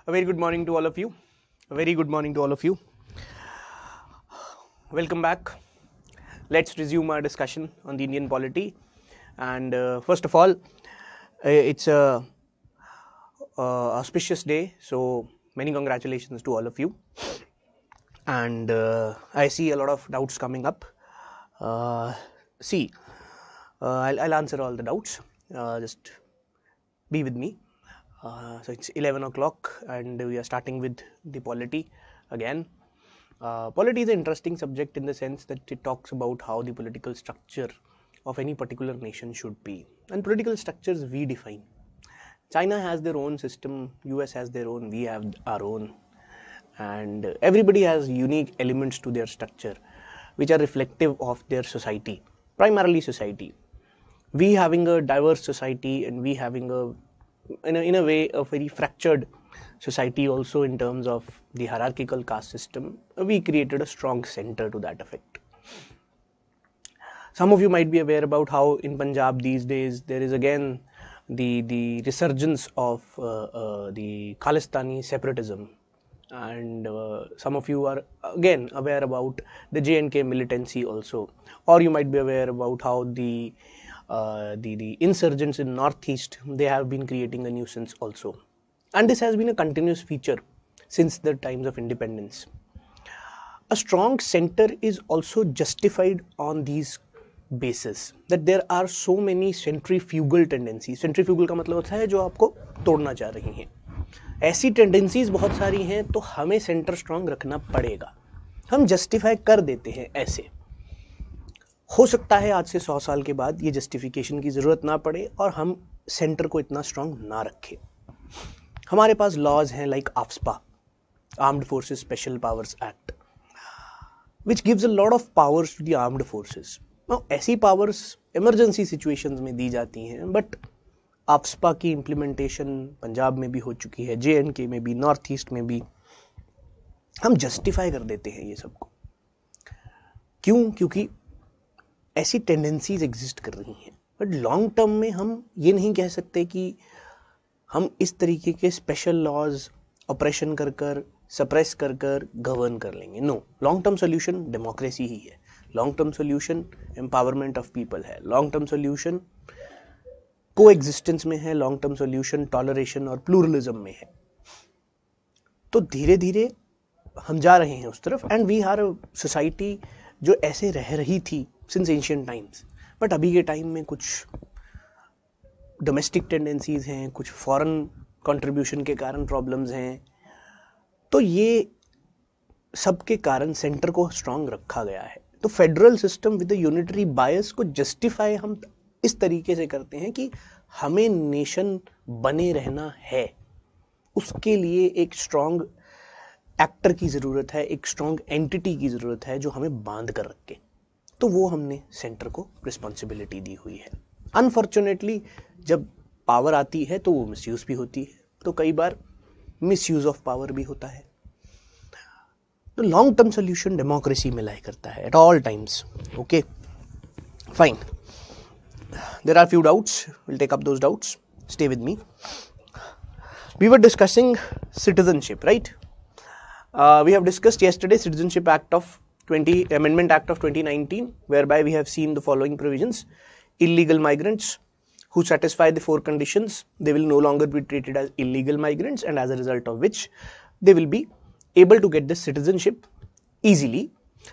A very good morning to all of you. A very good morning to all of you. Welcome back. Let's resume our discussion on the Indian polity. And first of all, it's a auspicious day. So many congratulations to all of you. And I see a lot of doubts coming up. I'll answer all the doubts. Just be with me. So it's 11 o'clock and we are starting with the polity again. Polity is an interesting subject in the sense that it talks about how the political structure of any particular nation should be. And political structures we define. China has their own system, US has their own, we have our own. And everybody has unique elements to their structure which are reflective of their society, primarily society. We having a diverse society and we having in a way a very fractured society also in terms of the hierarchical caste system, we created a strong center to that effect. Some of you might be aware about how in Punjab these days there is again the resurgence of the Khalistani separatism, and some of you are again aware about the J&K militancy also, or you might be aware about how the insurgents in northeast, they have been creating a nuisance also, and this has been a continuous feature since the times of independence. A strong center is also justified on these basis that there are so many centrifugal tendencies. Centrifugal का मतलब होता है जो आपको तोड़ना चाह रही हैं. ऐसी टेंडेंसीज बहुत सारी हैं तो हमें सेंटर स्ट्रांग रखना पड़ेगा. हम जस्टिफाई कर देते हैं ऐसे. हो सकता है आज से 100 साल के बाद ये जस्टिफिकेशन की ज़रूरत ना पड़े और हम सेंटर को इतना स्ट्रांग ना रखें. हमारे पास लॉज हैं like AFSPA, armed forces special powers act, which gives a lot of powers to the armed forces. ऐसी पावर्स इमरजेंसी सिचुएशंस में दी जाती हैं, बट आफ्सपा की इम्प्लीमेंटेशन पंजाब में भी हो चुकी है, J&K में भी, नॉर्थ ईस्ट में भी. हम जस्टिफाई कर देते हैं ये सबको. क्यों? क्योंकि ऐसी टेंडेंसीज एग्जिस्ट कर रही हैं. बट लॉन्ग टर्म में हम ये नहीं कह सकते कि हम इस तरीके के स्पेशल लॉज ऑपरेशन कर कर सप्रेस कर कर गवर्न कर लेंगे. No, long term solution democracy ही है. Long term solution empowerment of people है. Long term solution coexistence में है. लॉन्ग टर्म सोल्यूशन टॉलरेशन और प्लूरलिज्म में है. तो धीरे धीरे हम जा रहे हैं उस तरफ, एंड वी आर सोसाइटी जो ऐसे रह रही थी सिंस एंशिएंट टाइम्स. बट अभी के टाइम में कुछ डोमेस्टिक टेंडेंसीज हैं, कुछ फॉरेन कंट्रीब्यूशन के कारण प्रॉब्लम्स हैं. तो ये सबके कारण सेंटर को स्ट्रांग रखा गया है. तो फेडरल सिस्टम विद यूनिटरी बायस को जस्टिफाई हम इस तरीके से करते हैं कि हमें नेशन बने रहना है, उसके लिए एक स्ट्रांग एक्टर की ज़रूरत है, एक स्ट्रांग एंटिटी की ज़रूरत है जो हमें बांध कर रखे. तो वो हमने सेंटर को रिस्पॉन्सिबिलिटी दी हुई है. अनफॉर्चुनेटली जब पावर आती है तो वो मिसयूज़ भी होती है, तो कई बार मिसयूज़ ऑफ पावर भी होता है. तो लॉन्ग टर्म सोल्यूशन डेमोक्रेसी में लाई करता है at all times. Okay, fine. There are few doubts. We'll take up those doubts. Stay with me. We were discussing citizenship, right? We have discussed yesterday Citizenship Act of Amendment Act of 2019, whereby we have seen the following provisions. Illegal migrants who satisfy the 4 conditions, they will no longer be treated as illegal migrants, and as a result of which they will be able to get the citizenship easily.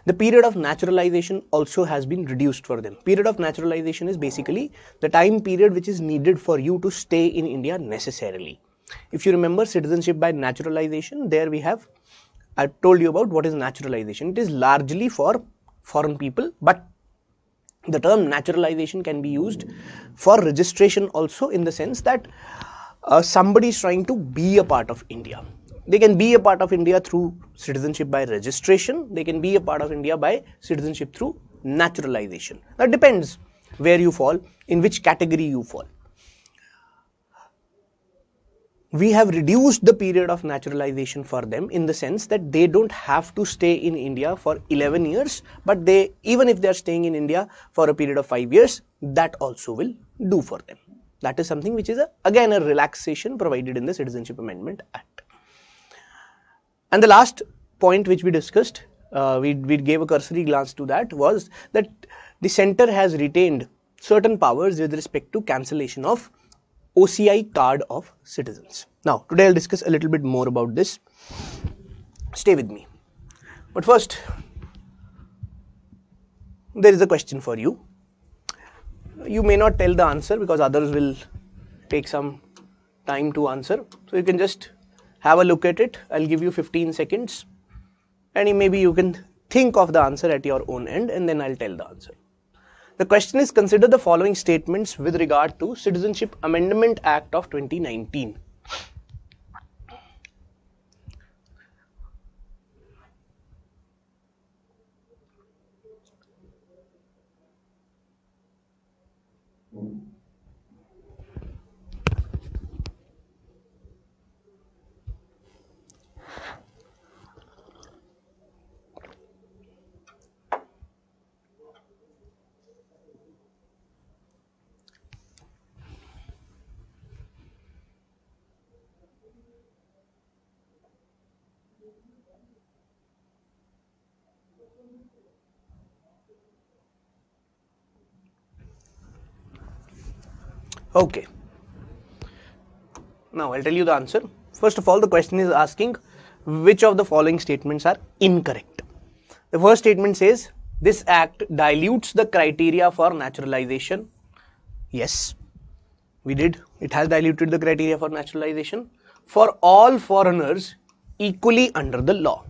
The period of naturalization also has been reduced for them. Period of naturalization is basically the time period which is needed for you to stay in India necessarily. If you remember citizenship by naturalization, there we have, I told you about what is naturalization. It is largely for foreign people, but the term naturalization can be used for registration also, in the sense that somebody is trying to be a part of India. They can be a part of India through citizenship by registration. They can be a part of India by citizenship through naturalization. That depends where you fall, in which category you fall. We have reduced the period of naturalization for them in the sense that they don't have to stay in India for 11 years, but they, even if they are staying in India for a period of 5 years, that also will do for them. That is something which is again a relaxation provided in the Citizenship Amendment Act. And the last point which we discussed, we gave a cursory glance to that, was that the center has retained certain powers with respect to cancellation of OCI card of citizens. Now today I'll discuss a little bit more about this. Stay with me. But first, there is a question for you. You may not tell the answer because others will take some time to answer. So you can just have a look at it. I'll give you 15 seconds and maybe you can think of the answer at your own end, and then I'll tell the answer. The question is, consider the following statements with regard to Citizenship Amendment Act of 2019. Okay. Now I'll tell you the answer. First of all, the question is asking which of the following statements are incorrect. The first statement says this act dilutes the criteria for naturalization. Yes, we did. It has diluted the criteria for naturalization for all foreigners equally under the law.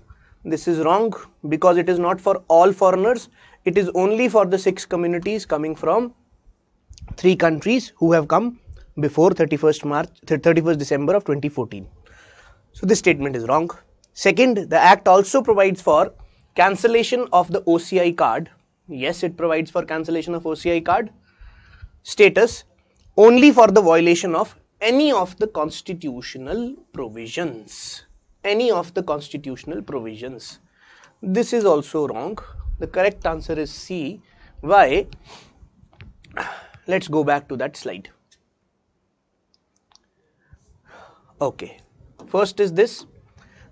This is wrong because it is not for all foreigners. It is only for the 6 communities coming from 3 countries who have come before 31st December of 2014. So this statement is wrong. Second, the act also provides for cancellation of the OCI card. Yes, it provides for cancellation of OCI card status only for the violation of any of the constitutional provisions. Any of the constitutional provisions. This is also wrong. The correct answer is C. Why? Let's go back to that slide. Okay. First is this.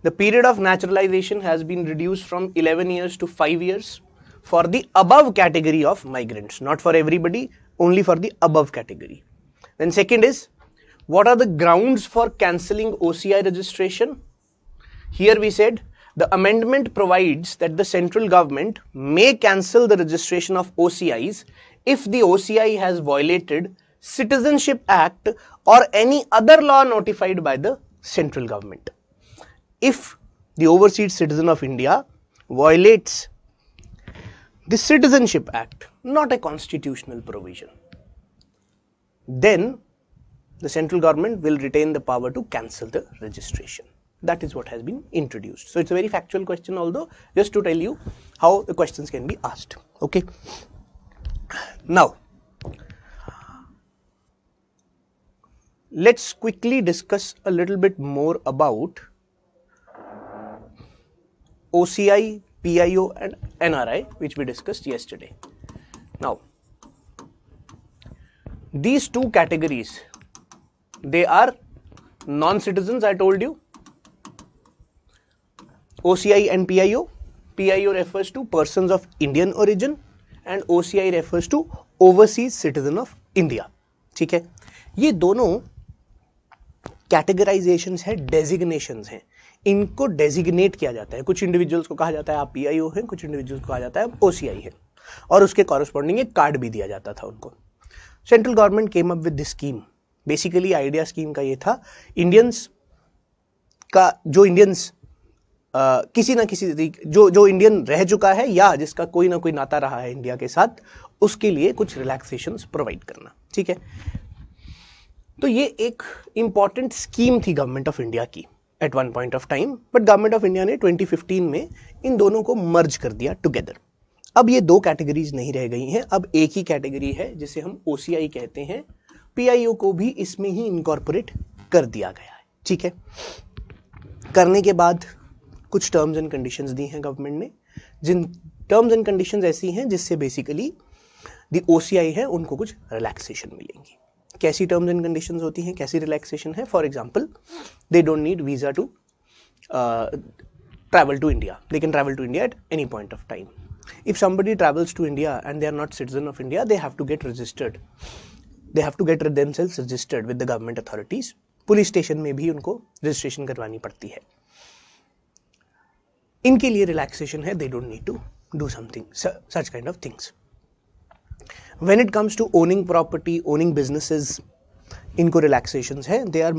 The period of naturalization has been reduced from 11 years to 5 years for the above category of migrants. Not for everybody, only for the above category. Then second is, what are the grounds for cancelling OCI registration? Here we said the amendment provides that the central government may cancel the registration of OCIs if the OCI has violated Citizenship Act or any other law notified by the central government. If the overseas citizen of India violates the Citizenship Act, not a constitutional provision, then the central government will retain the power to cancel the registration. That is what has been introduced. So it's a very factual question, although just to tell you how the questions can be asked. Okay. Now, let's quickly discuss a little bit more about OCI, PIO and NRI, which we discussed yesterday. Now, these 2 categories, they are non-citizens, I told you. OCI and PIO. PIO refers to persons of Indian origin and OCI refers to overseas citizen of India. ठीक है, ये दोनों कैटेगराइजेशंस है, designations हैं. इनको designate किया जाता है. कुछ इंडिविजुअल्स को कहा जाता है आप PIO हैं, कुछ इंडिविजुअल्स को कहा जाता है आप OCI हैं, और उसके कॉरेस्पॉन्डिंग एक कार्ड भी दिया जाता था उनको. Central government came up with this scheme. Basically idea scheme का ये था, इंडियंस का जो इंडियंस किसी ना किसी जो इंडियन रह चुका है या जिसका कोई ना कोई नाता रहा है इंडिया के साथ, उसके लिए कुछ रिलैक्सेशंस प्रोवाइड करना. ठीक है, तो ये एक इंपॉर्टेंट स्कीम थी गवर्नमेंट ऑफ इंडिया की at one point of time, but government of India ने 2015 में इन दोनों को मर्ज कर दिया टुगेदर. अब ये 2 कैटेगरीज नहीं रह गई हैं, अब एक ही कैटेगरी है जिसे हम OCI कहते हैं. PIO को भी इसमें ही इनकॉर्पोरेट कर दिया गया है. ठीक है, करने के बाद कुछ टर्म्स एंड कंडीशंस दी हैं गवर्नमेंट ने, जिन टर्म्स एंड कंडीशंस ऐसी हैं जिससे बेसिकली दी OCI है उनको कुछ रिलैक्सेशन मिलेंगी. कैसी टर्म्स एंड कंडीशंस होती हैं, कैसी रिलैक्सेशन है? For example, they don't need visa to travel to India. They can travel to India at any point of time. If somebody travels to India and they are not citizen of India, they have to get registered. They have to get themselves registered with the government authorities. Police station में भी उनको registration करवानी पड़ती है. इनके लिए relaxation है. They don't need to do something such kind of things. When it comes to owning property, owning businesses, इनको रिलैक्सेशंस है. They are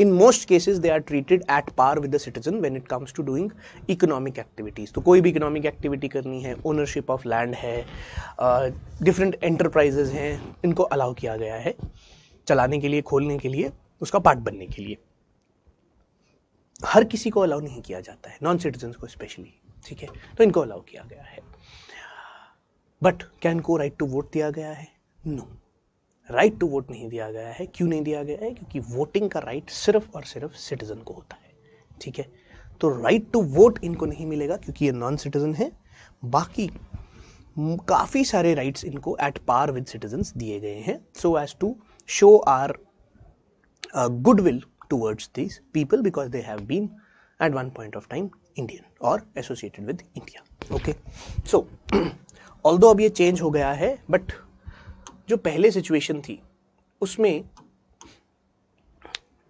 in most cases they are treated at par with the citizen when it comes to doing economic activities. तो कोई भी economic activity करनी है, ownership of land है, different enterprises हैं, इनको अलाउ किया गया है चलाने के लिए, खोलने के लिए, उसका पार्ट बनने के लिए. हर किसी को अलाउ नहीं किया जाता है, नॉन सिटीजन को स्पेशली. ठीक है, तो इनको अलाउ किया गया है. बट क्या इनको राइट टू वोट दिया गया है? नो, राइट टू वोट नहीं दिया गया है. क्यों नहीं दिया गया है? क्योंकि वोटिंग का राइट सिर्फ और सिर्फ सिटीजन को होता है. ठीक है, तो राइट टू वोट इनको नहीं मिलेगा क्योंकि ये नॉन सिटीजन है. बाकी काफ़ी सारे राइट्स इनको एट पार विद सिटीजन्स दिए गए हैं, so as to show our goodwill towards these people because they have been at one point of time Indian or associated with India. Okay, so although अब ये change हो गया है, but जो पहले सिचुएशन थी उसमें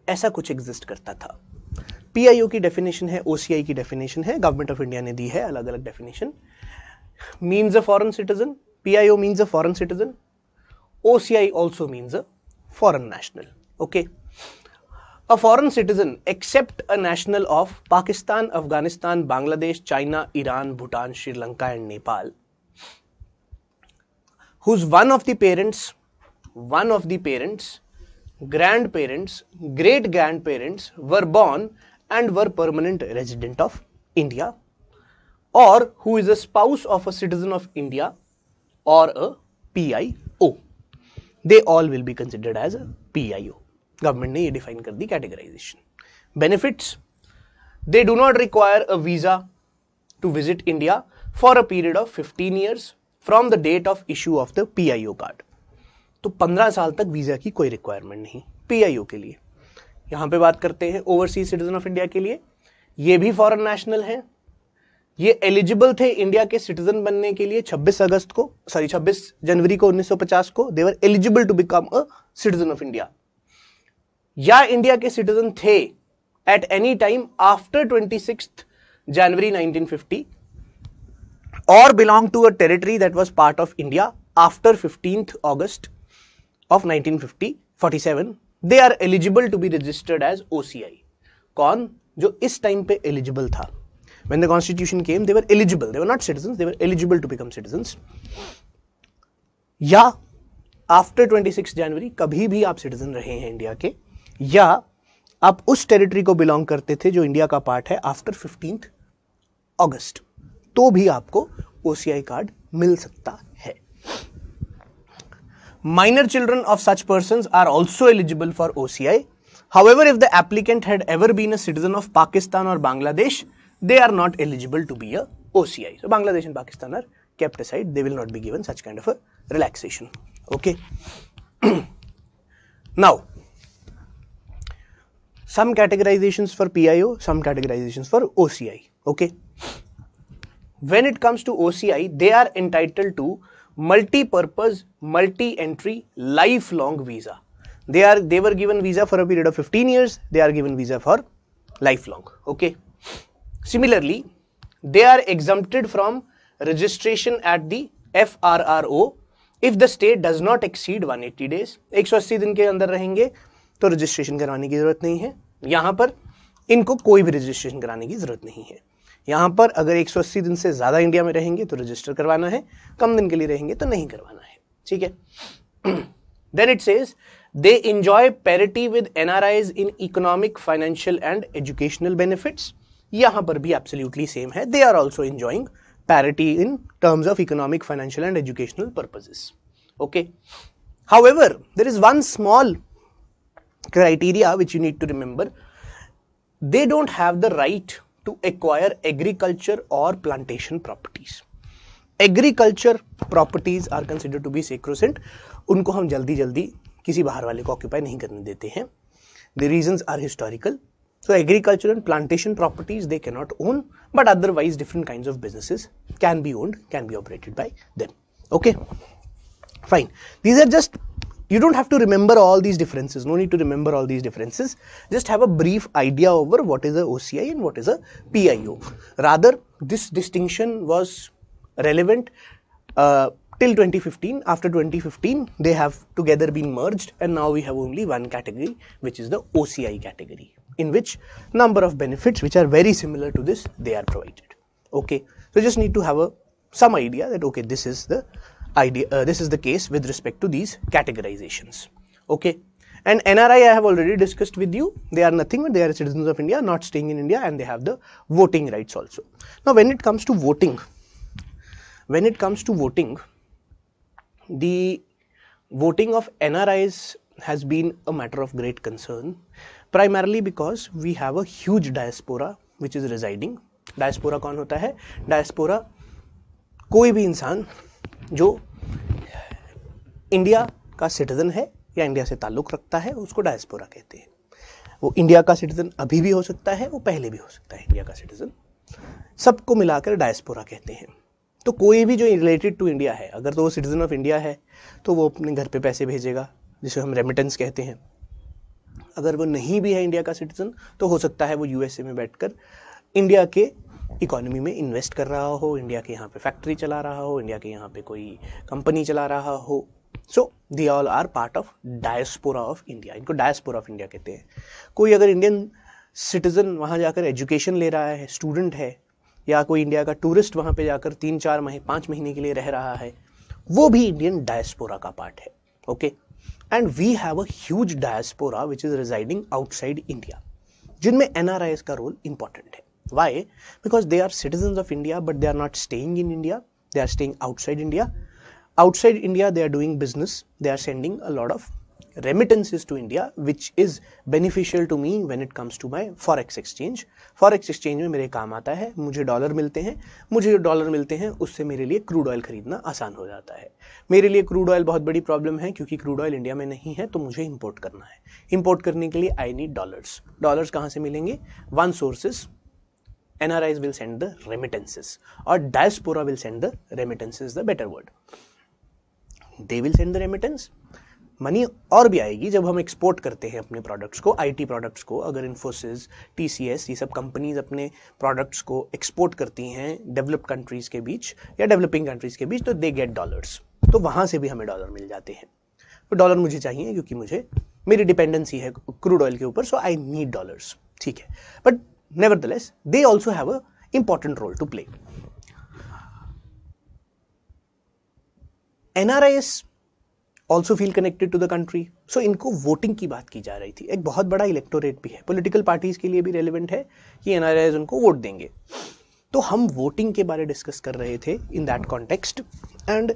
ऐसा कुछ एग्जिस्ट करता था. PIO की डेफिनेशन है, OCI की डेफिनेशन है, गवर्नमेंट ऑफ इंडिया ने दी है अलग अलग definition. Means a foreign citizen, PIO means a foreign citizen, OCI also means a foreign national. Okay, a foreign citizen except a national of Pakistan, Afghanistan, Bangladesh, China, Iran, Bhutan, Sri Lanka and Nepal, whose one of the parents, grandparents, great grandparents were born and were permanent resident of India, or who is a spouse of a citizen of India or a PIO, they all will be considered as a PIO. Government ने ये define कर दी categorisation. Benefits, they do not require a visa to visit India for a period of 15 years from the date of issue of the PIO card. तो 15 साल तक visa की कोई requirement नहीं PIO के लिए. यहां पे बात करते हैं ओवरसीज सिटीजन ऑफ इंडिया के लिए. ये भी फॉरेन नेशनल है. ये एलिजिबल थे इंडिया के सिटीजन बनने के लिए 26 जनवरी को 1950 को. They were eligible to become a citizen of India, या इंडिया के सिटीजन थे एट एनी टाइम आफ्टर 26 जनवरी 1950 और belong to a territory that was part of India after 15th August of 1947. They are eligible to be registered as OCI. कौन? जो इस time पे eligible था. When the constitution came, they were eligible. They were not citizens, they were eligible to become citizens. या after 26 जनवरी कभी भी आप citizen रहे हैं इंडिया के, या आप उस टेरिटरी को बिलोंग करते थे जो इंडिया का पार्ट है आफ्टर 15th August, तो भी आपको OCI कार्ड मिल सकता है. Minor children of such persons are also eligible for OCI. However, if the applicant had ever been a citizen of Pakistan or Bangladesh, they are not eligible to be a OCI. So Bangladesh and Pakistan are kept aside. They will not be given such kind of a relaxation. Okay. Now, some categorizations for PIO, some categorizations for OCI. Okay. When it comes to OCI, they are entitled to multi-purpose, multi-entry, lifelong visa. They were given visa for a period of 15 years. They are given visa for lifelong. Okay. Similarly, they are exempted from registration at the FRRO if the state does not exceed 180 days. 180 दिन के अंदर रहेंगे तो registration कराने की जरूरत नहीं है. यहां पर इनको कोई भी रजिस्ट्रेशन कराने की जरूरत नहीं है. यहां पर अगर 180 दिन से ज्यादा इंडिया में रहेंगे तो रजिस्टर करवाना है, कम दिन के लिए रहेंगे तो नहीं करवाना है. ठीक है. Then it says they enjoy parity with NRIs in economic, financial and educational benefits. यहां पर भी absolutely same है. They are also enjoying parity in terms of economic, financial and educational purposes. Okay. However, there is one small criteria which you need to remember. They don't have the right to acquire agriculture or plantation properties. Agriculture properties are considered to be sacrosanct. उनको हम जल्दी जल्दी किसी बाहर वाले को occupy नहीं करने देते हैं. The reasons are historical. So agriculture and plantation properties they cannot own, but otherwise different kinds of businesses can be owned, can be operated by them. Okay, fine. These are just, you don't have to remember all these differences, no need to remember all these differences. Just have a brief idea over what is a OCI and what is a PIO. Rather, this distinction was relevant till 2015. After 2015, they have together been merged, and now we have only one category, which is the OCI category, in which number of benefits which are very similar to this, they are provided. Okay, so just need to have some idea that okay, this is the idea, this is the case with respect to these categorizations. Okay, and NRI I have already discussed with you. They are nothing but they are citizens of India, not staying in India, and they have the voting rights also. Now when it comes to voting, the voting of NRIs has been a matter of great concern, primarily because we have a huge diaspora which is residing. Diaspora कौन होता है? Diaspora कोई भी इंसान जो India का citizen है या इंडिया से ताल्लुक रखता है, उसको डायस्पोरा कहते हैं. वो इंडिया का सिटीजन अभी भी हो सकता है, वो पहले भी हो सकता है इंडिया का सिटीजन, सबको मिलाकर डायस्पोरा कहते हैं. तो कोई भी जो रिलेटेड टू इंडिया है, अगर तो वो सिटीजन ऑफ इंडिया है तो वो अपने घर पे पैसे भेजेगा, जिसे हम रेमिटेंस कहते हैं. अगर वो नहीं भी है इंडिया का सिटीजन, तो हो सकता है वो यूएसए में बैठकर इंडिया के इकोनॉमी में इन्वेस्ट कर रहा हो, इंडिया के यहाँ पे फैक्ट्री चला रहा हो, इंडिया के यहाँ पे कोई कंपनी चला रहा हो. So they all are part of diaspora of India. इनको डायस्पोरा ऑफ इंडिया कहते हैं. कोई अगर इंडियन सिटीजन वहाँ जाकर एजुकेशन ले रहा है, स्टूडेंट है, या कोई इंडिया का टूरिस्ट वहाँ पे जाकर 3-4 महीने 5 महीने के लिए रह रहा है, वो भी इंडियन डायस्पोरा का पार्ट है. Okay, and we have a huge diaspora which is residing outside India, जिनमें एनआरआईएस का रोल इंपॉर्टेंट है. Why? Because they are citizens of India, but they are not staying in India. They are staying outside India. Outside India, they are doing business. They are sending a lot of remittances to India, which is beneficial to me when it comes to my forex exchange. Forex exchange में मेरे काम आता है, मुझे dollar मिलते हैं, मुझे जो डॉलर मिलते हैं उससे मेरे लिए क्रूड ऑयल खरीदना आसान हो जाता है. मेरे लिए क्रूड ऑयल बहुत बड़ी प्रॉब्लम है, क्योंकि क्रूड ऑयल इंडिया में नहीं है, तो मुझे इंपोर्ट करना है. इंपोर्ट करने के लिए आई नीड डॉलर्स. डॉलर्स कहाँ से मिलेंगे? One sources, NRIs will send the remittances, or diaspora will send the remittances, the better word. They will send the remittance. Money और भी आएगी जब हम एक्सपोर्ट करते हैं अपने प्रोडक्ट्स को, आईटी प्रोडक्ट्स को. अगर इन्फोसिस, TCS, ये सब कंपनीज अपने प्रोडक्ट्स को एक्सपोर्ट करती हैं डेवलप्ड कंट्रीज के बीच या डेवलपिंग कंट्रीज के बीच, तो दे गेट डॉलर्स. तो वहाँ से भी हमें डॉलर मिल जाते हैं. तो डॉलर मुझे चाहिए क्योंकि मुझे मेरी डिपेंडेंसी है क्रूड ऑयल के ऊपर, सो आई नीड डॉलर्स. ठीक है, but nevertheless they also have a important role to play. NRIs also feel connected to the country, so इनको वोटिंग की बात की जा रही थी. एक बहुत बड़ा इलेक्टोरेट भी है, पॉलिटिकल पार्टीज के लिए भी रेलिवेंट है कि NRIs उनको वोट देंगे. तो हम वोटिंग के बारे डिस्कस कर रहे थे in that context, and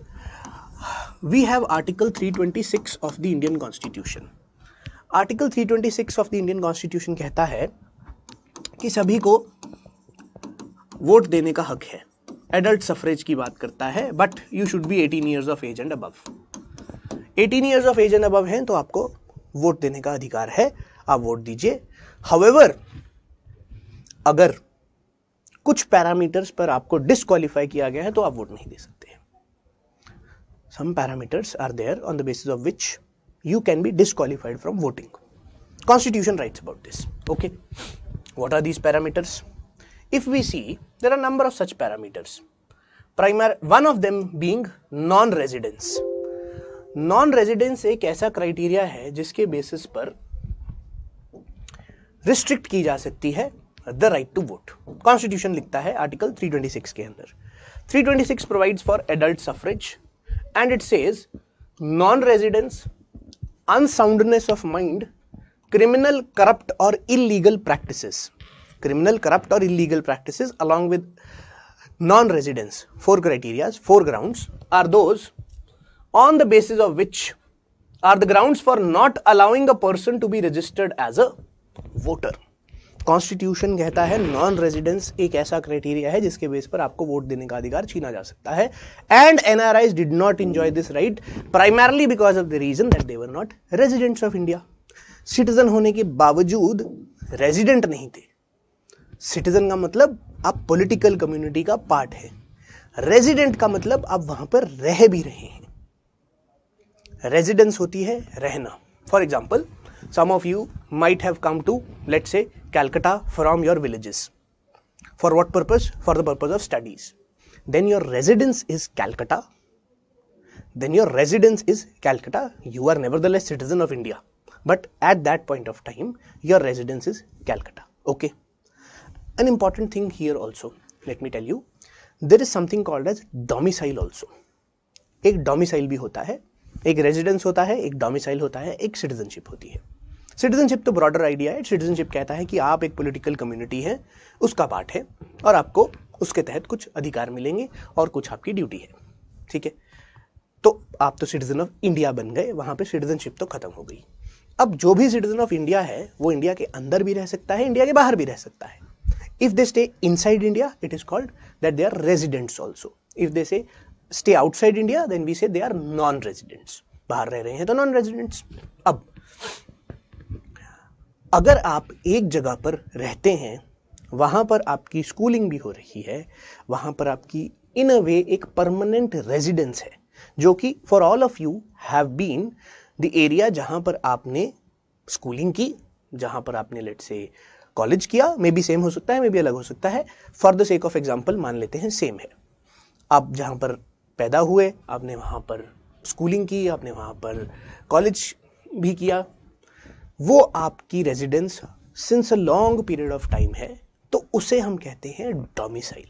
we have article 326 of the Indian constitution. Article 326 of the Indian constitution कहता है कि सभी को वोट देने का हक है. एडल्ट सफरेज की बात करता है, but you should be 18 years of age and above. 18 years of age and above हैं तो आपको वोट देने का अधिकार है, आप वोट दीजिए. हाउएवर, अगर कुछ पैरामीटर्स पर आपको डिस्क्वालीफाई किया गया है तो आप वोट नहीं दे सकते. Some parameters are there on the basis of which you can be disqualified from voting. Constitution writes about this. Okay, what are these parameters? If we see, there are a number of such parameters. One of them being non-residence. Non-residence एक ऐसा criteria है जिसके basis पर restrict की जा सकती है the right to vote. Constitution लिखता है आर्टिकल 326 के अंदर. 326 provides for adult suffrage and it says non-residence, unsoundness of mind, criminal, corrupt or illegal practices. Criminal, corrupt or illegal practices along with non-residence. 4 criteria, 4 grounds are those on the basis of which are the grounds for not allowing a person to be registered as a voter. Constitution कहता है non residence एक ऐसा criteria है जिसके base पर आपको vote देने का अधिकार छीना जा सकता है. And NRIs did not enjoy this right primarily because of the reason that they were not residents of India. Citizen होने के बावजूद रेजिडेंट नहीं थे। सिटीजन का मतलब आप पॉलिटिकल कम्युनिटी का पार्ट है, रेजिडेंट का मतलब आप वहां पर रह भी रहे हैं। रेजिडेंस होती है रहना। For example, some of you might have come to let's say Calcutta from your villages. For what purpose? For the purpose of studies. Then your residence is Calcutta, then your residence is Calcutta. You are nevertheless citizen of India, but at that point of time your residence is Calcutta. Okay, an important thing here also, let me tell you, there is something called as domicile also. एक domicile भी होता है, एक residence होता है, एक domicile होता है, एक citizenship होती है। सिटीजनशिप तो ब्रॉडर आइडिया है। सिटीजनशिप कहता है कि आप एक पॉलिटिकल कम्युनिटी है, उसका पार्ट है, और आपको उसके तहत कुछ अधिकार मिलेंगे और कुछ आपकी ड्यूटी है। ठीक है, तो आप तो सिटीजन ऑफ इंडिया बन गए, वहां पे सिटीजनशिप तो खत्म हो गई। अब जो भी सिटीजन ऑफ इंडिया है वो इंडिया के अंदर भी रह सकता है, इंडिया के बाहर भी रह सकता है। If they stay inside India it is called that they are residents also. If they say stay outside India then we say they are non residents. बाहर रह रहे हैं तो नॉन रेजिडेंट्स। अब अगर आप एक जगह पर रहते हैं, वहां पर आपकी स्कूलिंग भी हो रही है, वहां पर आपकी इन अ वे एक परमानेंट रेजिडेंस है, जो कि for all of you have been the area जहां पर आपने स्कूलिंग की, जहां पर आपने लेट से कॉलेज किया, मे बी सेम हो सकता है, मे बी अलग हो सकता है। For the sake of example मान लेते हैं सेम है। आप जहां पर पैदा हुए, आपने वहां पर स्कूलिंग की, आपने वहां पर कॉलेज भी किया, वो आपकी residence since a long period of time है, तो उसे हम कहते हैं domicile.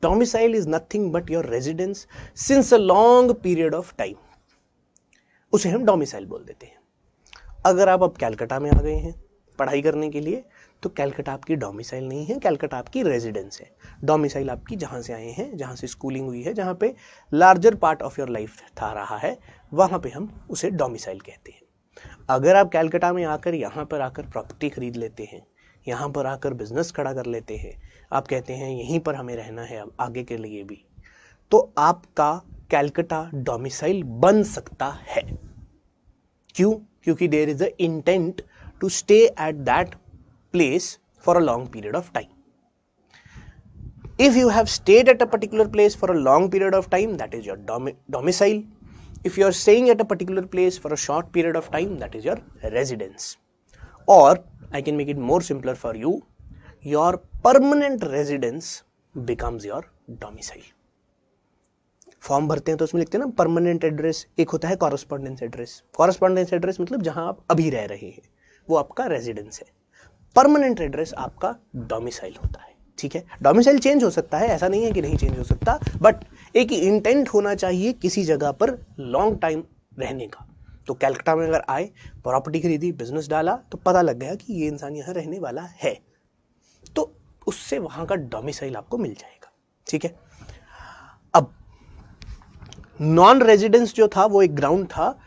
Domicile is nothing but your residence since a long period of time. उसे हम डोमिसाइल बोल देते हैं। अगर आप अब कैलकाटा में आ गए हैं पढ़ाई करने के लिए, तो कैलकाटा आपकी डोमिसाइल नहीं है, कैलकाटा आपकी रेजिडेंस है। डोमिसाइल आपकी जहां से आए हैं, जहां से स्कूलिंग हुई है, जहां पे larger part of your life था रहा है, वहां पे हम उसे डोमिसाइल कहते हैं। अगर आप कैलकाटा में आकर यहाँ पर आकर प्रॉपर्टी खरीद लेते हैं, यहाँ पर आकर बिजनेस खड़ा कर लेते हैं, आप कहते हैं यहीं पर हमें रहना है अब आगे के लिए भी, तो आपका कैलकाटा डोमिसाइल बन सकता है। क्यों? क्योंकि there is a intent to stay at that place for a long period of time. If you have stayed at a particular place for a long period of time, that is your domicile. If you are staying at a particular place for a short period of time, that is your residence. Or I can make it more simpler for you, your permanent residence becomes your domicile. Form भरते हैं तो उसमें लिखते हैं ना permanent address, एक होता है कॉरेस्पॉन्डेंस एड्रेस। कॉरेस्पॉन्डेंस एड्रेस मतलब जहां आप अभी रह रहे हैं वो आपका रेजिडेंस है। परमानेंट एड्रेस आपका डोमिसाइल होता है। ठीक है, डोमिसाइल चेंज हो सकता है, ऐसा नहीं है कि नहीं चेंज हो सकता, बट एक इंटेंट होना चाहिए किसी जगह पर लॉन्ग टाइम रहने का। तो कैलकाटा में अगर आए, प्रॉपर्टी खरीदी, बिजनेस डाला, तो पता लग गया कि ये इंसान यहाँ रहने वाला है, तो उससे वहां का डोमिसाइल आपको मिल जाएगा। ठीक है, अब नॉन रेजिडेंस जो था वो एक ग्राउंड था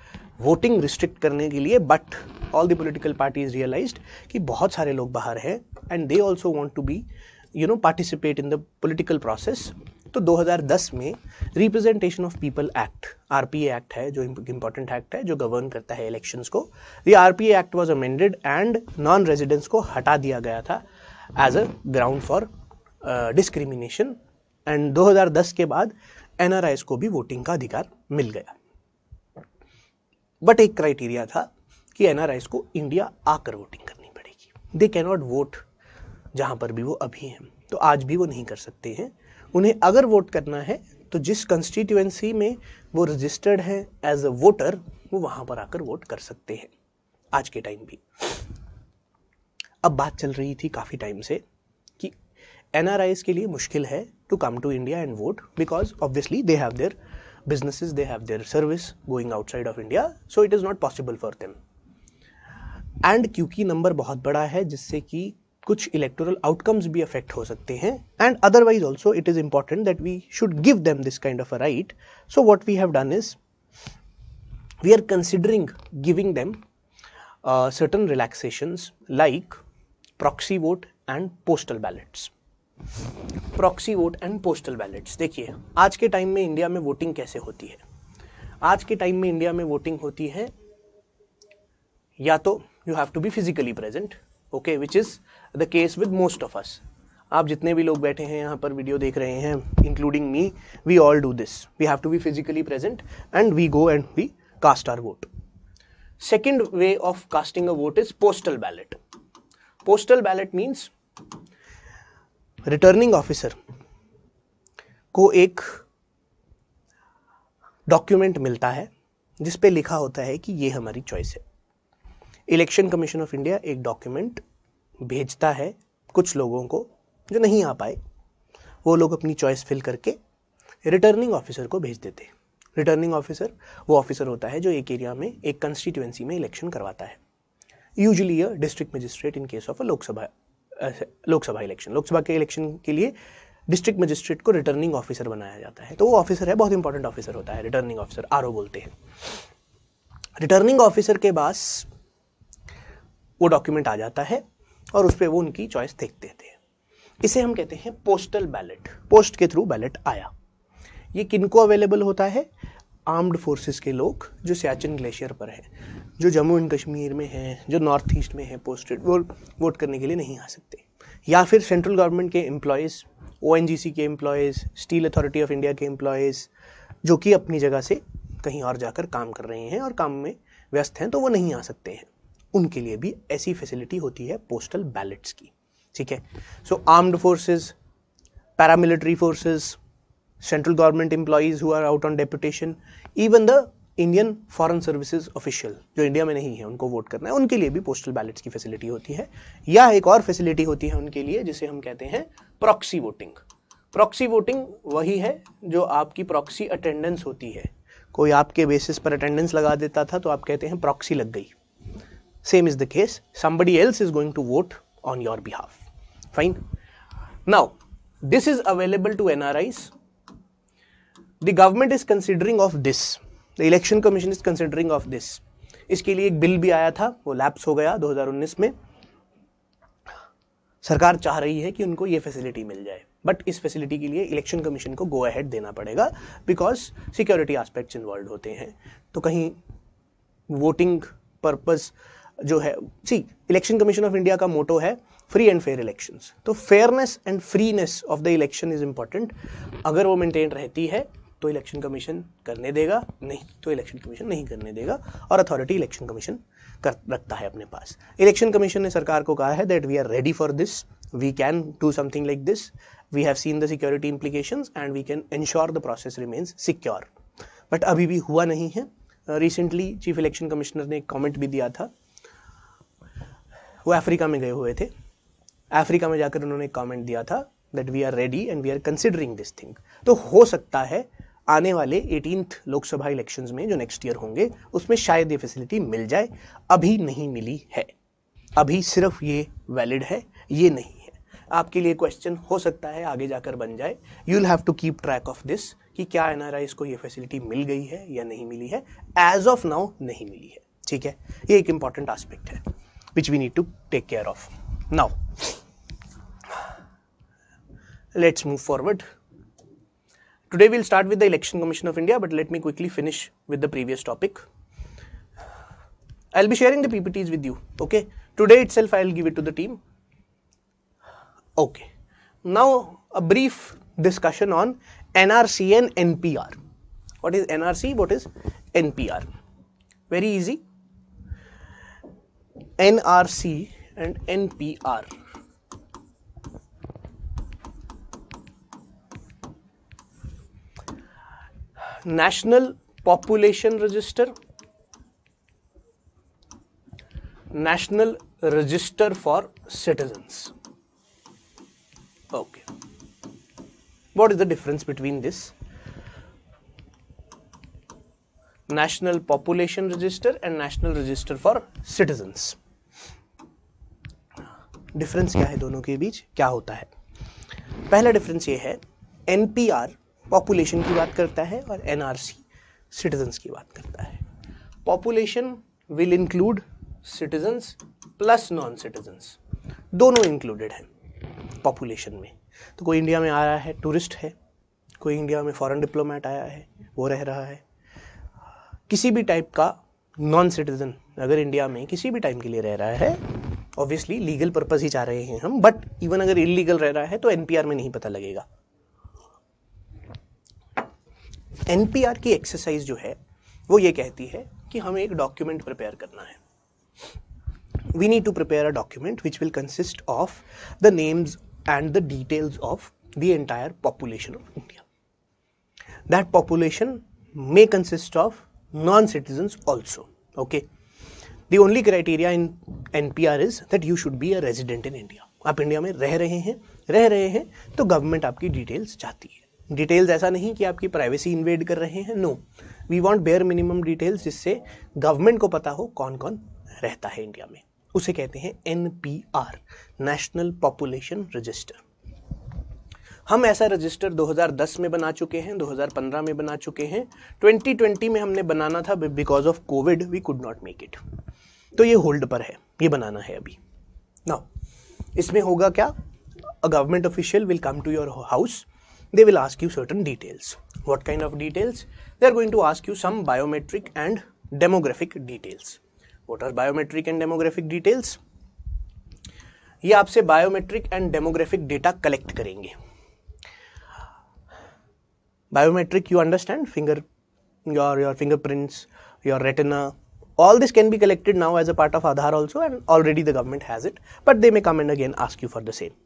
वोटिंग रिस्ट्रिक्ट करने के लिए, but all the political parties realised कि बहुत सारे लोग बाहर हैं and they also want to be participate in the political process. तो 2010 में representation of people act, RPA act है जो इंपॉर्टेंट एक्ट है जो गवर्न करता है इलेक्शंस को, ये RPA act was amended and non residence को हटा दिया गया था as a ground for discrimination. And 2010 के बाद एनआरआईज को भी वोटिंग का अधिकार मिल गया, बट एक क्राइटेरिया था कि एनआरआईज को इंडिया आकर वोटिंग करनी पड़ेगी। दे कैन नॉट वोट जहां पर भी वो अभी हैं, तो आज भी वो नहीं कर सकते हैं। उन्हें अगर वोट करना है तो जिस कंस्टिट्यूएंसी में वो रजिस्टर्ड है एज अ वोटर, वो वहां पर आकर वोट कर सकते हैं आज के टाइम भी। अब बात चल रही थी काफी टाइम से कि एनआरआईज के लिए मुश्किल है to come to India and vote, because obviously they have their businesses, they have their service going outside of India, so it is not possible for them. And क्योंकि नंबर बहुत बड़ा है जिससे कि कुछ इलेक्टोरल आउटकम्स भी affect हो सकते हैं, and otherwise also it is important that we should give them this kind of a right. So what we have done is we are considering giving them certain relaxations like proxy vote and postal ballots. Proxy vote and postal ballots. देखिए आज के time में India में voting कैसे होती है। आज के टाइम में इंडिया में वोटिंग होती है या तो you have to be physically present, okay, which is the case with most of us. आप जितने भी लोग बैठे हैं यहाँ पर वीडियो देख रहे हैं, including me, we all do this. We have to be physically present and we go and we cast our vote. Second way of casting a vote is postal ballot. Postal ballot means returning officer को एक document मिलता है जिस पे लिखा होता है कि ये हमारी चॉइस है। इलेक्शन कमीशन ऑफ इंडिया एक डॉक्यूमेंट भेजता है कुछ लोगों को जो नहीं आ पाए, वो लोग अपनी चॉइस फिल करके रिटर्निंग ऑफिसर को भेज देते हैं। रिटर्निंग ऑफिसर वो ऑफिसर होता है जो एक एरिया में, एक कंस्टिट्यूएंसी में इलेक्शन करवाता है। Usually a district magistrate in case of a Lok Sabha election. Lok Sabha के इलेक्शन के लिए डिस्ट्रिक्ट मजिस्ट्रेट को रिटर्निंग ऑफिसर बनाया जाता है। तो वो ऑफिसर है, बहुत इंपॉर्टेंट ऑफिसर होता है, रिटर्निंग ऑफिसर, आरओ बोलते हैं। रिटर्निंग ऑफिसर के पास वो डॉक्यूमेंट आ जाता है और उस पर वो उनकी चॉइस देख देते हैं। इसे हम कहते हैं पोस्टल बैलेट। पोस्ट के थ्रू बैलेट आया। ये किनको अवेलेबल होता है? आर्म्ड फोर्सेस के लोग जो सियाचिन ग्लेशियर पर हैं, जो जम्मू एंड कश्मीर में हैं, जो नॉर्थ ईस्ट में हैं पोस्टेड, वो वोट करने के लिए नहीं आ सकते। या फिर सेंट्रल गवर्नमेंट के एम्प्लॉयज़, ONGC के employees, steel authority of India के एम्प्लॉयज़, जो कि अपनी जगह से कहीं और जाकर काम कर रहे हैं और काम में व्यस्त हैं, तो वो नहीं आ सकते हैं। उनके लिए भी ऐसी फैसिलिटी होती है पोस्टल बैलेट्स की। ठीक है। So armed forces, paramilitary forces, central government employees who are out on deputation, even the Indian foreign services official जो इंडिया में नहीं है, उनको वोट करना है, उनके लिए भी पोस्टल बैलेट्स की फैसिलिटी होती है। या एक और फैसिलिटी होती है उनके लिए जिसे हम कहते हैं प्रॉक्सी वोटिंग। प्रॉक्सी वोटिंग वही है जो आपकी प्रॉक्सी अटेंडेंस होती है। कोई आपके बेसिस पर अटेंडेंस लगा देता था तो आप कहते हैं प्रॉक्सी लग गई। Same is the case, somebody else is going to vote on your behalf. Fine. Now, this is available to NRIs. The government is considering of this. The Election Commission is considering of this. इसके लिए एक bill भी आया था, वो lapse हो गया 2019 में। सरकार चाह रही है कि उनको ये फैसिलिटी मिल जाए, बट इस फैसिलिटी के लिए इलेक्शन कमीशन को गो अहेड देना पड़ेगा, बिकॉज सिक्योरिटी एस्पेक्ट्स इन्वॉल्व होते हैं। तो कहीं वोटिंग पर्पस जो है, इलेक्शन कमीशन ऑफ इंडिया का मोटो है फ्री एंड फेयर इलेक्शंस। तो fairness and freeness of the election is important. अगर वो मेंटेन रहती है तो इलेक्शन कमीशन करने देगा, नहीं तो इलेक्शन कमीशन नहीं करने देगा, और अथॉरिटी इलेक्शन कमीशन रखता है अपने पास। इलेक्शन कमीशन ने सरकार को कहा है that we are ready for this, we can do something like this, we have seen the security implications and we can ensure the process remains secure. But अभी भी हुआ नहीं है। रिसेंटली चीफ इलेक्शन कमिश्नर ने एक comment भी दिया था। वो अफ्रीका में गए हुए थे, अफ्रीका में जाकर उन्होंने एक कमेंट दिया था that we are ready and we are considering this thing. तो हो सकता है आने वाले 18th लोकसभा इलेक्शंस में जो नेक्स्ट ईयर होंगे उसमें शायद ये फैसिलिटी मिल जाए। अभी नहीं मिली है, अभी सिर्फ ये वैलिड है, ये नहीं है। आपके लिए क्वेश्चन हो सकता है आगे जाकर बन जाए, you will have to keep track of this कि क्या एनआरआईज को ये फैसिलिटी मिल गई है या नहीं मिली है। एज ऑफ नाउ नहीं मिली है। ठीक है, ये एक इंपॉर्टेंट एस्पेक्ट है which we need to take care of. Now, let's move forward. Today we'll start with the Election Commission of India, but let me quickly finish with the previous topic. I'll be sharing the PPTs with you, okay? Today itself I'll give it to the team. Okay. Now, a brief discussion on NRC and NPR. What is NRC? What is NPR? Very easy. NRC and NPR. National Population Register, National Register for Citizens. Okay. What is the difference between this? National Population Register and National Register for Citizens. Difference क्या है दोनों के बीच, क्या होता है? पहला difference ये है, एनपीआर पॉपुलेशन की बात करता है और एनआरसी सिटीजन्स की बात करता है। Population will include citizens plus non citizens, दोनों इंक्लूडेड है पॉपुलेशन में। तो कोई इंडिया में आ रहा है, टूरिस्ट है, कोई इंडिया में फॉरेन डिप्लोमेट आया है, वो रह रहा है, किसी भी टाइप का नॉन सिटीजन अगर इंडिया में किसी भी टाइम के लिए रह रहा है ऑब्वियसली लीगल पर्पस ही चाह रहे हैं हम, बट इवन अगर इलीगल रह रहा है तो एनपीआर में नहीं पता लगेगा। एनपीआर की एक्सरसाइज जो है वो ये कहती है कि हमें एक डॉक्यूमेंट प्रिपेयर करना है। We need to prepare a document which will consist of the names and the details of the entire population of India. That population may consist of non-citizens also. Okay. The only criteria in NPR is that you should be a resident in India. आप India में रह रहे हैं तो government आपकी details चाहती है। Details ऐसा नहीं कि आपकी प्राइवेसी इन्वेड कर रहे हैं, no, we want bare minimum details जिससे गवर्नमेंट को पता हो कौन कौन रहता है इंडिया में। उसे कहते हैं NPR, नेशनल पॉपुलेशन रजिस्टर। हम ऐसा रजिस्टर 2010 में बना चुके हैं, 2015 में बना चुके हैं, 2020 में हमने बनाना था, because of Covid we could not make it, तो ये होल्ड पर है, ये बनाना है अभी। नाउ इसमें होगा क्या, a government official will come to your house, they will ask you certain details. What kind of details? They are going to ask you some biometric and demographic details. What are biometric and demographic details? ये आपसे biometric and demographic data collect करेंगे। Biometric, you understand, your fingerprints, your retina, all this can be collected now as a part of Aadhaar also, and already the government has it, but they may come and again ask you for the same.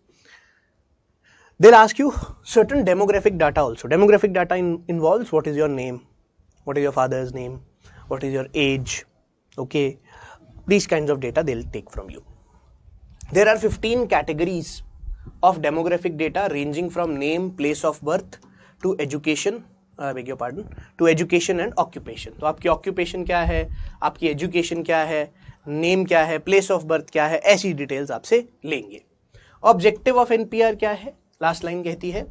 They'll ask you certain demographic data also. Demographic data involves what is your name, what is your father's name, what is your age, okay, these kinds of data they'll take from you. There are 15 categories of demographic data ranging from name, place of birth to education, beg your pardon, to education and occupation. तो आपकी occupation क्या है, आपकी education क्या है, name क्या है, place of birth क्या है, ऐसी डिटेल्स आपसे लेंगे। Objective of NPR क्या है? लास्ट लाइन कहती है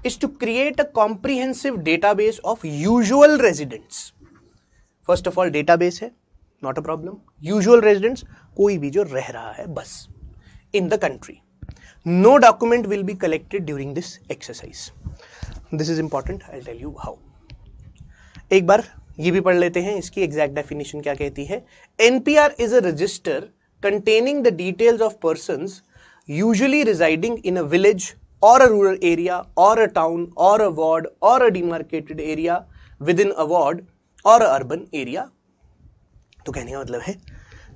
is to create a comprehensive database of usual residents. First of all database है, not a problem. Usual residents, कोई भी जो रह रहा है बस in the country. No document will be collected during this exercise. This is important, I tell you how. एक बार ये भी पढ़ लेते हैं, इसकी एग्जैक्ट डेफिनेशन क्या कहती है। NPR is a resistor containing the details of persons usually residing in a village or a rural area or a town or a ward or a demarcated area within a ward or a urban area। तो कहने का मतलब है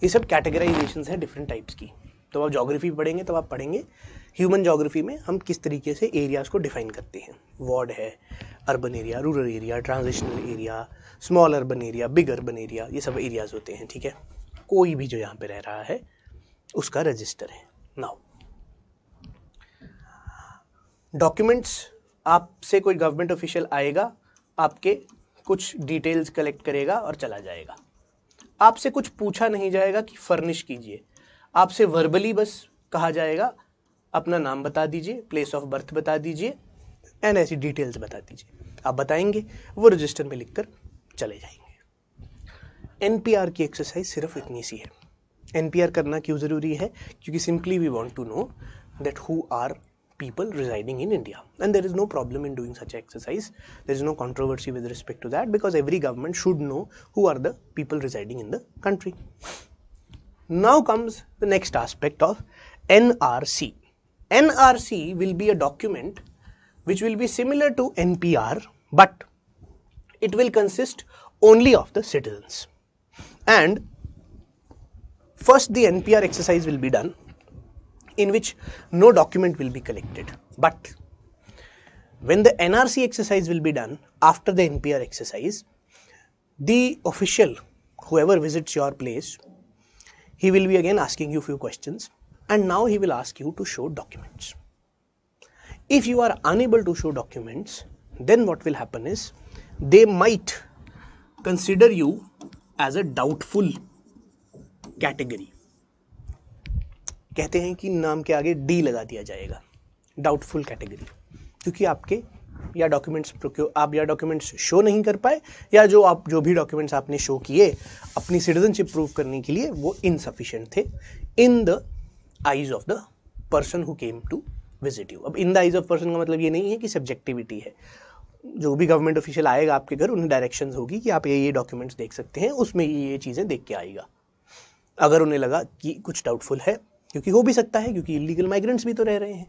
ये सब categorisation है different types की। तो आप ज्योग्राफी पढ़ेंगे तो आप पढ़ेंगे ह्यूमन ज्योग्राफी में हम किस तरीके से एरियाज को डिफाइन करते हैं। वार्ड है, urban area, rural area, transitional area, small urban area, big urban area, ये सब एरियाज होते हैं, ठीक है। कोई भी जो यहाँ पे रह रहा है उसका रजिस्टर है। नाउ डॉक्यूमेंट्स, आपसे कोई गवर्नमेंट ऑफिशियल आएगा, आपके कुछ डिटेल्स कलेक्ट करेगा और चला जाएगा। आपसे कुछ पूछा नहीं जाएगा कि फर्निश कीजिए, आपसे वर्बली बस कहा जाएगा अपना नाम बता दीजिए, प्लेस ऑफ बर्थ बता दीजिए एंड ऐसी डिटेल्स बता दीजिए। आप बताएंगे, वो रजिस्टर में लिखकर चले जाएंगे। एनपीआर की एक्सरसाइज सिर्फ इतनी सी है। एनपीआर करना क्यों ज़रूरी है? क्योंकि simply we want to know that who are people residing in India, and there is no problem in doing such exercise. There is no controversy with respect to that, because every government should know who are the people residing in the country. Now comes the next aspect of NRC. NRC will be a document which will be similar to NPR, but it will consist only of the citizens. And first the NPR exercise will be done, in which no document will be collected. But when the NRC exercise will be done after the NPR exercise, the official, whoever visits your place, he will be again asking you few questions, and now he will ask you to show documents. If you are unable to show documents, then what will happen is they might consider you as a doubtful category. कहते हैं कि नाम के आगे D लगा दिया जाएगा, doubtful category, क्योंकि आपके या डॉक्यूमेंट्स शो नहीं कर पाए, या जो भी डॉक्यूमेंट्स आपने शो किए अपनी सिटीजनशिप प्रूव करने के लिए वो इनसफिशिएंट थे in the eyes of the person who came to visit you. अब in the eyes of person का मतलब ये नहीं है कि सब्जेक्टिविटी है। जो भी गवर्नमेंट ऑफिशियल आएगा आपके घर, उन्हें डायरेक्शंस होगी कि आप ये डॉक्यूमेंट्स देख सकते हैं, उसमें ये चीज़ें देख के आएगा। अगर उन्हें लगा कि कुछ डाउटफुल है क्योंकि हो भी सकता है, क्योंकि इलीगल माइग्रेंट्स भी तो रह रहे हैं।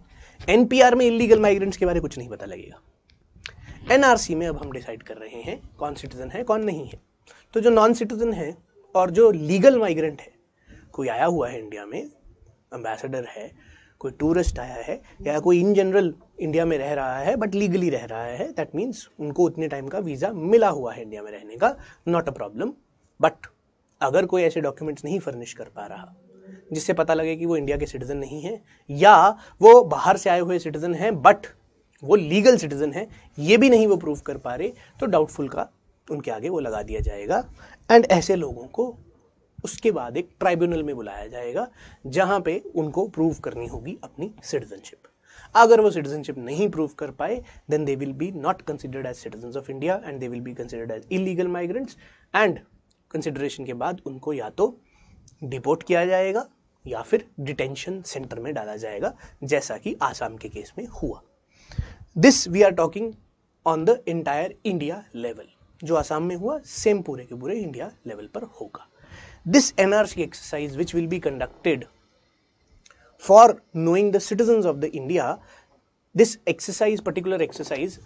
एनपीआर में इलीगल माइग्रेंट्स के बारे में कुछ नहीं पता लगेगा। एनआरसी में अब हम डिसाइड कर रहे हैं कौन सिटीजन है कौन नहीं है। तो जो नॉन सिटीजन है और जो लीगल माइग्रेंट है, कोई आया हुआ है इंडिया में, एम्बेसडर है, कोई टूरिस्ट आया है, या कोई इन जनरल इंडिया में रह रहा है बट लीगली रह रहा है, दैट मीन्स उनको उतने टाइम का वीज़ा मिला हुआ है इंडिया में रहने का, नॉट अ प्रॉब्लम। बट अगर कोई ऐसे डॉक्यूमेंट्स नहीं फर्निश कर पा रहा जिससे पता लगे कि वो इंडिया के सिटीजन नहीं है, या वो बाहर से आए हुए सिटीजन हैं बट वो लीगल सिटीजन है, ये भी नहीं वो प्रूव कर पा रहे, तो डाउटफुल का उनके आगे वो लगा दिया जाएगा। एंड ऐसे लोगों को उसके बाद एक ट्राइब्यूनल में बुलाया जाएगा जहां पे उनको प्रूव करनी होगी अपनी सिटीजनशिप। अगर वो सिटीजनशिप नहीं प्रूव कर पाए, then they will be not considered as citizens of India and they will be considered as illegal migrants. And consideration के बाद उनको या तो डिपोर्ट किया जाएगा या फिर डिटेंशन सेंटर में डाला जाएगा, जैसा कि आसाम के केस में हुआ। This we are talking on the entire India level. जो आसाम में हुआ सेम पूरे के पूरे इंडिया लेवल पर होगा। This NRC exercise which will be conducted for knowing the citizens of the India, this exercise, particular exercise,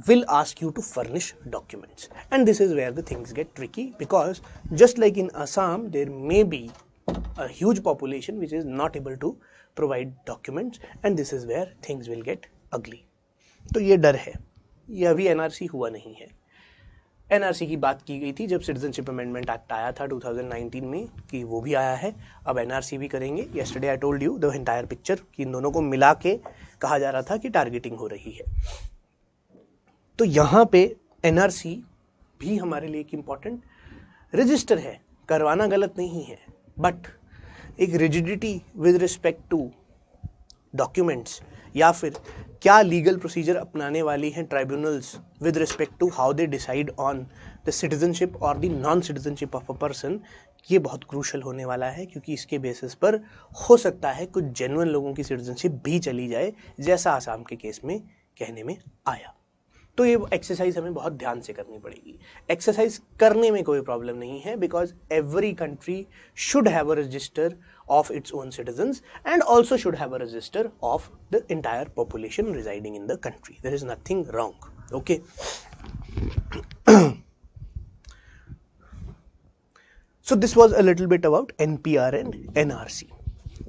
will ask you to furnish documents, and this is where the things get tricky, because just like in Assam, there may be a huge population which is not able to provide documents, and this is where things will get ugly. तो ये डर है, ये अभी NRC हुआ नहीं है। NRC की बात की गई थी जब सिटीजनशिप अमेंडमेंट एक्ट आया था 2019 में, कि वो भी आया है, अब एनआरसी भी करेंगे। Yesterday I told you the entire picture कि इन दोनों को मिला के कहा जा रहा था कि टारगेटिंग हो रही है। तो यहाँ पे एनआरसी भी हमारे लिए एक इम्पॉर्टेंट रजिस्टर है, करवाना गलत नहीं है, बट एक rigidity with respect to documents या फिर क्या लीगल प्रोसीजर अपनाने वाली हैं tribunals with respect to how they decide on the citizenship और the non citizenship of a person, ये बहुत क्रूशल होने वाला है, क्योंकि इसके बेसिस पर हो सकता है कुछ जेन्युइन लोगों की सिटीजनशिप भी चली जाए, जैसा आसाम के केस में कहने में आया। तो ये एक्सरसाइज हमें बहुत ध्यान से करनी पड़ेगी। एक्सरसाइज करने में कोई प्रॉब्लम नहीं है, because every country should have a resistor of its own citizens and also should have a register of the entire population residing in the country. There is nothing wrong. Okay. So this was a little bit about NPR and NRC.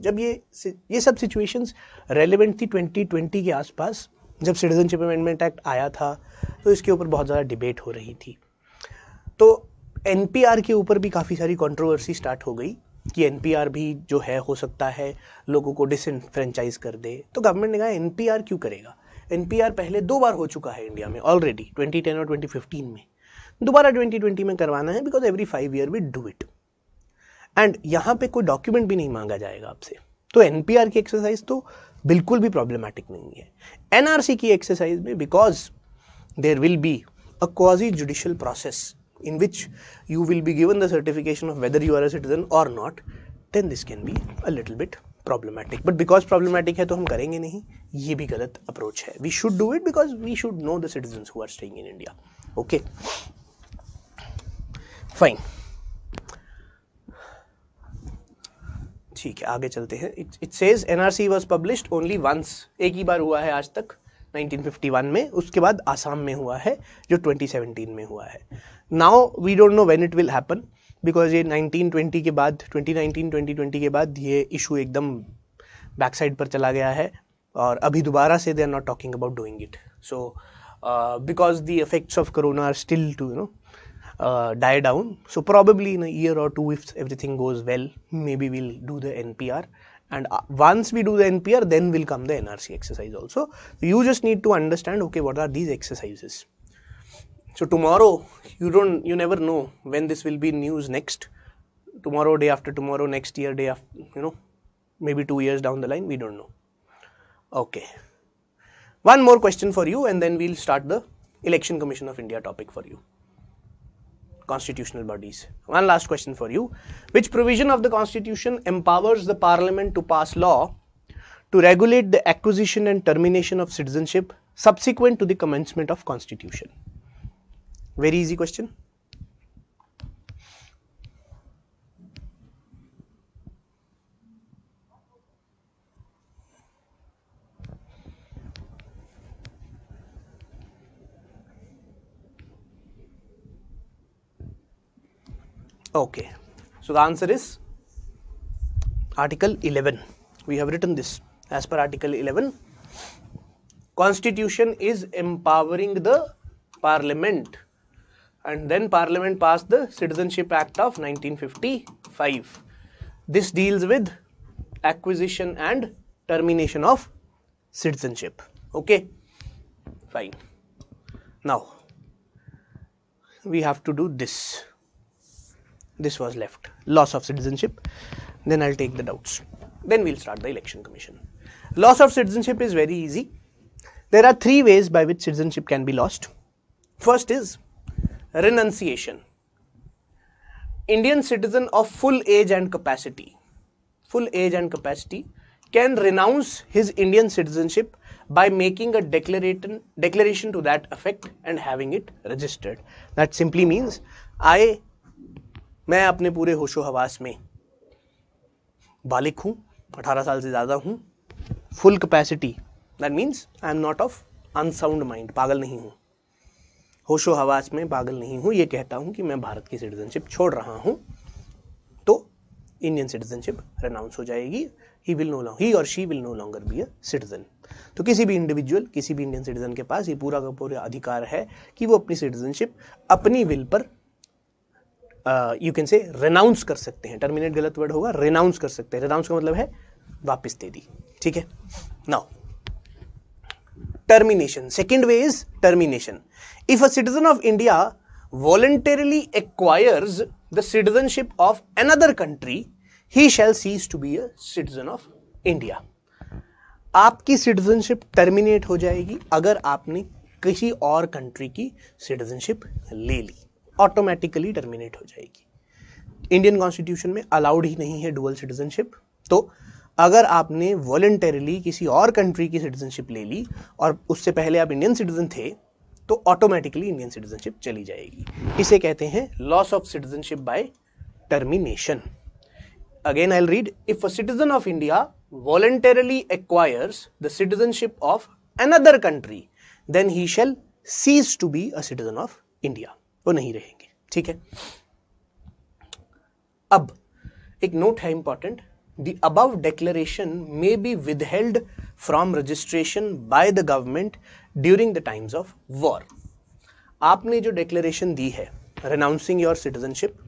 जब ये सब situations relevant थी 2020 के आसपास, जब citizenship amendment act आया था, तो इसके ऊपर बहुत ज़्यादा डिबेट हो रही थी। तो NPR के ऊपर भी काफ़ी सारी कंट्रोवर्सी स्टार्ट हो गई कि एनपीआर भी जो है हो सकता है लोगों को डिसफ्रेंचाइज कर दे। तो गवर्नमेंट ने कहा एनपीआर क्यों करेगा, एनपीआर पहले 2 बार हो चुका है इंडिया में ऑलरेडी, 2010 और 2015 में, दोबारा 2020 में करवाना है, because every 5 year we do it, and यहाँ पे कोई डॉक्यूमेंट भी नहीं मांगा जाएगा आपसे। तो एनपीआर की एक्सरसाइज तो बिल्कुल भी प्रॉब्लमैटिक नहीं है। एनआरसी की एक्सरसाइज में, because there will be a quasi judicial process in which you will be given the certification of whether you are a citizen or not, then this can be a little bit problematic. But because problematic है तो हम करेंगे नहीं, ये भी गलत approach है। We should do it because we should know the citizens who are staying in India. Okay, fine. ठीक है, आगे चलते हैं। It says NRC was published only once, एक ही बार हुआ है आज तक, 1951 में, उसके बाद आसाम में हुआ है जो 2017 में हुआ है। Now we don't know when it will happen, because ये 1920 के बाद, 2019-2020 के बाद ये इशू एकदम बैक साइड पर चला गया है, और अभी दोबारा से they are not talking about doing it. So because the effects of Corona are still to die down, so probably in a year or 2, if everything goes well, maybe we'll do the NPR, and once we do the NPR, then will come the NRC exercise also. You just need to understand, okay, what are these exercises. So tomorrow, you never know when this will be news next, tomorrow, day after tomorrow, next year, day after, maybe 2 years down the line, we don't know. Okay, one more question for you, and then we'll start the Election Commission of India topic for you. Constitutional bodies. One last question for you. Which provision of the Constitution empowers the Parliament to pass law to regulate the acquisition and termination of citizenship subsequent to the commencement of Constitution? Very easy question. Okay, so the answer is Article 11. We have written this. As per Article 11, Constitution is empowering the Parliament, and then Parliament passed the Citizenship Act of 1955. This deals with acquisition and termination of citizenship. Okay, fine. Now we have to do this. This was left, loss of citizenship. Then I'll take the doubts. Then we'll start the Election Commission. Loss of citizenship is very easy. There are three ways by which citizenship can be lost. First is renunciation. Indian citizen of full age and capacity can renounce his Indian citizenship by making a declaration to that effect and having it registered. That simply means मैं अपने पूरे होशो हवास में बालिक हूँ, 18 साल से ज़्यादा हूँ, full capacity, that means I am not of unsound mind, पागल नहीं हूँ, होशो हवास में पागल नहीं हूँ, ये कहता हूँ कि मैं भारत की सिटीजनशिप छोड़ रहा हूँ, तो इंडियन सिटीजनशिप रेनाउंस हो जाएगी. ही और she will no longer be a citizen. तो किसी भी इंडिविजुअल, किसी भी इंडियन सिटीजन के पास ये पूरा का पूरा अधिकार है कि वो अपनी सिटीजनशिप अपनी विल पर यू कैन से रेनाउंस कर सकते हैं. टर्मिनेट गलत वर्ड होगा, रेनाउंस कर सकते हैं. रेनाउंस का मतलब है वापस दे दी. ठीक है. Now termination. Second way is termination. If a citizen of India voluntarily acquires the citizenship of another country, he shall cease to be a citizen of India. आपकी सिटीजनशिप टर्मिनेट हो जाएगी अगर आपने किसी और कंट्री की सिटीजनशिप ले ली, automatically terminate हो जाएगी. इंडियन कॉन्स्टिट्यूशन में अलाउड ही नहीं है डुअल सिटीजनशिप. तो अगर आपने वॉलंटरीली किसी और कंट्री की सिटीजनशिप ले ली और उससे पहले आप इंडियन सिटीजन थे, तो ऑटोमेटिकली इंडियन सिटीजनशिप चली जाएगी. इसे कहते हैं loss of citizenship by termination. Again I will read. If a citizen of India voluntarily acquires the citizenship of another country, then he shall cease to be a citizen of India. वो नहीं रहेंगे. ठीक है. अब एक note है important. The above declaration may be withheld from registration by the government during the times of war. आपने जो declaration दी है renouncing your citizenship,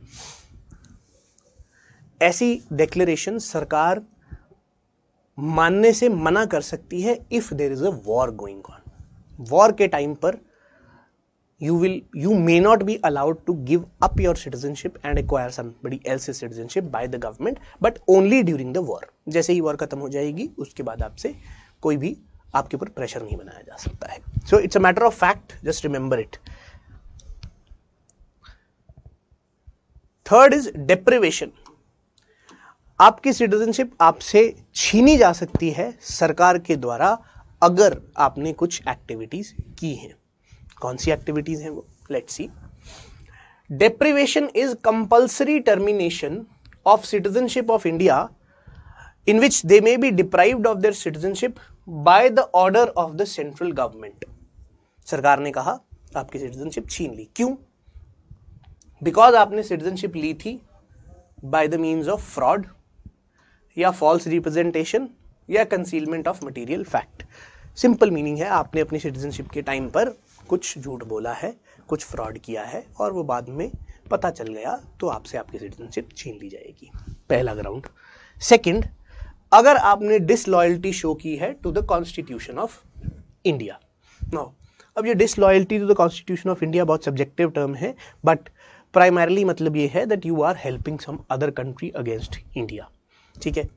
ऐसी declaration सरकार मानने से मना कर सकती है if there is a war going on. War के टाइम पर you may not be allowed to give up your citizenship and acquire somebody else's citizenship by the government, but only during the war. जैसे ही war खत्म हो जाएगी उसके बाद आपसे कोई भी आपके ऊपर प्रेशर नहीं बनाया जा सकता है. So it's a matter of fact, just remember it. Third is deprivation. आपकी सिटीजनशिप आपसे छीनी जा सकती है सरकार के द्वारा अगर आपने कुछ एक्टिविटीज की हैं. कौन सी एक्टिविटीज हैं वो? Let's see. Deprivation is compulsory termination of citizenship of India in which they may be deprived of their citizenship by the order of the central government. सरकार ने कहा आपकी सिटीजनशिप छीन ली. क्यों? बिकॉज आपने सिटीजनशिप ली थी by the means of fraud या false representation या concealment of material fact. Simple meaning है आपने अपनी सिटीजनशिप के टाइम पर कुछ झूठ बोला है, कुछ फ्रॉड किया है और वो बाद में पता चल गया तो आपसे आपकी सिटीजनशिप छीन ली जाएगी. पहला ग्राउंड. सेकंड, अगर आपने डिसलॉयल्टी शो की है to the constitution of India. No, अब ये disloyalty to the constitution of India बहुत सब्जेक्टिव टर्म है, बट प्राइमरली मतलब ये है that you are helping some other country against India. ठीक है.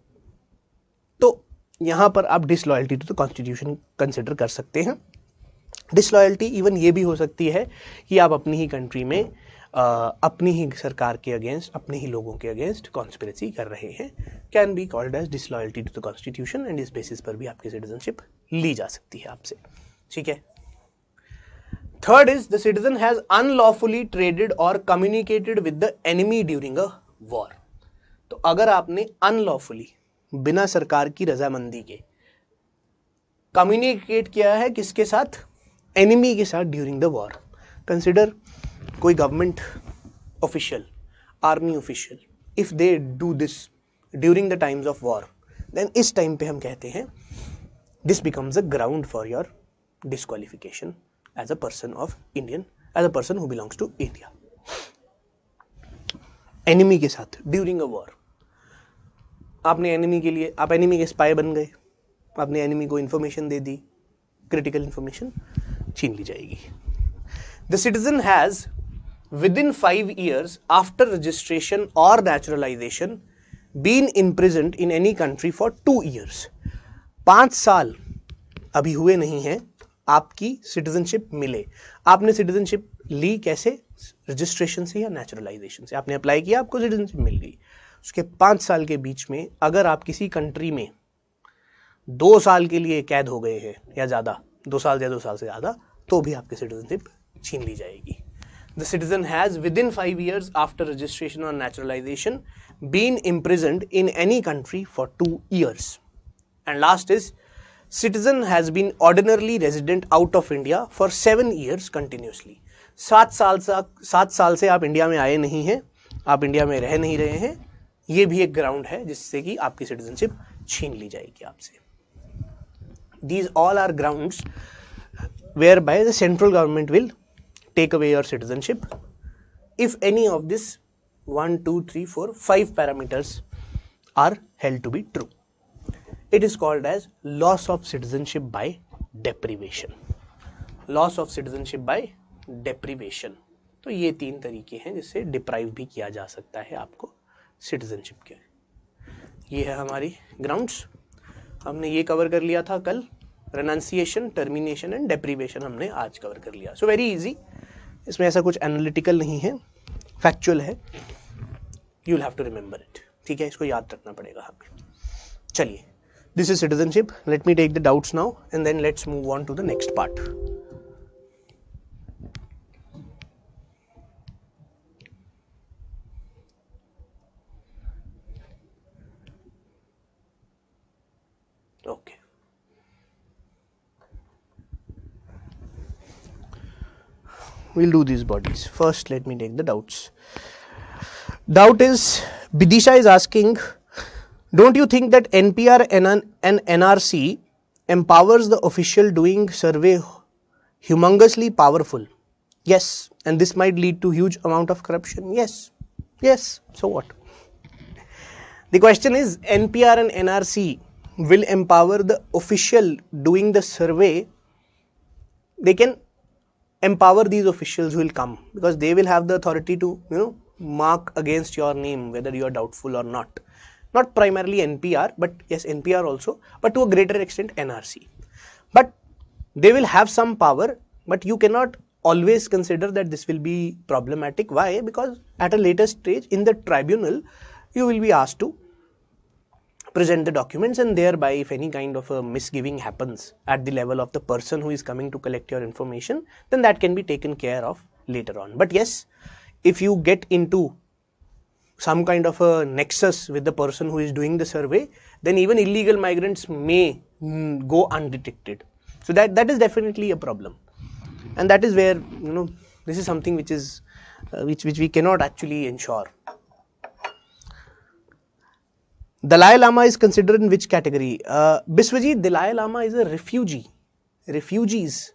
तो यहां पर आप disloyalty to the constitution consider कर सकते हैं. डिसलॉयल्टी इवन ये भी हो सकती है कि आप अपनी ही कंट्री में अपनी ही सरकार के अगेंस्ट, अपने ही लोगों के अगेंस्ट कॉन्स्पिरेसी कर रहे हैं. Can be called as disloyalty to the constitution and इस बेसिस पर भी आपकी सिटीजनशिप ली जा सकती है आपसे. ठीक है. Third is the citizen has unlawfully traded और communicated with the enemy during a war. तो अगर आपने अनलॉफुली, बिना सरकार की रजामंदी के कम्युनिकेट किया है किसके साथ? एनिमी के साथ ड्यूरिंग द वॉर. कंसिडर कोई government official army official, if they do this during the times of war, then इस टाइम पे हम कहते हैं this becomes a ground for your disqualification as a person of Indian, as a person who belongs to India. Enemy के साथ during a war, आपने enemy के लिए, आप एनिमी के स्पाई बन गए, आपने एनिमी को इंफॉर्मेशन दे दी, क्रिटिकल इंफॉर्मेशन, छीन ली जाएगी। The citizen has within 5 years after registration or naturalization been imprisoned in any country for 2 years। 5 साल अभी हुए नहीं हैं आपकी सिटीजनशिप मिले, आपने सिटीजनशिप ली कैसे, रजिस्ट्रेशन से या नेचुरलाइजेशन से, आपने अप्लाई किया, आपको सिटीजनशिप मिल गई। उसके 5 साल के बीच में अगर आप किसी कंट्री में 2 साल के लिए कैद हो गए हैं या ज़्यादा, 2 साल या 2 साल से ज़्यादा, तो भी आपकी सिटीजनशिप छीन ली जाएगी। The citizen has within 5 years after registration or naturalization been imprisoned in any country for 2 years। And last is citizen has been ordinarily resident out of India for 7 years continuously। 7 साल से आप India में आए नहीं हैं, आप India में रह नहीं रहे हैं, ये भी एक ग्राउंड है जिससे कि आपकी सिटीजनशिप छीन ली जाएगी आपसे। These all are grounds whereby the central government will take away your citizenship if any of this 1 2 3 4 5 parameters are held to be true। It is called as loss of citizenship by deprivation। loss of citizenship by deprivation, तो ये 3 तरीके हैं जिससे deprive भी किया जा सकता है आपको सिटीजनशिप के। ये है हमारी ग्राउंड्स, हमने ये कवर कर लिया था कल, रेनंसिएशन, टर्मिनेशन एंड डेप्रीवेशन हमने आज कवर कर लिया। सो वेरी इजी, इसमें ऐसा कुछ एनालिटिकल नहीं है, फैक्चुअल है, you will have to remember it. ठीक है, इसको याद रखना पड़ेगा हमें। चलिए, this is citizenship, let me take the doubts now and then let's move on to the next part. Okay, we'll do these bodies. First, let me take the doubts. Doubt is, Bidisha is asking, don't you think that NPR and NRC empowers the official doing survey humongously powerful? Yes, and this might lead to huge amount of corruption. Yes, so what? The question is, NPR and NRC will empower the official doing the survey. They can empower these officials who will come because they will have the authority to mark against your name whether you are doubtful or not. Not primarily NPR, but yes, NPR also, but to a greater extent NRC. But they will have some power, but you cannot always consider that this will be problematic. Why? Because at a later stage in the tribunal you will be asked to present the documents, and thereby if any kind of a misgiving happens at the level of the person who is coming to collect your information, then that can be taken care of later on. But yes, if you get into some kind of a nexus with the person who is doing the survey, then even illegal migrants may go undetected. So that is definitely a problem, and that is where this is something which is which we cannot actually ensure. Dalai Lama is considered in which category? Biswajit, Dalai Lama is a refugee. Refugees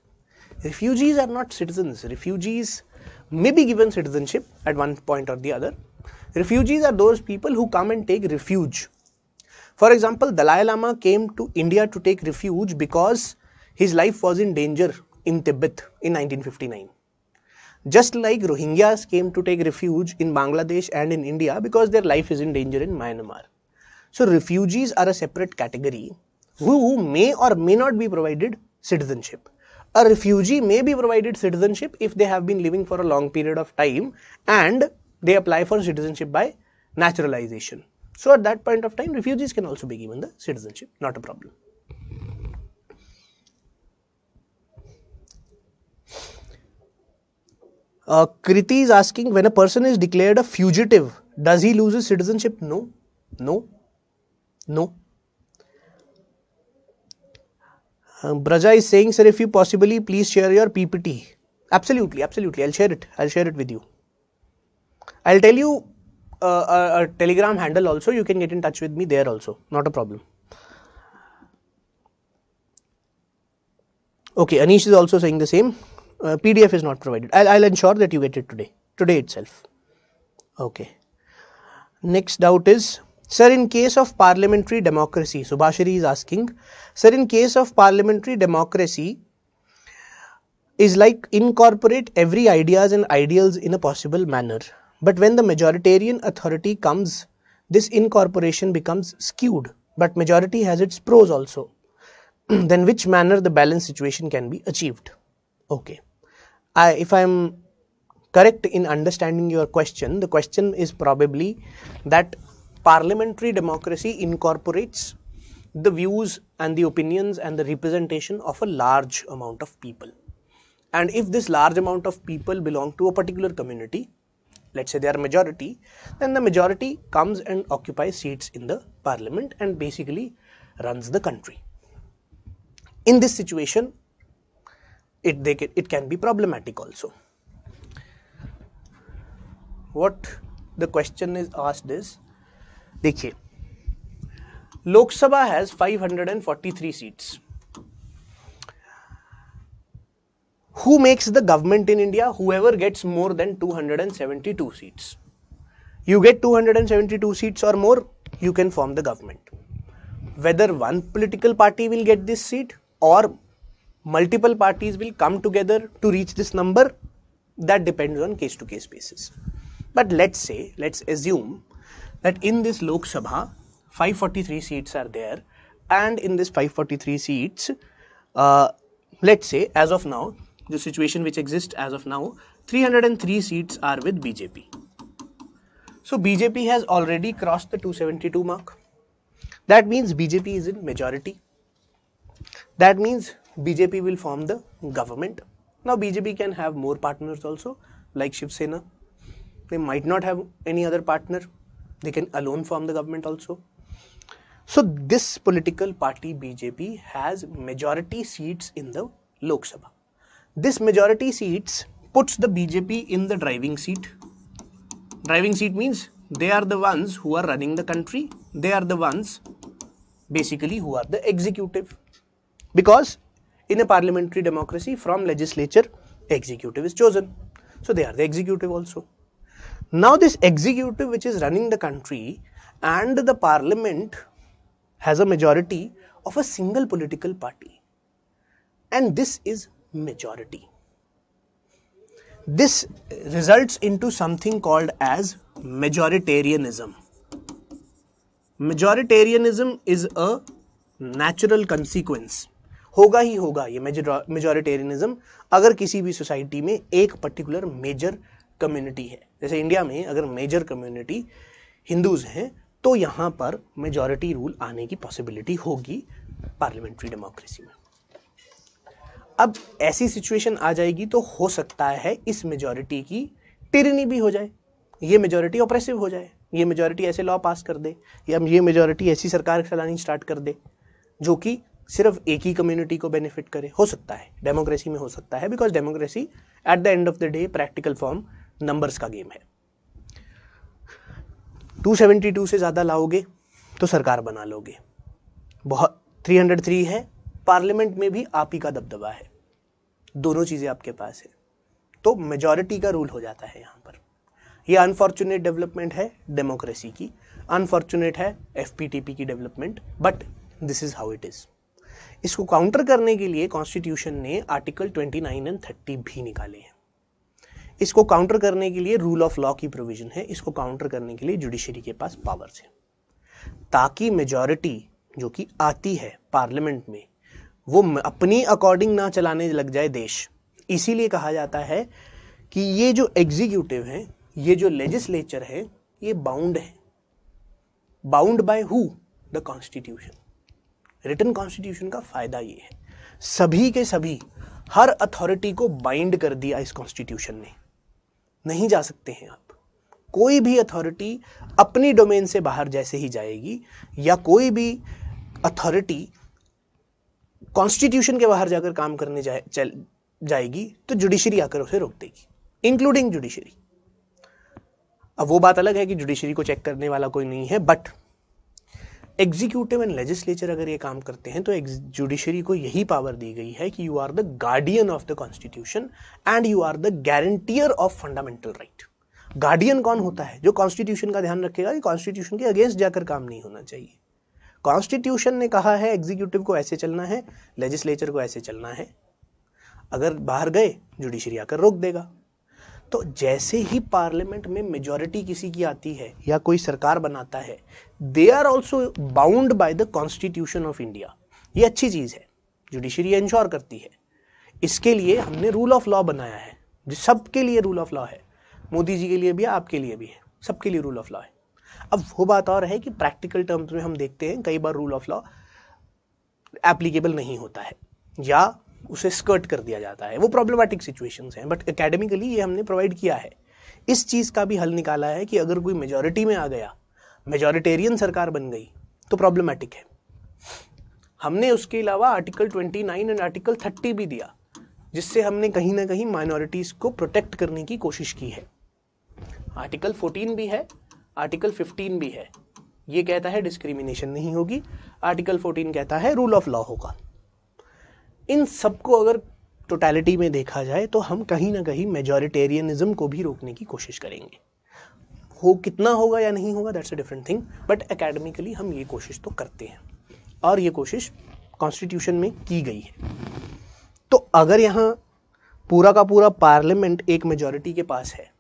are not citizens. Refugees may be given citizenship at one point or the other. Refugees are those people who come and take refuge. For example, Dalai Lama came to India to take refuge because his life was in danger in Tibet in 1959. Just like Rohingyas came to take refuge in Bangladesh and in India because their life is in danger in Myanmar. So refugees are a separate category who may or may not be provided citizenship. A refugee may be provided citizenship if they have been living for a long period of time and they apply for citizenship by naturalization. So at that point of time, refugees can also be given the citizenship, not a problem. Kriti is asking, when a person is declared a fugitive, does he lose his citizenship? No. Braja is saying, sir, if you possibly please share your PPT. Absolutely, I'll share it with you. I'll tell you a Telegram handle also. You can get in touch with me there also. Not a problem. Okay, Anish is also saying the same. PDF is not provided. I'll ensure that you get it today itself. Okay. Next doubt is, sir, in case of parliamentary democracy, Subhashiri is asking, sir, in case of parliamentary democracy, is like incorporate every ideas and ideals in a possible manner. But when the majoritarian authority comes, this incorporation becomes skewed. But majority has its pros also. Then which manner the balanced situation can be achieved? Okay. If I am correct in understanding your question, the question is probably that parliamentary democracy incorporates the views and the opinions and the representation of a large amount of people. And if this large amount of people belong to a particular community, let's say they are majority, then the majority comes and occupies seats in the parliament and basically runs the country. In this situation, it can be problematic also. What the question is asked is, देखिए, Lok Sabha has 543 seats. Who makes the government in India? Whoever gets more than 272 seats. You get 272 seats or more, you can form the government. Whether one political party will get this seat or multiple parties will come together to reach this number, that depends on case to case basis. But let's assume that in this Lok Sabha, 543 seats are there, and in this 543 seats, let's say as of now, the situation which exists as of now, 303 seats are with BJP. So BJP has already crossed the 272 mark. That means BJP is in majority. That means BJP will form the government. Now BJP can have more partners also, like Shiv Sena. They might not have any other partner. They can alone form the government also. So this political party BJP has majority seats in the Lok Sabha. This majority seats puts the BJP in the driving seat. Driving seat means they are the ones who are running the country. They are the ones basically who are the executive. Because in a parliamentary democracy, from legislature, executive is chosen. So they are the executive also. Now this executive which is running the country and the parliament has a majority of a single political party. And this is majority. This results into something called as majoritarianism. Majoritarianism is a natural consequence. होगा ही होगा ये majoritarianism अगर किसी भी society में एक particular major community है. जैसे इंडिया में अगर मेजर कम्युनिटी हिंदूज हैं तो यहाँ पर मेजॉरिटी रूल आने की पॉसिबिलिटी होगी पार्लियामेंट्री डेमोक्रेसी में. अब ऐसी सिचुएशन आ जाएगी तो हो सकता है इस मेजॉरिटी की टिरनी भी हो जाए, ये मेजॉरिटी ऑप्रेसिव हो जाए, ये मेजॉरिटी ऐसे लॉ पास कर दे या ये मेजॉरिटी ऐसी सरकार चलानी स्टार्ट कर दे जो कि सिर्फ एक ही कम्युनिटी को बेनिफिट करे. हो सकता है डेमोक्रेसी में, हो सकता है, because democracy at the end of the day practical form numbers का गेम है. 272 से ज़्यादा लाओगे तो सरकार बना लोगे. बहुत 303 है, पार्लियामेंट में भी आप ही का दबदबा है, दोनों चीज़ें आपके पास है, तो मेजॉरिटी का रूल हो जाता है यहाँ पर. ये अनफॉर्चुनेट डेवलपमेंट है डेमोक्रेसी की, अनफॉर्चुनेट है एफपीटीपी की development, but this is how it is. इसको काउंटर करने के लिए कॉन्स्टिट्यूशन ने आर्टिकल 29 एंड 30 भी निकाले हैं. इसको काउंटर करने के लिए रूल ऑफ लॉ की प्रोविजन है. इसको काउंटर करने के लिए जुडिशरी के पास पावर्स है, ताकि मेजॉरिटी जो कि आती है पार्लियामेंट में वो अपनी अकॉर्डिंग ना चलाने लग जाए देश. इसीलिए कहा जाता है कि ये जो एग्जीक्यूटिव है, ये जो लेजिस्लेचर है, ये बाउंड है. Bound by who? The constitution. Written constitution का फायदा ये है, सभी के सभी हर अथॉरिटी को बाइंड कर दिया इस कॉन्स्टिट्यूशन ने. नहीं जा सकते हैं आप. कोई भी अथॉरिटी अपनी डोमेन से बाहर जैसे ही जाएगी या कोई भी अथॉरिटी कॉन्स्टिट्यूशन के बाहर जाकर काम करने जाएगी तो जुडिशरी आकर उसे रोक देगी, इंक्लूडिंग जुडिशरी. अब वो बात अलग है कि जुडिशरी को चेक करने वाला कोई नहीं है, बट एग्जीक्यूटिव एंड लेजिस्लेचर अगर ये काम करते हैं तो जुडिशरी को यही पावर दी गई है कि you are the guardian of the constitution and you are the guarantor of fundamental right. Guardian कौन होता है? जो कॉन्स्टिट्यूशन का ध्यान रखेगा कि कॉन्स्टिट्यूशन के अगेंस्ट जाकर काम नहीं होना चाहिए। कॉन्स्टिट्यूशन ने कहा है एग्जीक्यूटिव को ऐसे चलना है, लेजिस्लेचर को ऐसे चलना है, अगर बाहर गए जुडिशरी आकर रोक देगा। तो जैसे ही पार्लियामेंट में मेजॉरिटी किसी की आती है या कोई सरकार बनाता है, they are also bound by the constitution of India. ये अच्छी चीज है, जुडिशरी इंश्योर करती है। इसके लिए हमने रूल ऑफ लॉ बनाया है, जो सबके लिए रूल ऑफ लॉ है, मोदी जी के लिए भी है, आपके लिए भी है, सबके लिए रूल ऑफ लॉ है। अब वो बात और है कि प्रैक्टिकल टर्म्स में हम देखते हैं कई बार रूल ऑफ लॉ एप्लीकेबल नहीं होता है या उसे स्कर्ट कर दिया जाता है, वो प्रॉब्लमेटिक सिचुएशंस हैं, बट एकेडमिकली ये हमने प्रोवाइड किया है। इस चीज का भी हल निकाला है कि अगर कोई मेजॉरिटी में आ गया, मेजॉरिटेरियन सरकार बन गई, तो प्रॉब्लमेटिक है। हमने उसके अलावा आर्टिकल 29 एंड आर्टिकल 30 भी दिया, जिससे हमने कहीं ना कहीं माइनॉरिटीज को प्रोटेक्ट करने की कोशिश की है। आर्टिकल 14 भी है, आर्टिकल 15 भी है। ये कहता है डिस्क्रिमिनेशन नहीं होगी, आर्टिकल 14 कहता है रूल ऑफ लॉ होगा। इन सबको अगर टोटलिटी में देखा जाए तो हम कहीं ना कहीं मेजॉरिटेरियनिज्म को भी रोकने की कोशिश करेंगे। हो कितना होगा या नहीं होगा that's a different thing, but academically हम ये कोशिश तो करते हैं और ये कोशिश कॉन्स्टिट्यूशन में की गई है। तो अगर यहाँ पूरा का पूरा पार्लियामेंट एक मेजॉरिटी के पास है,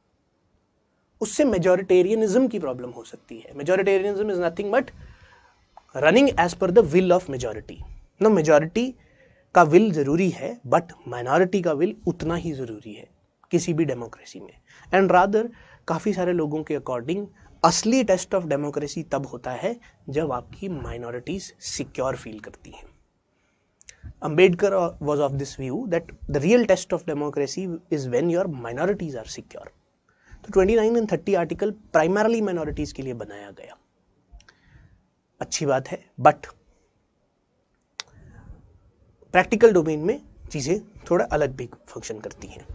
उससे मेजॉरिटेरियनिज्म की प्रॉब्लम हो सकती है। Majoritarianism is nothing but running as per the will of majority. ना मेजॉरिटी का विल जरूरी है, बट माइनॉरिटी का विल उतना ही जरूरी है किसी भी डेमोक्रेसी में। एंड रादर काफी सारे लोगों के अकॉर्डिंग असली टेस्ट ऑफ डेमोक्रेसी तब होता है जब आपकी माइनॉरिटीज सिक्योर फील करती हैं। Ambedkar was of this view that the real test of democracy is when your minorities are secure. तो 29 एंड 30 आर्टिकल प्राइमरली माइनॉरिटीज के लिए बनाया गया, अच्छी बात है, बट प्रैक्टिकल डोमेन में चीज़ें थोड़ा अलग भी फंक्शन करती हैं।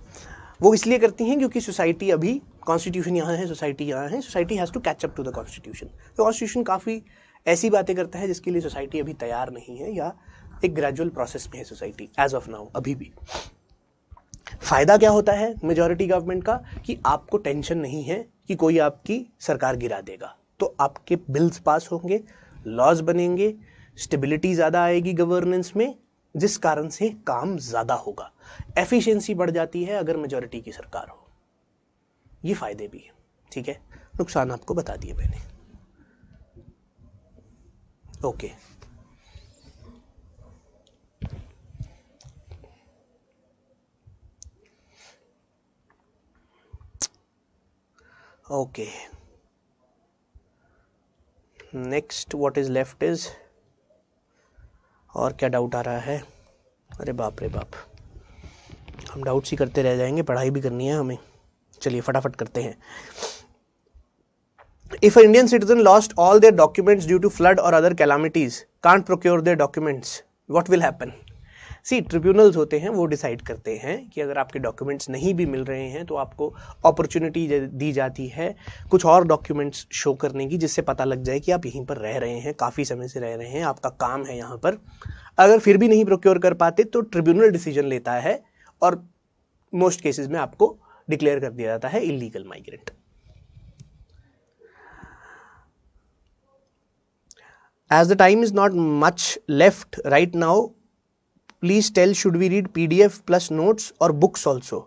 वो इसलिए करती हैं क्योंकि सोसाइटी अभी, कॉन्स्टिट्यूशन यहाँ है, सोसाइटी यहाँ है, society has to catch up to the constitution. तो कॉन्स्टिट्यूशन काफ़ी ऐसी बातें करता है जिसके लिए सोसाइटी अभी तैयार नहीं है या एक ग्रेजुअल प्रोसेस में है सोसाइटी एज ऑफ नाउ अभी भी। फायदा क्या होता है मेजॉरिटी गवर्नमेंट का कि आपको टेंशन नहीं है कि कोई आपकी सरकार गिरा देगा, तो आपके बिल्स पास होंगे, लॉज बनेंगे, स्टेबिलिटी ज़्यादा आएगी गवर्नेंस में, जिस कारण से काम ज्यादा होगा, एफिशिएंसी बढ़ जाती है अगर मेजॉरिटी की सरकार हो। ये फायदे भी है, ठीक है। नुकसान आपको बता दिए मैंने, okay. Okay, next what is left is, और क्या डाउट आ रहा है? अरे बाप रे बाप, हम डाउट्स ही करते रह जाएंगे, पढ़ाई भी करनी है हमें। चलिए फटाफट करते हैं। If an Indian citizen lost all their documents due to flood or other calamities, can't procure their documents, what will happen? See, tribunals होते हैं, वो डिसाइड करते हैं कि अगर आपके डॉक्यूमेंट्स नहीं भी मिल रहे हैं तो आपको अपॉर्चुनिटी दी जाती है कुछ और डॉक्यूमेंट्स शो करने की, जिससे पता लग जाए कि आप यहीं पर रह रहे हैं, काफ़ी समय से रह रहे हैं, आपका काम है यहाँ पर। अगर फिर भी नहीं प्रोक्योर कर पाते तो ट्रिब्यूनल डिसीजन लेता है और मोस्ट केसेस में आपको डिक्लेयर कर दिया जाता है illegal migrant. As the time is not much left right now, please tell, should we read PDF plus notes or books also?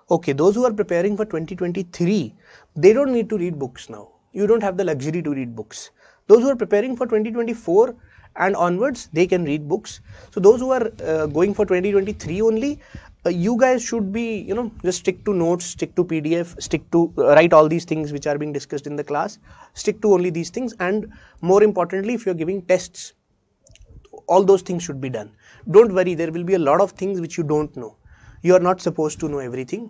Okay, those who are preparing for 2023, they don't need to read books now. You don't have the luxury to read books. Those who are preparing for 2024 and onwards, they can read books. So those who are going for 2023 only, you guys should be, just stick to notes, stick to PDF, stick to write all these things which are being discussed in the class, stick to only these things. And more importantly, if you're giving tests, all those things should be done. Don't worry, there will be a lot of things which you don't know. You are not supposed to know everything.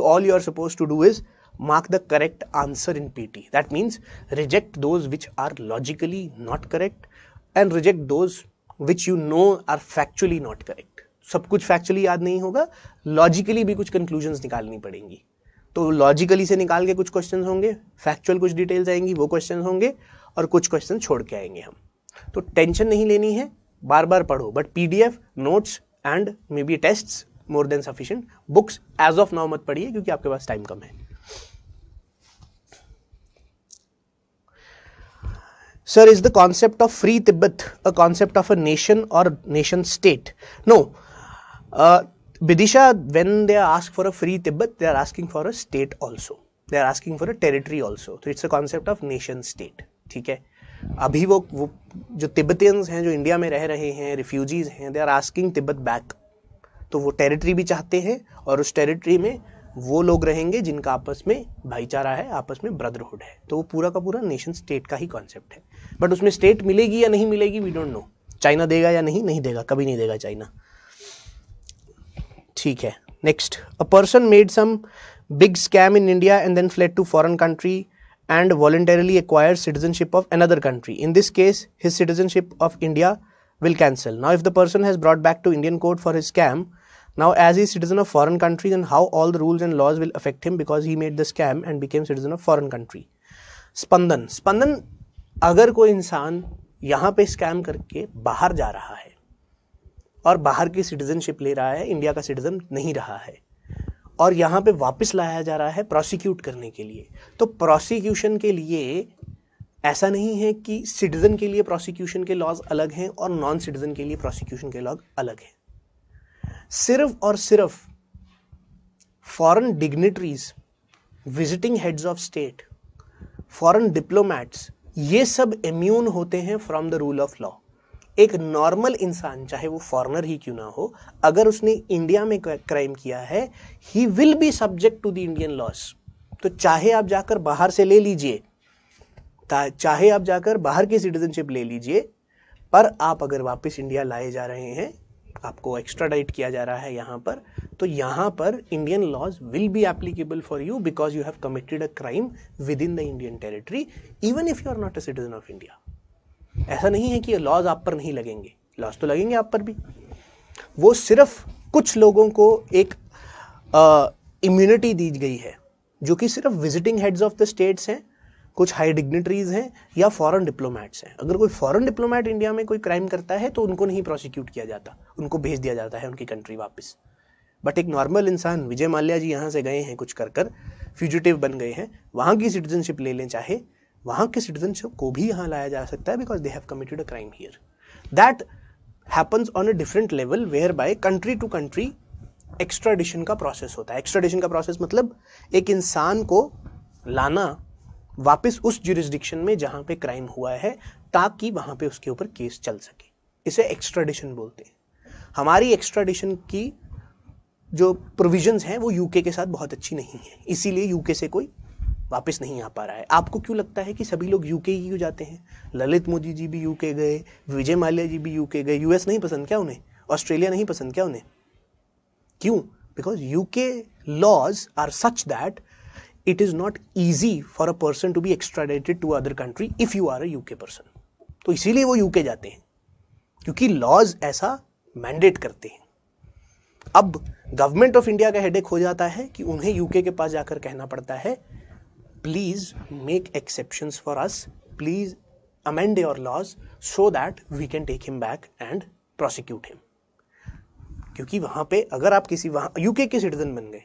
All you are supposed to do is mark the correct answer in PT. That means reject those which are logically not correct and reject those which you know are factually not correct. सब कुछ factually याद नहीं होगा, logically भी कुछ conclusions निकालनी पड़ेंगी, तो लॉजिकली से निकाल के कुछ क्वेश्चंस होंगे, फैक्चुअल कुछ डिटेल्स आएंगी, वो क्वेश्चंस होंगे, और कुछ क्वेश्चन छोड़ के आएंगे हम। तो टेंशन नहीं लेनी है, बार बार पढ़ो, but PDF, notes and maybe tests more than sufficient. Books as of now मत पढ़िए क्योंकि आपके पास टाइम कम है। Sir, is the concept of free Tibet a concept of a nation or nation state? No. Vidisha, when they are asked for a free Tibet, they are asking for a state also. They are asking for a territory also. So it's a concept of nation state. ठीक है, अभी वो जो तिब्बतियंस हैं जो India में रह रहे हैं, रिफ्यूजीज हैं, they are asking Tibet back. तो वो टेरिटरी भी चाहते हैं और उस टेरिटरी में वो लोग रहेंगे जिनका आपस में भाईचारा है, आपस में ब्रदरहुड है। तो वो पूरा का पूरा नेशन स्टेट का ही कॉन्सेप्ट है, बट उसमें स्टेट मिलेगी या नहीं मिलेगी वी डोंट नो। चाइना देगा या नहीं, नहीं देगा, कभी नहीं देगा चाइना। ठीक है, next, a person made some big scam in India and then fled to foreign country and voluntarily acquires citizenship of another country. In this case, his citizenship of India will cancel. Now, if the person has brought back to Indian court for his scam, now as he is citizen of foreign country, then how all the rules and laws will affect him because he made the scam and became citizen of foreign country. स्पंदन, अगर कोई इंसान यहाँ पे scam करके बाहर जा रहा है और बाहर की सिटीजनशिप ले रहा है, इंडिया का सिटीजन नहीं रहा है, और यहाँ पे वापस लाया जा रहा है प्रोसिक्यूट करने के लिए, तो प्रोसिक्यूशन के लिए ऐसा नहीं है कि सिटीजन के लिए प्रोसिक्यूशन के लॉज अलग हैं और नॉन सिटीजन के लिए प्रोसिक्यूशन के लॉज अलग हैं। सिर्फ और सिर्फ foreign dignitaries, visiting heads of state, foreign diplomats, ये सब इम्यून होते हैं from the rule of law. एक नॉर्मल इंसान, चाहे वो फॉरेनर ही क्यों ना हो, अगर उसने इंडिया में क्राइम किया है, he will be subject to the Indian laws. तो चाहे आप जाकर बाहर से ले लीजिए, चाहे आप जाकर बाहर की सिटीजनशिप ले लीजिए, पर आप अगर वापस इंडिया लाए जा रहे हैं, आपको एक्स्ट्राडाइट किया जा रहा है यहाँ पर, तो यहाँ पर Indian laws will be applicable for you because you have committed a crime within the Indian territory even if you are not a citizen of India. ऐसा नहीं है कि लॉज आप पर नहीं लगेंगे, लॉज तो लगेंगे आप पर भी। वो सिर्फ कुछ लोगों को एक इम्यूनिटी दी गई है जो कि सिर्फ visiting heads of the states हैं, कुछ हाई डिग्निटरीज हैं या फॉरेन डिप्लोमैट्स हैं। अगर कोई फॉरेन डिप्लोमैट इंडिया में कोई क्राइम करता है तो उनको नहीं प्रोसिक्यूट किया जाता, उनको भेज दिया जाता है उनकी कंट्री वापस। बट एक नॉर्मल इंसान, विजय माल्या जी यहाँ से गए हैं कुछ कर कर, फ्यूजिटिव बन गए हैं, वहाँ की सिटीजनशिप ले लें चाहे, वहाँ के सिटीजनशिप को भी यहाँ लाया जा सकता है because they have committed a crime here. That happens on a different level whereby country to country extradition का प्रोसेस होता है। एक्स्ट्राडिशन का प्रोसेस मतलब एक इंसान को लाना वापस उस ज्यूरिसडिक्शन में जहाँ पे क्राइम हुआ है ताकि वहाँ पे उसके ऊपर केस चल सके, इसे एक्स्ट्राडिशन बोलते हैं। हमारी एक्स्ट्राडिशन की जो प्रोविजंस हैं वो यूके के साथ बहुत अच्छी नहीं है, इसीलिए यूके से कोई वापस नहीं आ पा रहा है। आपको क्यों लगता है कि सभी लोग यूके ही क्यों जाते हैं? ललित मोदी जी भी यूके गए, विजय माल्या जी भी यूके गए। यूएस नहीं पसंद क्या उन्हें? ऑस्ट्रेलिया नहीं पसंद क्या उन्हें? क्यों? Because UK laws are such that it is not easy for a person to be extradited to other country if you are a UK person. तो इसीलिए वो यूके जाते हैं क्योंकि लॉज ऐसा मैंडेट करते हैं। अब गवर्नमेंट ऑफ इंडिया का हेडेक हो जाता है कि उन्हें यूके के पास जाकर कहना पड़ता है please make exceptions for us, please amend your laws so that we can take him back and prosecute him. क्योंकि वहां पे अगर आप किसी वहां यूके के सिटीजन बन गए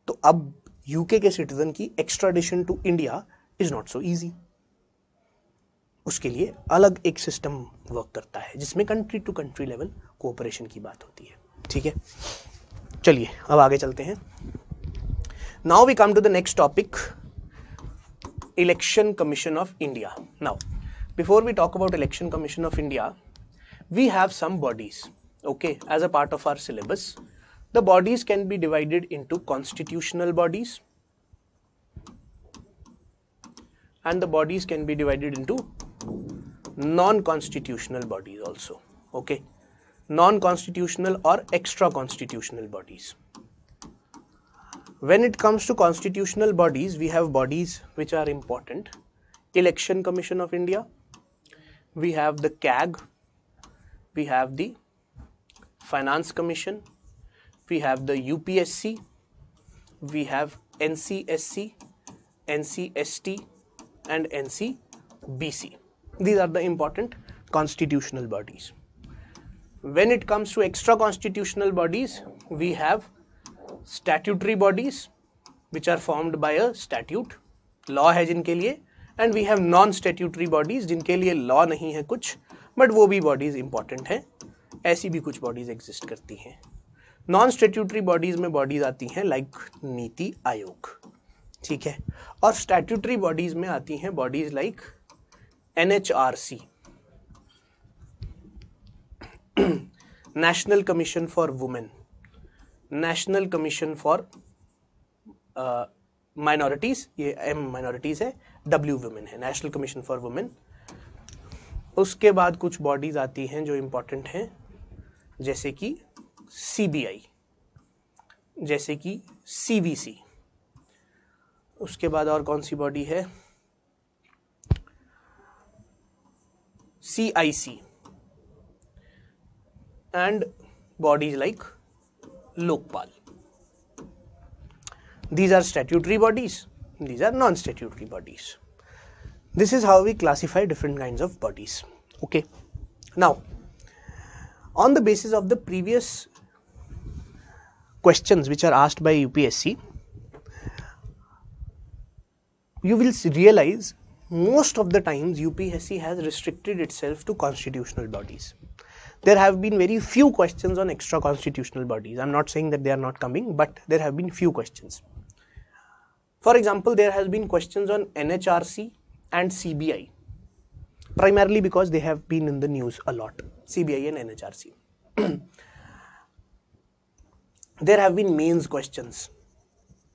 तो अब यूके के सिटीजन की extradition to India is not so easy. उसके लिए अलग एक सिस्टम वर्क करता है जिसमें country to country level cooperation की बात होती है। ठीक है, चलिए अब आगे चलते हैं। Now we come to the next topic, election commission of India. Now before we talk about election commission of India, we have some bodies, okay, as a part of our syllabus. The bodies can be divided into constitutional bodies and the bodies can be divided into non-constitutional bodies also, okay, non-constitutional or extra constitutional bodies. When it comes to constitutional bodies, we have bodies which are important: Election Commission of India, we have the CAG, we have the Finance Commission, we have the UPSC, we have NCSC, NCST and NCBC. These are the important constitutional bodies. When it comes to extra constitutional bodies, we have statutory bodies which are formed by a statute, law है जिनके लिए, and we have non statutory bodies जिनके लिए law नहीं है कुछ, but वो भी bodies important हैं. ऐसी भी कुछ bodies exist करती हैं. नॉन स्टैट्यूटरी बॉडीज में बॉडीज आती हैं लाइक नीति आयोग, ठीक है, और स्टैट्यूटरी बॉडीज में आती हैं bodies like NHRC, national commission for women, national commission for minorities, ये M माइनॉरिटीज है, W वुमेन है, नेशनल कमीशन फॉर वुमेन. उसके बाद कुछ बॉडीज आती हैं जो इंपॉर्टेंट हैं, जैसे कि CBI, जैसे कि CVC. उसके बाद और कौन सी बॉडी है, CIC and bodies like Lokpal. These are statutory bodies, these are non-statutory bodies. This is how we classify different kinds of bodies. Okay. Now, on the basis of the previous questions which are asked by UPSC, you will realize most of the times UPSC has restricted itself to constitutional bodies. There have been very few questions on extra constitutional bodies. I'm not saying that they are not coming, but there have been few questions. For example, there has been questions on NHRC and CBI, primarily because they have been in the news a lot, CBI and NHRC. There have been mains questions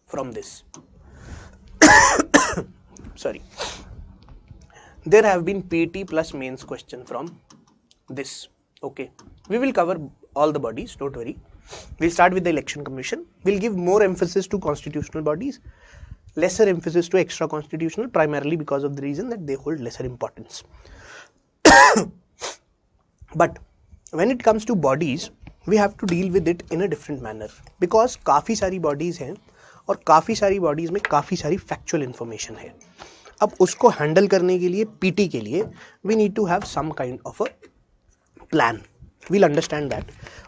from this. Sorry. There have been PT plus mains question from this. Okay. We will cover all the bodies, don't worry. We'll start with the Election Commission. We'll give more emphasis to constitutional bodies, lesser emphasis to extra constitutional, primarily because of the reason that they hold lesser importance. But when it comes to bodies, we have to deal with it in a different manner, because काफ़ी सारी bodies हैं और काफ़ी सारी bodies में काफ़ी सारी factual information है. अब उसको handle करने के लिए, PT के लिए, we need to have some kind of a plan. We'll understand that.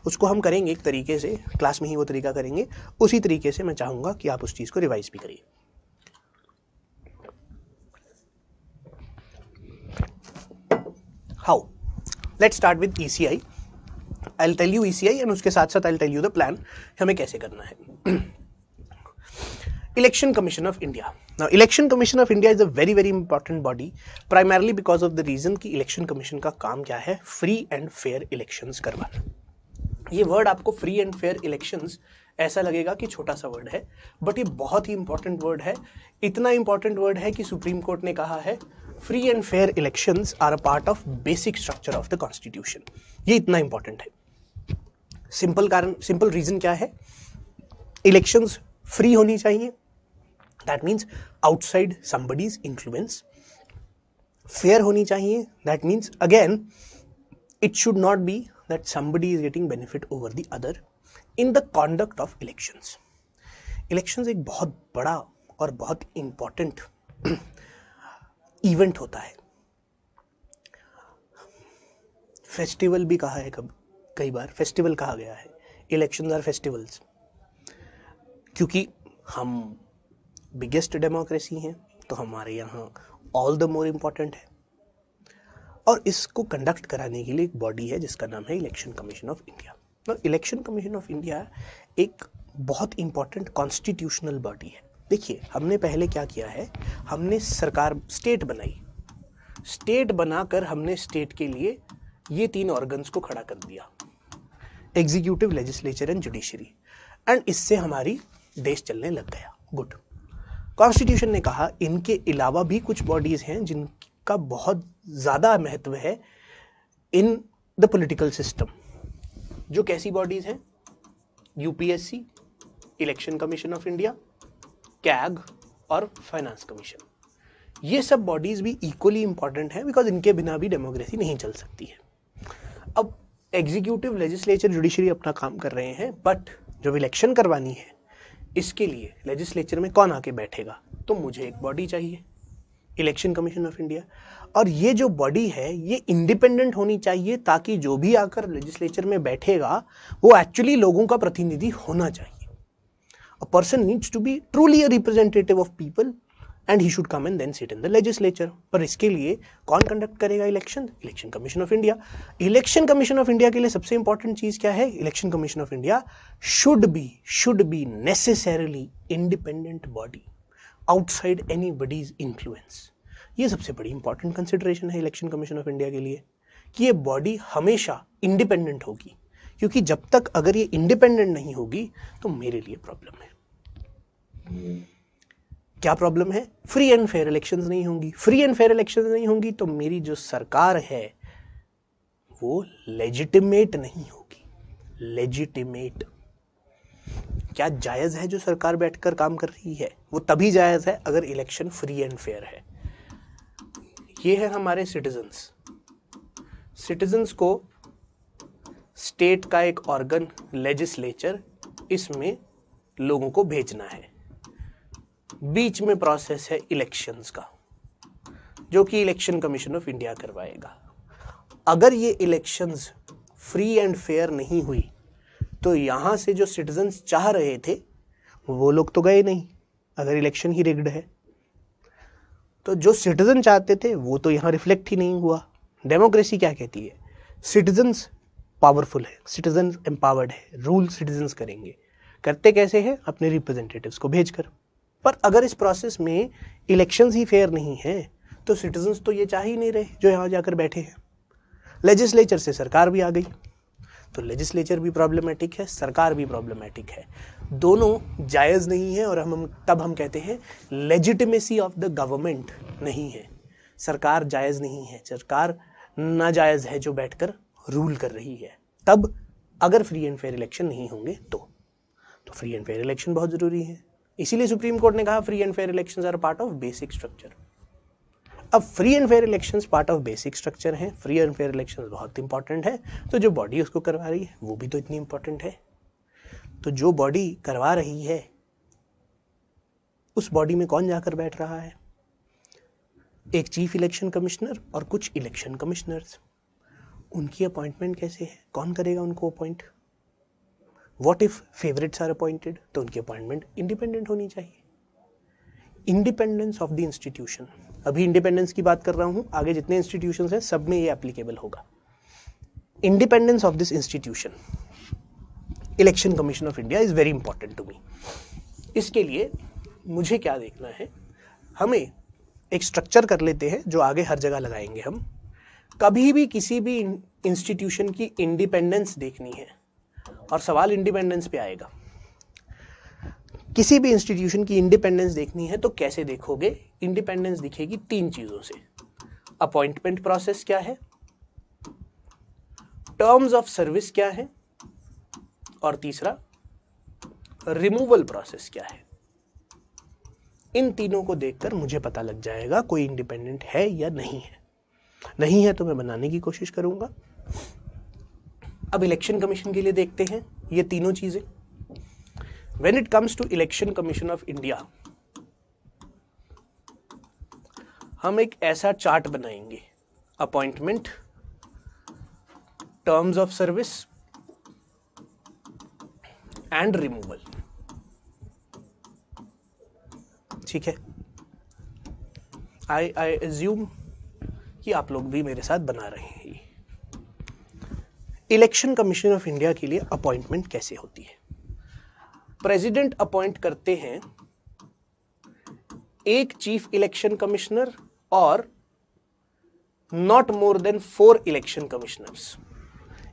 उसको हम करेंगे एक तरीके से, क्लास में ही वो तरीका करेंगे, उसी तरीके से मैं चाहूँगा कि आप उस चीज़ को रिवाइज भी करिए. How? Let's start with ECI. I'll tell you ECI and उसके साथ साथ I'll tell you the plan हमें कैसे करना है. Election Commission of India. Now, Election Commission of India is a very very important body, primarily because of the reason कि Election Commission का काम क्या है, free and fair elections करवाना. ये वर्ड आपको फ्री एंड फेयर इलेक्शंस ऐसा लगेगा कि छोटा सा वर्ड है, बट ये बहुत ही इंपॉर्टेंट वर्ड है. इतना इंपॉर्टेंट वर्ड है कि सुप्रीम कोर्ट ने कहा है free and fair elections are a part of basic structure of the constitution. ये इतना इंपॉर्टेंट है. सिंपल रीजन क्या है, इलेक्शंस फ्री होनी चाहिए, that means outside somebody's influence. Fair होनी चाहिए, that means again it should not be that somebody is getting benefit over the other in the conduct of elections. Elections एक बहुत बड़ा और बहुत important event होता है. फेस्टिवल भी कहा है कई बार, फेस्टिवल कहा गया है. Elections are festivals, क्योंकि हम बिगेस्ट डेमोक्रेसी हैं तो हमारे यहाँ all the more important है. और इसको कंडक्ट कराने के लिए एक बॉडी है जिसका नाम है election commission of India. Election commission of India एक बहुत इंपॉर्टेंट कॉन्स्टिट्यूशनल बॉडी है. देखिए, हमने पहले क्या किया है, हमने सरकार स्टेट बनाई. स्टेट बनाकर हमने स्टेट के लिए ये तीन ऑर्गन्स को खड़ा कर दिया, executive, legislature and judiciary, and इससे हमारी देश चलने लग गया. गुड. कॉन्स्टिट्यूशन ने कहा इनके अलावा भी कुछ बॉडीज हैं जिनका बहुत ज़्यादा महत्व है इन द पॉलिटिकल सिस्टम. जो कैसी बॉडीज हैं, UPSC, election commission of India, CAG और फाइनेंस कमीशन. ये सब बॉडीज भी इक्वली इंपॉर्टेंट हैं, बिकॉज इनके बिना भी डेमोक्रेसी नहीं चल सकती है. अब एग्जीक्यूटिव, लेजिस्लेचर, जुडिशरी अपना काम कर रहे हैं, बट जब इलेक्शन करवानी है, इसके लिए लेजिस्लेचर में कौन आके बैठेगा? तो मुझे एक बॉडी चाहिए, इलेक्शन कमीशन ऑफ इंडिया। और ये जो बॉडी है ये इंडिपेंडेंट होनी चाहिए, ताकि जो भी आकर लेजिस्लेचर में बैठेगा वो एक्चुअली लोगों का प्रतिनिधि होना चाहिए। A person needs to be truly a representative of people and he should come and then sit in the legislature. पर इसके लिए कौन कंडक्ट करेगा election? Election commission of India. Election commission of India के लिए सबसे इंपॉर्टेंट चीज क्या है? Election commission of India should be necessarily independent body outside anybody's influence. ये सबसे बड़ी इंपॉर्टेंट कंसिडरेशन है इलेक्शन कमीशन ऑफ इंडिया के लिए, कि ये बॉडी हमेशा इंडिपेंडेंट होगी, क्योंकि जब तक अगर ये इंडिपेंडेंट नहीं होगी तो मेरे लिए प्रॉब्लम है। क्या प्रॉब्लम है? फ्री एंड फेयर इलेक्शंस नहीं होंगी। फ्री एंड फेयर इलेक्शंस नहीं होंगी तो मेरी जो सरकार है वो लेजिटिमेट नहीं होगी। लेजिटिमेट क्या जायज है जो सरकार बैठकर काम कर रही है? वो तभी जायज है अगर इलेक्शन फ्री एंड फेयर है। ये है हमारे सिटीजन्स। सिटीजन्स को स्टेट का एक ऑर्गन लेजिस्लेचर, इसमें लोगों को भेजना है। बीच में प्रोसेस है इलेक्शंस का, जो कि इलेक्शन कमीशन ऑफ इंडिया करवाएगा। अगर ये इलेक्शंस फ्री एंड फेयर नहीं हुई तो यहां से जो सिटीजन्स चाह रहे थे वो लोग तो गए नहीं, अगर इलेक्शन ही रिग्ड है। तो जो सिटीजन चाहते थे वो तो यहां रिफ्लेक्ट ही नहीं हुआ। डेमोक्रेसी क्या कहती है? सिटीजन्स पावरफुल है, सिटीजन एम्पावर्ड है, रूल सिटीजन्स करेंगे। करते कैसे हैं? अपने रिप्रेजेंटेटिव्स को भेजकर। पर अगर इस प्रोसेस में इलेक्शंस ही फेयर नहीं है तो सिटीजन्स तो ये चाह ही नहीं रहे जो यहाँ जाकर बैठे हैं। लेजिस्लेचर से सरकार भी आ गई, तो लेजिस्लेचर भी प्रॉब्लमेटिक है, सरकार भी प्रॉब्लमेटिक है, दोनों जायज़ नहीं है। और तब हम कहते हैं लेजिटिमेसी ऑफ द गवर्नमेंट नहीं है। सरकार जायज़ नहीं है, सरकार नाजायज़ है जो बैठकर रूल कर रही है। तब अगर फ्री एंड फेयर इलेक्शन नहीं होंगे तो फ्री एंड फेयर इलेक्शन बहुत जरूरी है। इसीलिए सुप्रीम कोर्ट ने कहा free and fair elections are part of basic structure. अब free and fair elections part of basic structure हैं, फ्री एंड फेयर इलेक्शंस बहुत इंपॉर्टेंट है, तो जो बॉडी उसको करवा रही है वो भी तो इतनी इंपॉर्टेंट है। तो जो बॉडी करवा रही है उस बॉडी में कौन जाकर बैठ रहा है? एक चीफ इलेक्शन कमिश्नर और कुछ इलेक्शन कमिश्नर्स। उनकी अपॉइंटमेंट कैसे है? कौन करेगा उनको appoint? What if favourites are appointed? तो उनकी अपॉइंटमेंट इंडिपेंडेंट होनी चाहिए। इंडिपेंडेंस ऑफ द इंस्टीट्यूशन, अभी इंडिपेंडेंस की बात कर रहा हूं, आगे जितने इंस्टीट्यूशंस हैं सब में ये एप्लीकेबल होगा। Independence of this institution, election commission of India is very important to me. इसके लिए मुझे क्या देखना है? हमें एक स्ट्रक्चर कर लेते हैं जो आगे हर जगह लगाएंगे हम। कभी भी किसी भी इंस्टीट्यूशन की इंडिपेंडेंस देखनी है, और सवाल इंडिपेंडेंस पे आएगा। किसी भी इंस्टीट्यूशन की इंडिपेंडेंस देखनी है तो कैसे देखोगे? इंडिपेंडेंस दिखेगी तीन चीजों से। अपॉइंटमेंट प्रोसेस क्या है, टर्म्स ऑफ सर्विस क्या है, और तीसरा रिमूवल प्रोसेस क्या है। इन तीनों को देखकर मुझे पता लग जाएगा कोई इंडिपेंडेंट है या नहीं है। नहीं है तो मैं बनाने की कोशिश करूंगा। अब इलेक्शन कमीशन के लिए देखते हैं ये तीनों चीजें। When it comes to election commission of India, हम एक ऐसा चार्ट बनाएंगे, appointment, terms of service and removal. ठीक है, आई एज्यूम कि आप लोग भी मेरे साथ बना रहे हैं। इलेक्शन कमीशन ऑफ इंडिया के लिए अपॉइंटमेंट कैसे होती है? प्रेसिडेंट अपॉइंट करते हैं एक चीफ इलेक्शन कमिश्नर और not more than 4 election commissioners.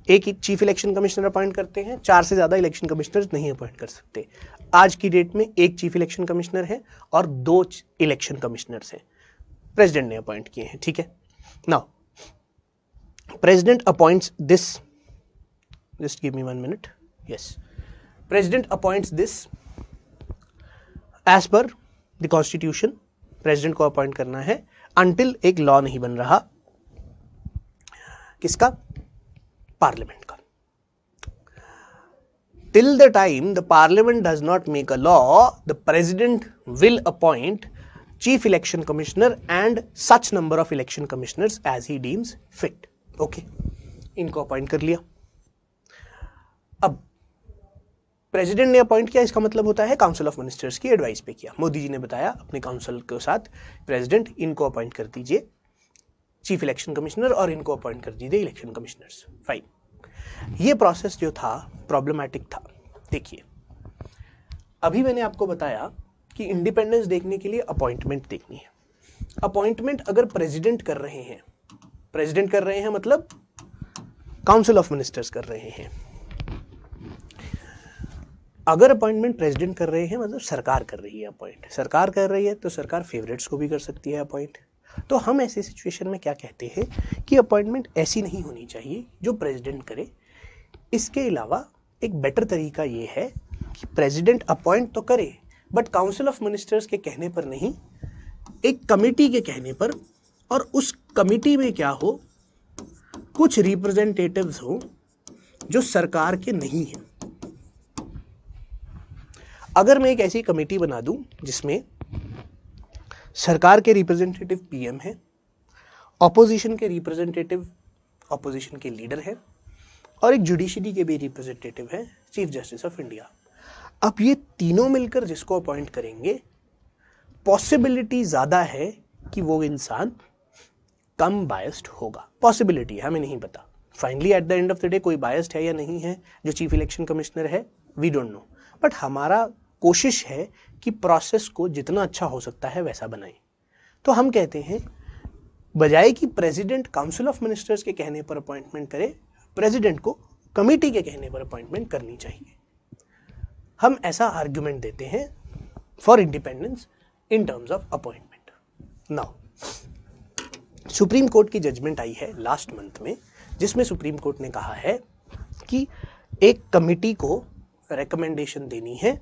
एक चीफ इलेक्शन कमिश्नर अपॉइंट करते हैं, 4 से ज्यादा इलेक्शन कमिश्नर्स नहीं अपॉइंट कर सकते। आज की डेट में एक चीफ इलेक्शन कमिश्नर है और 2 इलेक्शन कमिश्नर्स हैं, प्रेसिडेंट ने अपॉइंट किए हैं। ठीक है, now president appoints this, just give me 1 minute. Yes, president appoints this as per the constitution. president को अपॉइंट करना है until एक लॉ नहीं बन रहा। किसका? पार्लियामेंट का। till the time the parliament does not make a law, the president will appoint chief election commissioner and such number of election commissioners as he deems fit. Okay, इनको appoint कर लिया. अब president ने appoint किया, इसका मतलब होता है काउंसिल ऑफ मिनिस्टर्स की एडवाइस पे किया. मोदी जी ने बताया अपने काउंसिल के साथ, प्रेसिडेंट इनको अपॉइंट कर दीजिए चीफ इलेक्शन कमिश्नर और इनको अपॉइंट कर दीजिए इलेक्शन कमिश्नर्स. फाइन. ये प्रोसेस जो था प्रॉब्लमैटिक था. देखिए, अभी मैंने आपको बताया कि इंडिपेंडेंस देखने के लिए अपॉइंटमेंट देखनी है. अपॉइंटमेंट अगर प्रेसिडेंट कर रहे हैं, प्रेसिडेंट कर रहे हैं मतलब काउंसिल ऑफ मिनिस्टर्स कर रहे हैं. अगर अपॉइंटमेंट प्रेसिडेंट कर रहे हैं मतलब सरकार कर रही है अपॉइंट. सरकार कर रही है तो सरकार फेवरेट्स को भी कर सकती है अपॉइंट. तो हम ऐसे सिचुएशन में क्या कहते हैं कि अपॉइंटमेंट ऐसी नहीं होनी चाहिए जो प्रेसिडेंट करे. इसके अलावा एक बेटर तरीका ये है कि प्रेसिडेंट अपॉइंट तो करे बट काउंसिल ऑफ मिनिस्टर्स के कहने पर नहीं, एक कमेटी के कहने पर, और उस कमेटी में क्या हो, कुछ रिप्रेजेंटेटिव्स हो जो सरकार के नहीं हैं. अगर मैं एक ऐसी कमेटी बना दूं जिसमें सरकार के रिप्रेजेंटेटिव पीएम है, ऑपोजिशन के रिप्रेजेंटेटिव ऑपोजिशन के लीडर है, और एक जुडिशरी के भी रिप्रेजेंटेटिव है चीफ जस्टिस ऑफ इंडिया. अब ये तीनों मिलकर जिसको अपॉइंट करेंगे, पॉसिबिलिटी ज़्यादा है कि वो इंसान कम बायस्ड होगा. पॉसिबिलिटी है, हमें नहीं पता. Finally at the end of the day कोई बायस्ड है या नहीं है जो चीफ इलेक्शन कमिश्नर है, वी डोंट नो. बट हमारा कोशिश है कि प्रोसेस को जितना अच्छा हो सकता है वैसा बनाएं. तो हम कहते हैं बजाय कि प्रेसिडेंट काउंसिल ऑफ मिनिस्टर्स के कहने पर अपॉइंटमेंट करे, प्रेसिडेंट को कमेटी के कहने पर अपॉइंटमेंट करनी चाहिए. हम ऐसा आर्ग्यूमेंट देते हैं for independence in terms of appointment. Now supreme Court की जजमेंट आई है लास्ट मंथ में, जिसमें सुप्रीम कोर्ट ने कहा है कि एक कमेटी को रिकमेंडेशन देनी है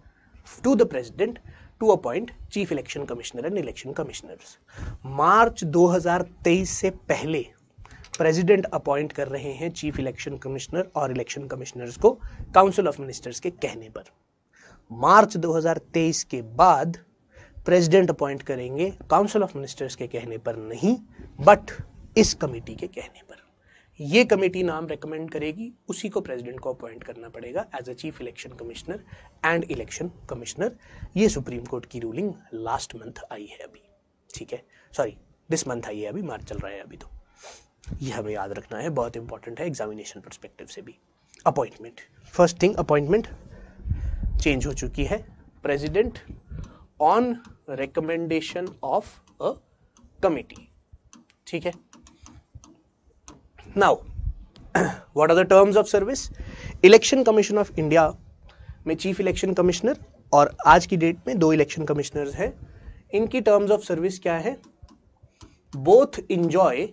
to the president to appoint chief election commissioner and election commissioners. March 2023 से पहले प्रेसिडेंट अपॉइंट कर रहे हैं चीफ इलेक्शन कमिश्नर और इलेक्शन कमिश्नर्स को काउंसिल ऑफ मिनिस्टर्स के कहने पर. मार्च 2023 के बाद प्रेसिडेंट अपॉइंट करेंगे काउंसिल ऑफ मिनिस्टर्स के कहने पर नहीं, बट इस कमेटी के कहने पर. ये कमेटी नाम रेकमेंड करेगी, उसी को प्रेसिडेंट को अपॉइंट करना पड़ेगा as a chief election commissioner and election commissioner. ये सुप्रीम कोर्ट की रूलिंग लास्ट मंथ आई है अभी. ठीक है, सॉरी दिस मंथ आई है अभी, मार्च चल रहा है अभी. तो ये हमें याद रखना है, बहुत इंपॉर्टेंट है एग्जामिनेशन परस्पेक्टिव से भी. Appointment, first thing, appointment change हो चुकी है. President on recommendation of a committee. ठीक है. Now what are the terms of service? Election commission of India में चीफ इलेक्शन कमिश्नर और आज की डेट में 2 इलेक्शन कमिश्नर्स हैं. इनकी टर्म्स ऑफ सर्विस क्या है? Both enjoy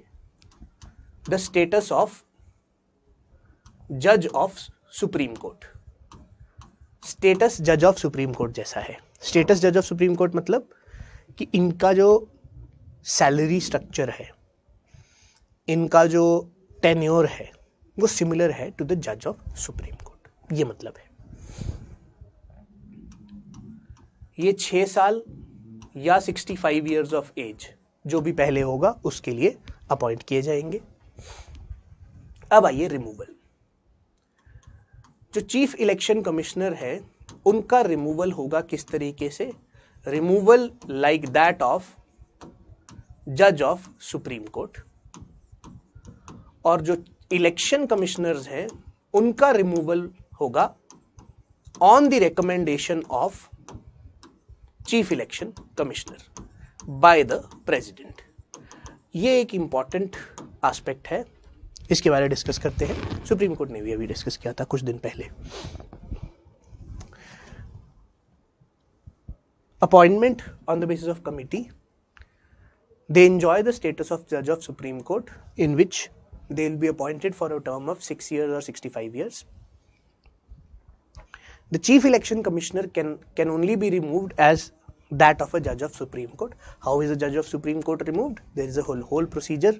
the status of जज ऑफ सुप्रीम कोर्ट. स्टेटस जज ऑफ सुप्रीम कोर्ट जैसा है. स्टेटस जज ऑफ सुप्रीम कोर्ट मतलब कि इनका जो सैलरी स्ट्रक्चर है, इनका जो टेन्योर है, वो सिमिलर है टू द जज ऑफ सुप्रीम कोर्ट. ये मतलब है ये 6 साल या 65 ईयर्स ऑफ एज, जो भी पहले होगा उसके लिए अपॉइंट किए जाएंगे. अब आइए रिमूवल. जो चीफ इलेक्शन कमिश्नर है उनका रिमूवल होगा किस तरीके से? रिमूवल लाइक दैट ऑफ जज ऑफ सुप्रीम कोर्ट. और जो इलेक्शन कमिश्नर्स हैं उनका रिमूवल होगा on the recommendation of chief election commissioner by the president. ये एक इंपॉर्टेंट एस्पेक्ट है, इसके बारे में डिस्कस करते हैं. सुप्रीम कोर्ट ने भी अभी डिस्कस किया था कुछ दिन पहले. Appointment on the basis of committee, they enjoy the status of judge of Supreme Court, in which they will be appointed for a term of 6 years or 65 years. The chief election commissioner can only be removed as that of a judge of Supreme Court. How is a judge of Supreme Court removed? There is a whole procedure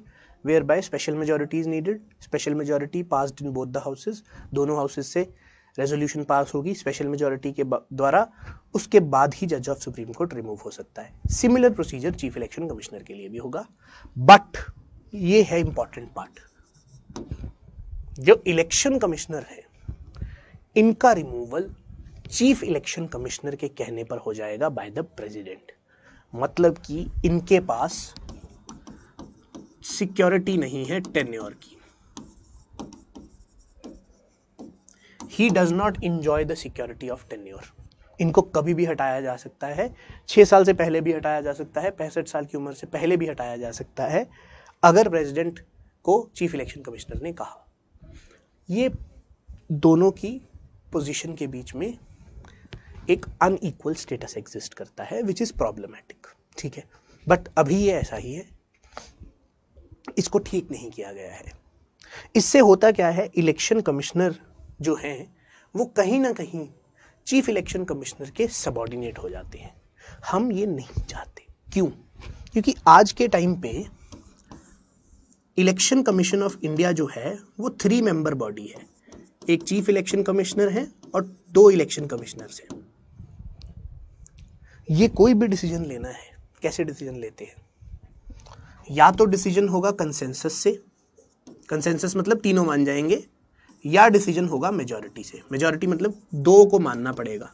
whereby special majority is needed. Special majority passed in both the houses. दोनों houses से resolution pass होगी special majority के द्वारा, उसके बाद ही जज of supreme court remove हो सकता है। Similar procedure chief election commissioner के लिए भी होगा। बट ये है इंपॉर्टेंट पार्ट, जो इलेक्शन कमिश्नर है इनका रिमूवल चीफ इलेक्शन कमिश्नर के कहने पर हो जाएगा बाय द प्रेसिडेंट। मतलब कि इनके पास सिक्योरिटी नहीं है टेन्योर की। He does not enjoy the security of tenure. इनको कभी भी हटाया जा सकता है, 6 साल से पहले भी हटाया जा सकता है, 65 साल की उम्र से पहले भी हटाया जा सकता है, अगर प्रेसिडेंट को चीफ इलेक्शन कमिश्नर ने कहा। ये दोनों की पोजीशन के बीच में एक अनइक्वल स्टेटस एग्जिस्ट करता है, विच इज प्रॉब्लमैटिक। ठीक है, बट अभी ये ऐसा ही है, इसको ठीक नहीं किया गया है। इससे होता क्या है, इलेक्शन कमिश्नर जो हैं वो कहीं ना कहीं चीफ इलेक्शन कमिश्नर के सबऑर्डिनेट हो जाते हैं। हम ये नहीं चाहते। क्यों? क्योंकि आज के टाइम पे इलेक्शन कमीशन ऑफ इंडिया जो है वो 3 मेंबर बॉडी है। एक चीफ इलेक्शन कमिश्नर है और 2 इलेक्शन कमिश्नर्स हैं। ये कोई भी डिसीजन लेना है, कैसे डिसीजन लेते हैं? या तो डिसीजन होगा कंसेंसस से, कंसेंसस मतलब तीनों मान जाएंगे, या डिसीजन होगा मेजॉरिटी से। मेजॉरिटी मतलब 2 को मानना पड़ेगा,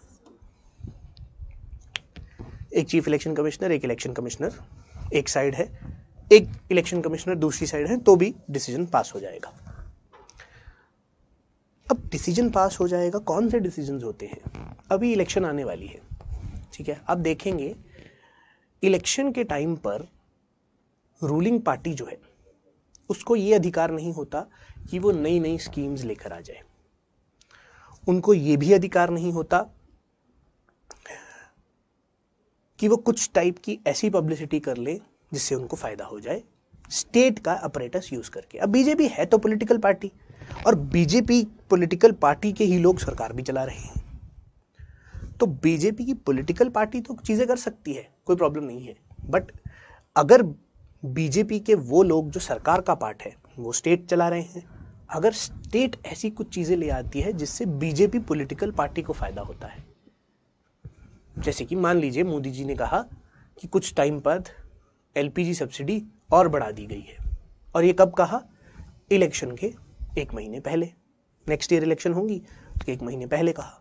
एक चीफ इलेक्शन कमिश्नर, एक इलेक्शन कमिश्नर एक साइड है, एक इलेक्शन कमिश्नर दूसरी साइड है, तो भी डिसीजन पास हो जाएगा। अब डिसीजन पास हो जाएगा, कौन से डिसीजन होते हैं? अभी इलेक्शन आने वाली है, ठीक है। आप देखेंगे इलेक्शन के टाइम पर रूलिंग पार्टी जो है उसको ये अधिकार नहीं होता कि वो नई नई स्कीम्स लेकर आ जाए। उनको ये भी अधिकार नहीं होता कि वो कुछ टाइप की ऐसी पब्लिसिटी कर ले जिससे उनको फायदा हो जाए स्टेट का अपरेटस यूज करके। अब बीजेपी है तो पॉलिटिकल पार्टी, और बीजेपी पॉलिटिकल पार्टी के ही लोग सरकार भी चला रहे हैं, तो बीजेपी की पॉलिटिकल पार्टी तो चीजें कर सकती है, कोई प्रॉब्लम नहीं है। बट अगर बीजेपी के वो लोग जो सरकार का पार्ट है वो स्टेट चला रहे हैं, अगर स्टेट ऐसी कुछ चीजें ले आती है जिससे बीजेपी पॉलिटिकल पार्टी को फायदा होता है, जैसे कि मान लीजिए मोदी जी ने कहा कि कुछ टाइम बाद एलपीजी सब्सिडी और बढ़ा दी गई है, और ये कब कहा? इलेक्शन के 1 महीने पहले, नेक्स्ट ईयर इलेक्शन होंगी उसके 1 महीने पहले कहा।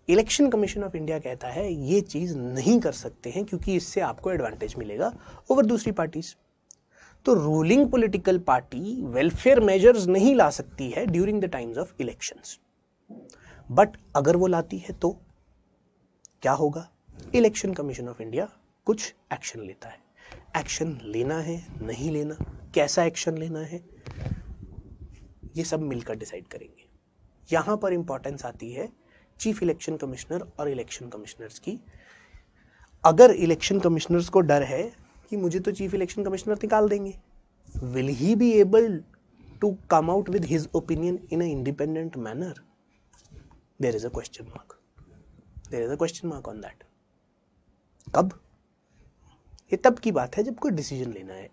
इलेक्शन कमीशन ऑफ इंडिया कहता है ये चीज नहीं कर सकते हैं क्योंकि इससे आपको एडवांटेज मिलेगा ओवर दूसरी पार्टीज। तो ruling political party welfare measures नहीं ला सकती है during the times of elections, but अगर वो लाती है तो क्या होगा? इलेक्शन कमीशन ऑफ इंडिया कुछ एक्शन लेता है। एक्शन लेना है, नहीं लेना, कैसा एक्शन लेना है, ये सब मिलकर डिसाइड करेंगे। यहां पर इंपॉर्टेंस आती है चीफ इलेक्शन कमिश्नर और इलेक्शन कमिश्नर्स की। अगर इलेक्शन कमिश्नर्स को डर है कि मुझे तो चीफ इलेक्शन कमिश्नर निकाल देंगे, will he be able to come out with his opinion in a independent manner? There is a question mark, there is a question mark on that. कब? ये तब की बात है जब कोई डिसीजन लेना है।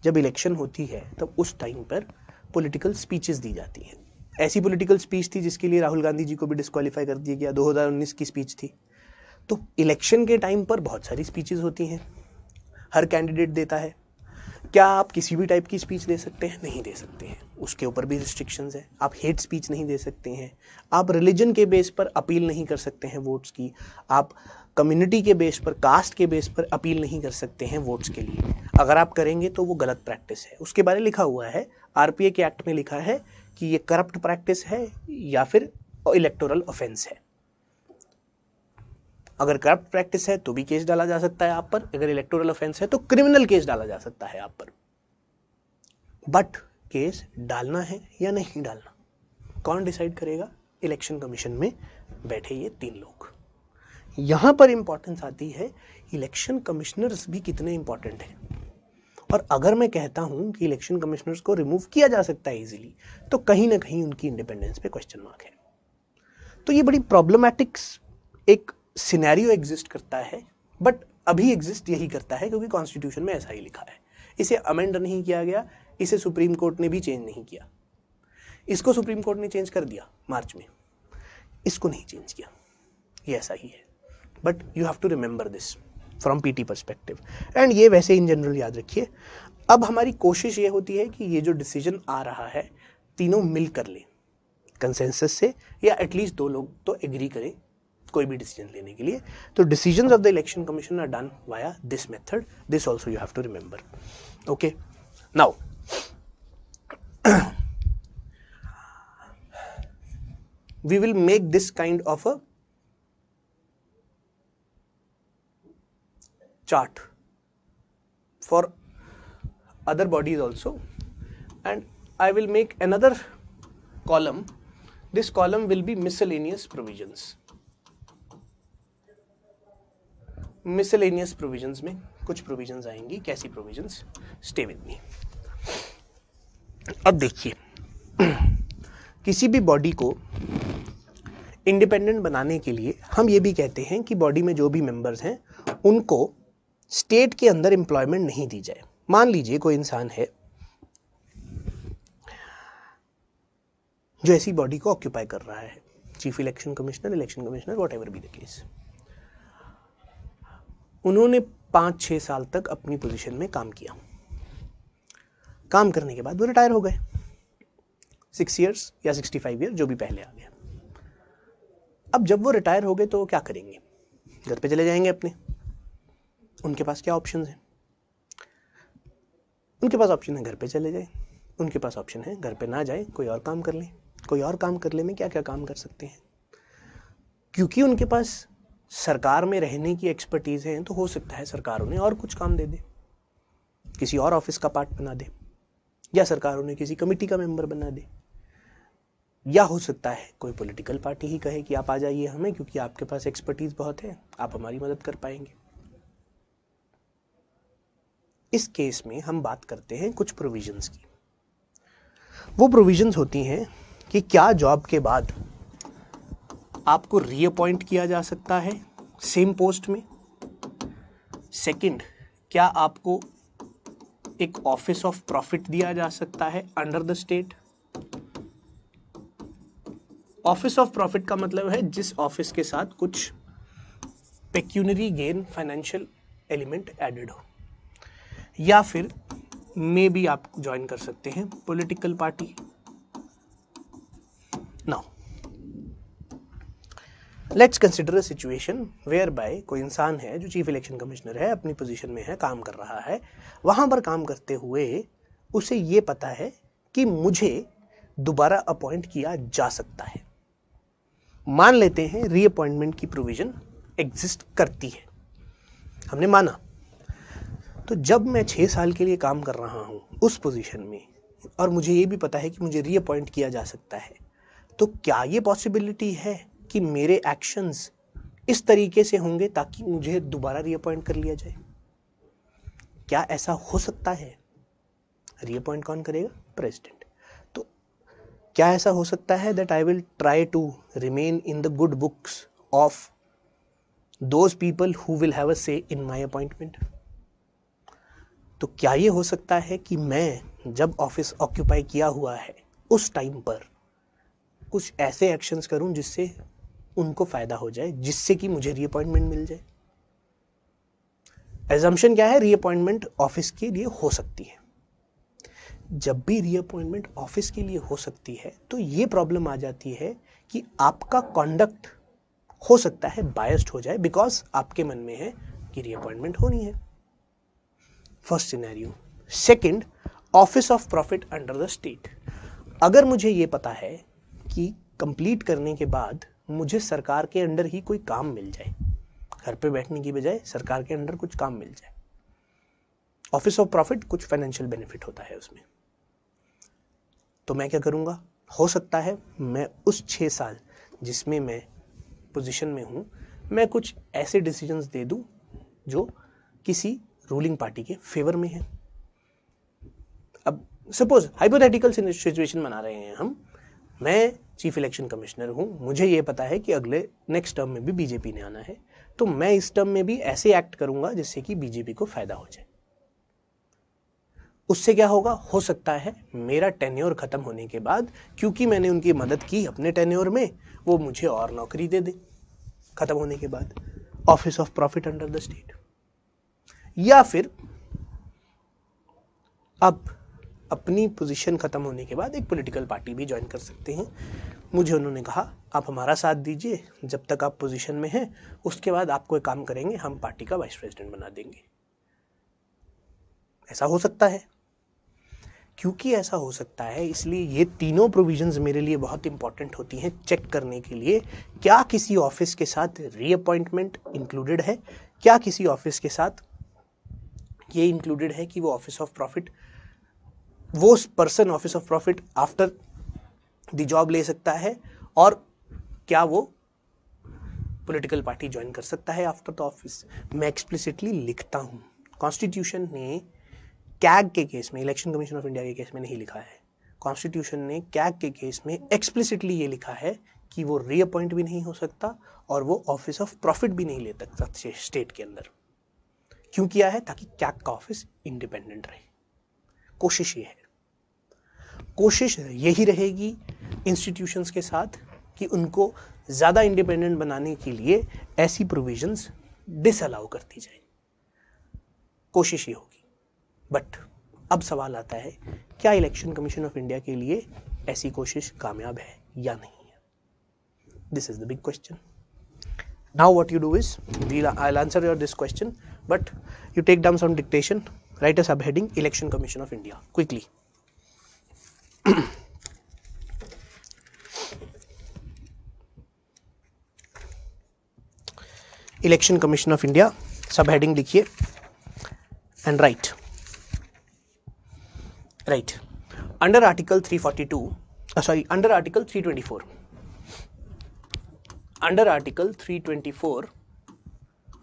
जब इलेक्शन होती है तब उस टाइम पर पॉलिटिकल स्पीचेस दी जाती हैं। ऐसी पॉलिटिकल स्पीच थी जिसके लिए राहुल गांधी जी को भी डिस्क्वालीफाई कर दिया गया, 2019 की स्पीच थी। तो इलेक्शन के टाइम पर बहुत सारी स्पीचेस होती हैं, हर कैंडिडेट देता है। क्या आप किसी भी टाइप की स्पीच दे सकते हैं? नहीं दे सकते हैं, उसके ऊपर भी रिस्ट्रिक्शंस है। आप हेट स्पीच नहीं दे सकते हैं, आप रिलीजन के बेस पर अपील नहीं कर सकते हैं वोट्स की, आप कम्युनिटी के बेस पर, कास्ट के बेस पर अपील नहीं कर सकते हैं वोट्स के लिए। अगर आप करेंगे तो वो गलत प्रैक्टिस है। उसके बारे में लिखा हुआ है, आरपीए के एक्ट में लिखा है कि ये करप्ट प्रैक्टिस है या फिर इलेक्टोरल ऑफेंस है। अगर करप्ट प्रैक्टिस है तो भी केस डाला जा सकता है आप पर, अगर इलेक्टोरल ऑफेंस है तो क्रिमिनल केस डाला जा सकता है आप पर। बट केस डालना है या नहीं डालना, कौन डिसाइड करेगा? इलेक्शन कमीशन में बैठे ये 3 लोग। यहां पर इंपॉर्टेंस आती है इलेक्शन कमिश्नर्स भी कितने इंपॉर्टेंट हैं। और अगर मैं कहता हूं कि इलेक्शन कमिश्नर्स को रिमूव किया जा सकता है इजीली, तो कहीं ना कहीं उनकी इंडिपेंडेंस पे क्वेश्चन मार्क है। तो ये बड़ी प्रॉब्लमैटिक एक सिनेरियो एग्जिस्ट करता है, बट अभी एग्जिस्ट यही करता है क्योंकि कॉन्स्टिट्यूशन में ऐसा ही लिखा है। इसे अमेंड नहीं किया गया, इसे सुप्रीम कोर्ट ने भी चेंज नहीं किया। इसको सुप्रीम कोर्ट ने चेंज कर दिया मार्च में, इसको नहीं चेंज किया, ये ऐसा ही है। But you have to remember this from PT perspective, and ये वैसे इन जनरल याद रखिए। अब हमारी कोशिश ये होती है कि ये जो डिसीजन आ रहा है तीनों मिल कर लें कंसेंसस से, या एटलीस्ट 2 लोग तो एग्री करें कोई भी डिसीजन लेने के लिए। तो decisions of the election commission are done via this method, this also you have to remember. Okay, now we will make this kind of a chart for other bodies also, and I will make another column. This column will be miscellaneous provisions. Miscellaneous provisions में कुछ provisions आएंगी। कैसी provisions? Stay with me. अब देखिए, किसी भी body को independent बनाने के लिए हम ये भी कहते हैं कि बॉडी में जो भी मेंबर्स हैं उनको स्टेट के अंदर एम्प्लॉयमेंट नहीं दी जाए। मान लीजिए कोई इंसान है जो ऐसी बॉडी को ऑक्यूपाई कर रहा है, chief election commissioner, whatever be the case. उन्होंने 5-6 साल तक अपनी पोजीशन में काम किया। काम करने के बाद वो रिटायर हो गए, 6 ईयर्स या 65 ईयर, जो भी पहले आ गया। अब जब वो रिटायर हो गए तो वो क्या करेंगे? घर पे चले जाएंगे अपने। उनके पास क्या ऑप्शन है? उनके पास ऑप्शन है घर पे चले जाए, उनके पास ऑप्शन है घर पे ना जाए, कोई और काम कर ले। कोई और काम कर ले में क्या क्या काम कर सकते हैं? क्योंकि उनके पास सरकार में रहने की एक्सपर्टीज है, तो हो सकता है सरकार उन्हें और कुछ काम दे दे, किसी और ऑफिस का पार्ट बना दे, या सरकार उन्हें किसी कमिटी का मेंबर बना दे, या हो सकता है कोई पॉलिटिकल पार्टी ही कहे कि आप आ जाइए हमें, क्योंकि आपके पास एक्सपर्टीज बहुत है, आप हमारी मदद कर पाएंगे। इस केस में हम बात करते हैं कुछ प्रोविजंस की। वो प्रोविजंस होती हैं कि क्या जॉब के बाद आपको रीअपॉइंट किया जा सकता है सेम पोस्ट में। सेकंड, क्या आपको एक ऑफिस ऑफ प्रॉफिट दिया जा सकता है under the state. Office of profit का मतलब है जिस ऑफिस के साथ कुछ pecuniary gain, financial element added हो, या फिर मे बी आप ज्वाइन कर सकते हैं political party. Now let's consider a situation whereby कोई इंसान है जो चीफ इलेक्शन कमिश्नर है, अपनी पोजीशन में है, काम कर रहा है। वहां पर काम करते हुए उसे ये पता है कि मुझे दोबारा अपॉइंट किया जा सकता है। मान लेते हैं रीअपॉइंटमेंट की प्रोविजन एग्जिस्ट करती है, हमने माना। तो जब मैं 6 साल के लिए काम कर रहा हूं उस पोजीशन में, और मुझे ये भी पता है कि मुझे रीअपॉइंट किया जा सकता है, तो क्या ये पॉसिबिलिटी है कि मेरे एक्शंस इस तरीके से होंगे ताकि मुझे दोबारा रीअपॉइंट कर लिया जाए? क्या ऐसा हो सकता है? रीअपॉइंट कौन करेगा? प्रेसिडेंट। तो क्या ऐसा हो सकता है that I will try to remain in the good books of those people who will have a say in my appointment? तो क्या ये हो सकता है कि मैं जब ऑफिस ऑक्यूपाई किया हुआ है उस टाइम पर कुछ ऐसे एक्शंस करूं जिससे उनको फायदा हो जाए, जिससे कि मुझे रीअपॉइंटमेंट मिल जाए? एजम्पशन क्या है? रीअपॉइंटमेंट ऑफिस के लिए हो सकती है। जब भी रीअपॉइंटमेंट ऑफिस के लिए हो सकती है तो ये प्रॉब्लम आ जाती है कि आपका कॉन्डक्ट हो सकता है बायस्ड हो जाए, बिकॉज आपके मन में है कि रीअपॉइंटमेंट होनी है। First scenario. Second, office of profit under the state. अगर मुझे ये पता है कि कंप्लीट करने के बाद मुझे सरकार के अंडर ही कोई काम मिल जाए, घर पे बैठने की बजाय सरकार के अंडर कुछ काम मिल जाए, ऑफिस ऑफ प्रॉफिट, कुछ फाइनेंशियल बेनिफिट होता है उसमें, तो मैं क्या करूंगा? हो सकता है मैं उस 6 साल जिसमें मैं पोजीशन में हूं, मैं कुछ ऐसे डिसीजंस दे दूं जो किसी रूलिंग पार्टी के फेवर में है। अब सपोज हाइपोथेटिकल सिचुएशन बना रहे हैं हम, मैं चीफ इलेक्शन कमिश्नर हूं, मुझे ये पता है कि अगले नेक्स्ट टर्म में भी बीजेपी ने आना है, तो मैं इस टर्म में भी ऐसे एक्ट करूंगा जिससे कि बीजेपी को फायदा हो जाए। उससे क्या होगा, हो सकता है मेरा टेन्योर खत्म होने के बाद, क्योंकि मैंने उनकी मदद की अपने टेन्योर में, वो मुझे और नौकरी दे दे खत्म होने के बाद, office of profit under the state. या फिर अब अपनी पोजीशन खत्म होने के बाद एक पॉलिटिकल पार्टी भी ज्वाइन कर सकते हैं। मुझे उन्होंने कहा आप हमारा साथ दीजिए जब तक आप पोजीशन में हैं, उसके बाद आपको एक काम करेंगे, हम पार्टी का वाइस प्रेसिडेंट बना देंगे। ऐसा हो सकता है। क्योंकि ऐसा हो सकता है इसलिए ये तीनों प्रोविजंस मेरे लिए बहुत इंपॉर्टेंट होती हैं चेक करने के लिए, क्या किसी ऑफिस के साथ रीअपॉइंटमेंट इंक्लूडेड है, क्या किसी ऑफिस के साथ ये इंक्लूडेड है कि वो ऑफिस ऑफ प्रॉफिट, वो person office of profit after the job ले सकता है, और क्या वो पॉलिटिकल पार्टी ज्वाइन कर सकता है आफ्टर द ऑफिस। मैं एक्सप्लिसिटली लिखता हूं, कॉन्स्टिट्यूशन ने कैग के केस में, इलेक्शन कमीशन ऑफ इंडिया के केस में नहीं लिखा है, कॉन्स्टिट्यूशन ने कैग के केस में एक्सप्लिसिटली ये लिखा है कि वो रीअपॉइंट भी नहीं हो सकता और वो ऑफिस ऑफ प्रॉफिट भी नहीं ले सकता स्टेट के अंदर। क्यों किया है? ताकि कैग का ऑफिस इंडिपेंडेंट रहे। कोशिश ये है, कोशिश यही रहेगी इंस्टीट्यूशंस के साथ कि उनको ज़्यादा इंडिपेंडेंट बनाने के लिए ऐसी प्रोविजंस डिसअलाउ कर दी जाए, कोशिश ही होगी। बट अब सवाल आता है, क्या इलेक्शन कमीशन ऑफ इंडिया के लिए ऐसी कोशिश कामयाब है या नहीं है? This is the big question. Now what you do is, I'll answer your this question, but you take down some dictation, write a subheading Election Commission of India quickly. Election Commission of India, subheading लिखिए and write under Article 342, under Article 324, under Article 324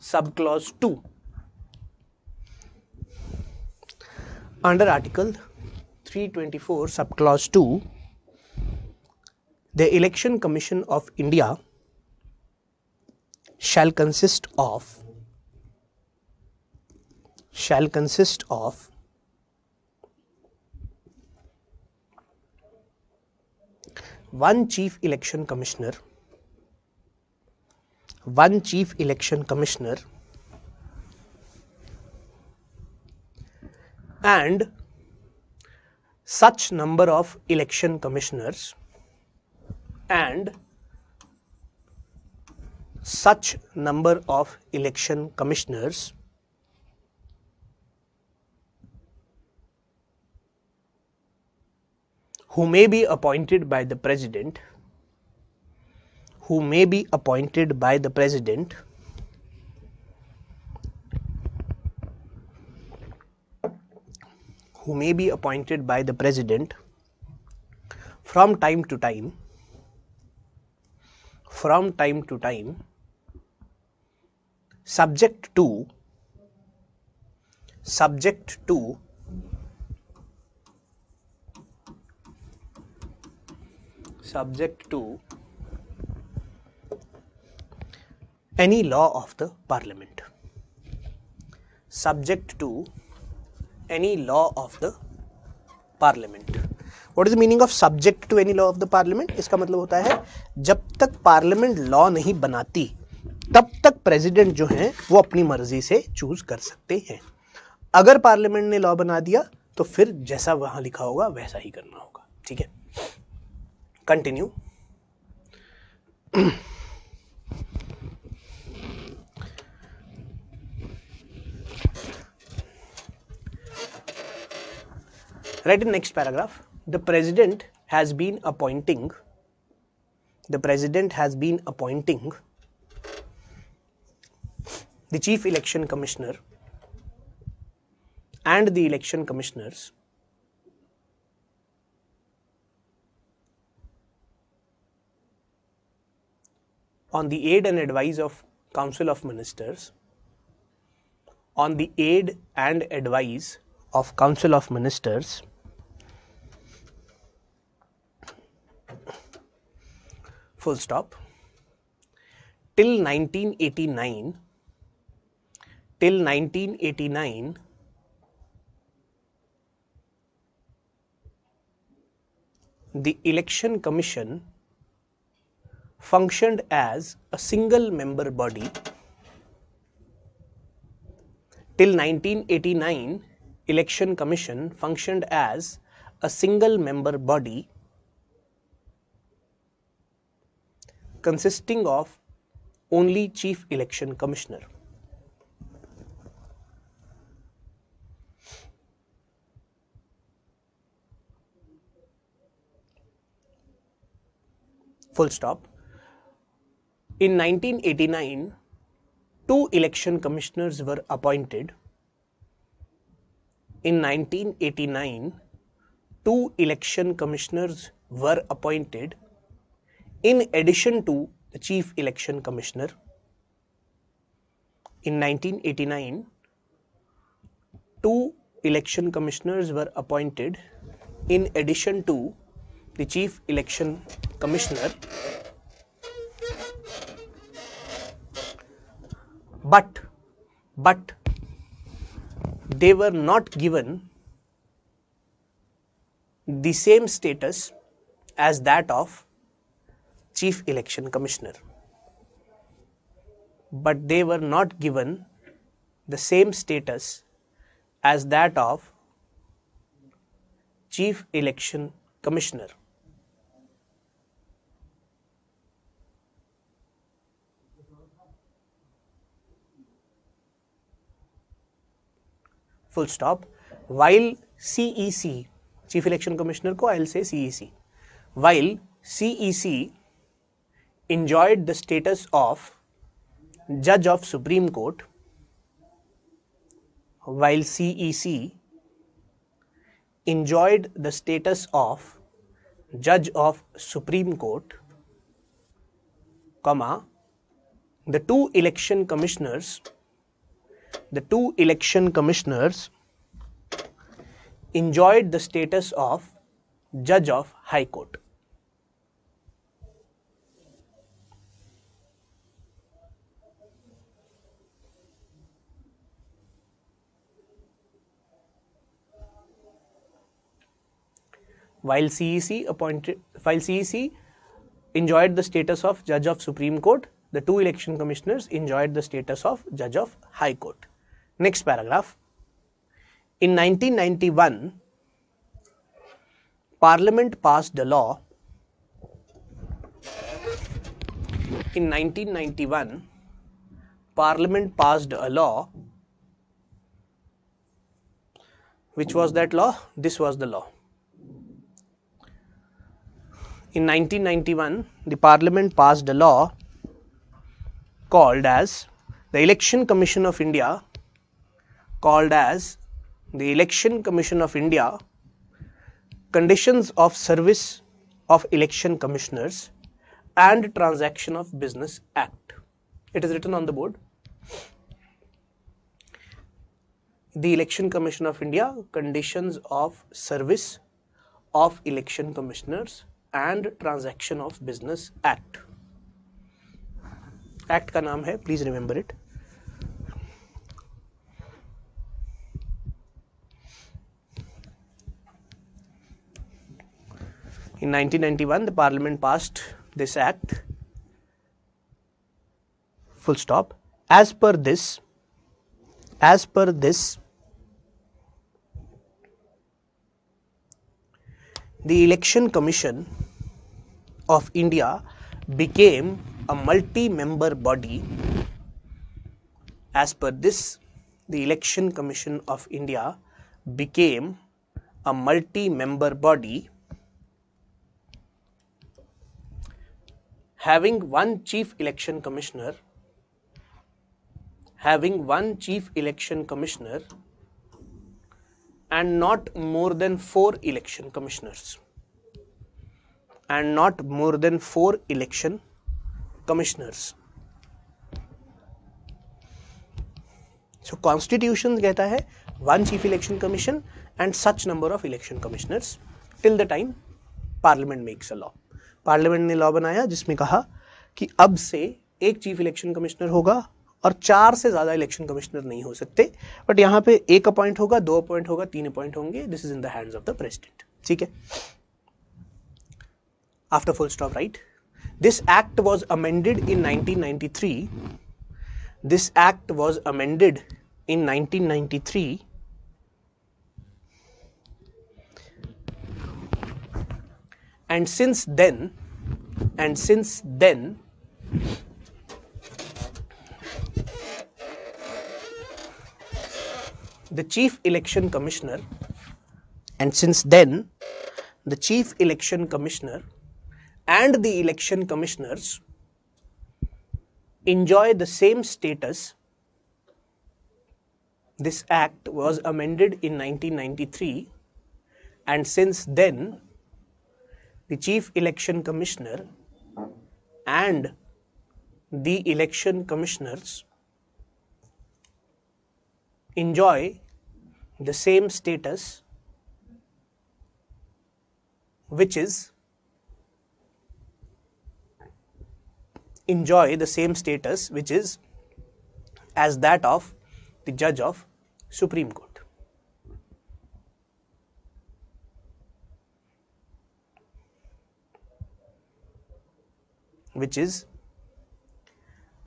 subclause 2, under Article 324 subclause 2, the Election Commission of India shall consist of one chief election commissioner, and such number of election commissioners who may be appointed by the president, from time to time, subject to any law of the parliament. What is the meaning of subject to any law of the parliament? इसका मतलब होता है जब तक parliament law नहीं बनाती तब तक प्रेसिडेंट जो हैं वो अपनी मर्जी से चूज कर सकते हैं। अगर पार्लियामेंट ने लॉ बना दिया तो फिर जैसा वहां लिखा होगा वैसा ही करना होगा। ठीक है, continue. Write in next paragraph, the president has been appointing the chief election commissioner and the election commissioners on the aid and advice of Council of Ministers, full stop, till 1989 the election commission functioned as a single member body. Till 1989, election commission functioned as a single member body consisting of only chief election commissioner. Full stop. In 1989, two election commissioners were appointed. In 1989, two election commissioners were appointed in addition to the chief election commissioner. In 1989, two election commissioners were appointed in addition to the chief election commissioner, but they were not given the same status as that of chief election commissioner. But they were not given the same status as that of chief election commissioner. Full stop. While CEC, Chief Election Commissioner को I'll say CEC, while CEC enjoyed the status of Judge of Supreme Court, while CEC enjoyed the status of Judge of Supreme Court, comma, the two election commissioners enjoyed the status of Judge of High Court. While CEC enjoyed the status of Judge of Supreme Court, the two election commissioners enjoyed the status of Judge of High Court. Next paragraph. In 1991, Parliament passed a law. In 1991, Parliament passed a law. Which was that law? This was the law. In 1991, the Parliament passed a law called as the Election Commission of India, Conditions of Service of Election Commissioners and Transaction of Business Act. It is written on the board. The Election Commission of India, Conditions of Service of Election Commissioners and Transaction of Business Act. Act का नाम है, please remember it. In 1991, the Parliament passed this Act. Full stop. As per this, the Election Commission of India became a multi-member body. As per this, the Election Commission of India became a multi-member body having one chief election commissioner and not more than 4 election commissioners. So Constitution कहता है one chief election commission and such number of election commissioners till the time Parliament makes a law. Parliament ने law बनाया जिसमें कहा कि अब से एक चीफ इलेक्शन कमिश्नर होगा और 4 से ज्यादा इलेक्शन कमिश्नर नहीं हो सकते, बट यहाँ पे 1 अपॉइंट होगा, 2 अपॉइंट होगा, 3 अपॉइंट होंगे. This is in the hands of the president. ठीक है. after full stop, right? This act was amended in 1993. This act was amended in 1993, and since then, the Chief Election Commissioner, and since then, the Chief Election Commissioner and the election commissioners enjoy the same status. This act was amended in 1993, and since then, the Chief Election Commissioner and the election commissioners enjoy the same status, which is as that of the judge of Supreme Court. Which is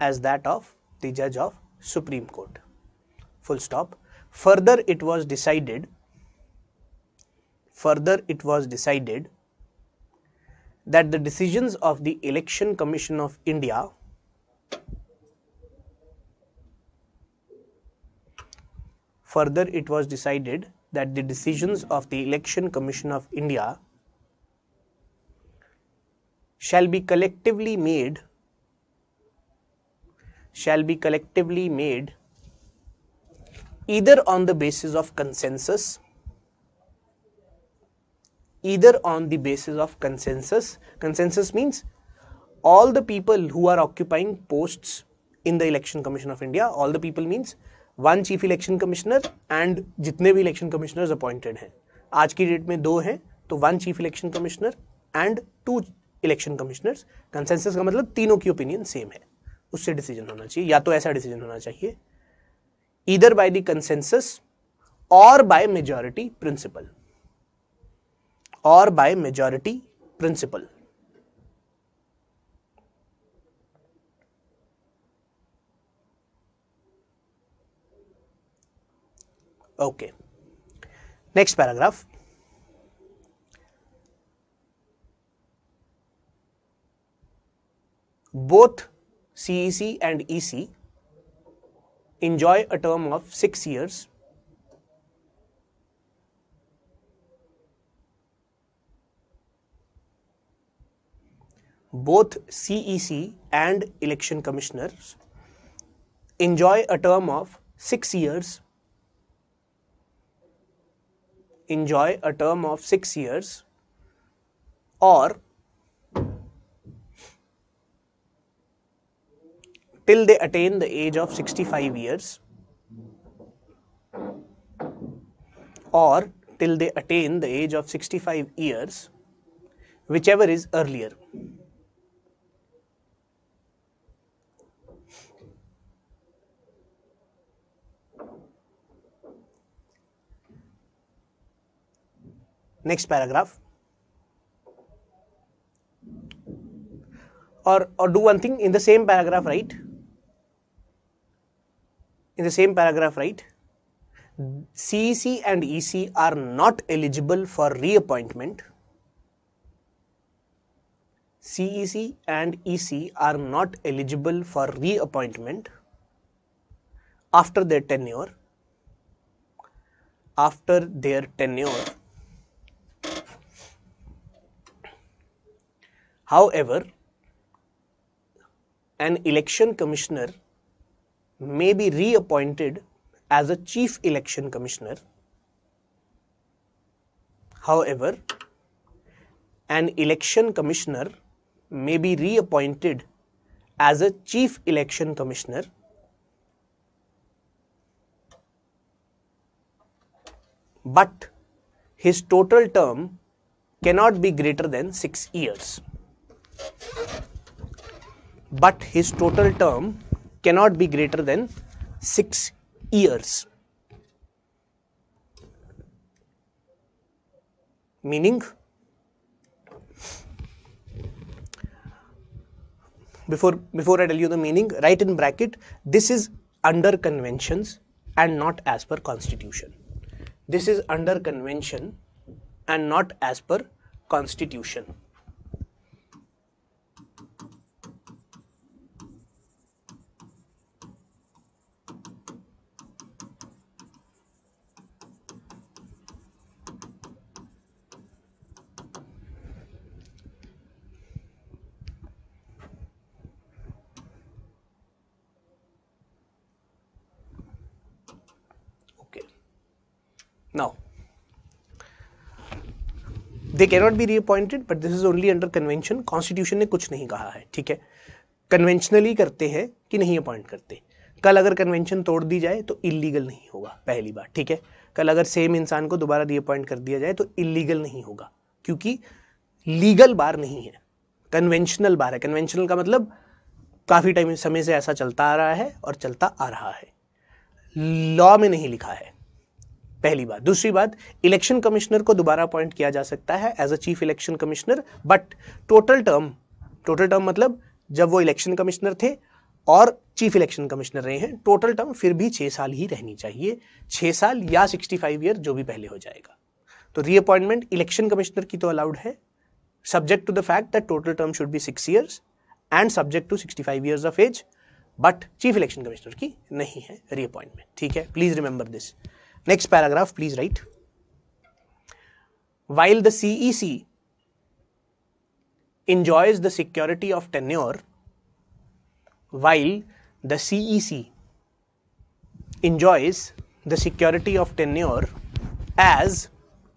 as that of the judge of Supreme Court. Full stop. Further, it was decided that the decisions of the Election Commission of India shall be collectively made either on the basis of consensus. Consensus means all the people who are occupying posts in the Election Commission of India. All the people means one Chief Election Commissioner and जितने भी election commissioners appointed हैं. आज की date में 2 हैं, तो one Chief Election Commissioner and 2 election commissioners. Consensus का मतलब तीनों की opinion same है, उससे decision होना चाहिए, या तो ऐसा decision होना चाहिए either by the consensus or by majority principle. Okay. Next paragraph. Both CEC and EC enjoy a term of 6 years. Both CEC and election commissioners enjoy a term of 6 years. Or till they attain the age of 65 years. Whichever is earlier. Next paragraph. Or do one thing in the same paragraph, right? CEC and EC are not eligible for reappointment. CEC and EC are not eligible for reappointment after their tenure. However, an election commissioner may be reappointed as a chief election commissioner. But his total term cannot be greater than 6 years. Meaning, before I tell you the meaning, write in bracket, this is under conventions and not as per constitution. This is under convention and not as per constitution. Okay. Now, they cannot be reappointed, but this is only under convention. Constitution ने कुछ नहीं कहा है, ठीक है. Conventionally करते हैं कि नहीं अपॉइंट करते. कल अगर कन्वेंशन तोड़ दी जाए तो इलीगल नहीं होगा, पहली बात, ठीक है. कल अगर सेम इंसान को दोबारा रीअपॉइंट कर दिया जाए तो इलीगल नहीं होगा, क्योंकि लीगल बार नहीं है, कन्वेंशनल बार है. कन्वेंशनल का मतलब काफी टाइम समय से ऐसा चलता आ रहा है और चलता आ रहा है, लॉ में नहीं लिखा है, पहली बात. दूसरी बात, इलेक्शन कमिश्नर को दोबारा अपॉइंट किया जा सकता है as a chief election commissioner, but total term मतलब जब वो इलेक्शन कमिश्नर थे और चीफ इलेक्शन कमिश्नर रहे हैं, टोटल टर्म फिर भी 6 साल ही रहनी चाहिए. 6 साल या 65 ईयर, जो भी पहले हो जाएगा. तो रीअपॉइंटमेंट इलेक्शन कमिश्नर की तो अलाउड है, subject to the fact that total term should be 6 years and subject to 65 years of age, but chief election commissioner की नहीं है रीअपॉइंटमेंट, ठीक है. Please remember this. Next paragraph please write. While the CEC enjoys the security of tenure, while the CEC enjoys the security of tenure, as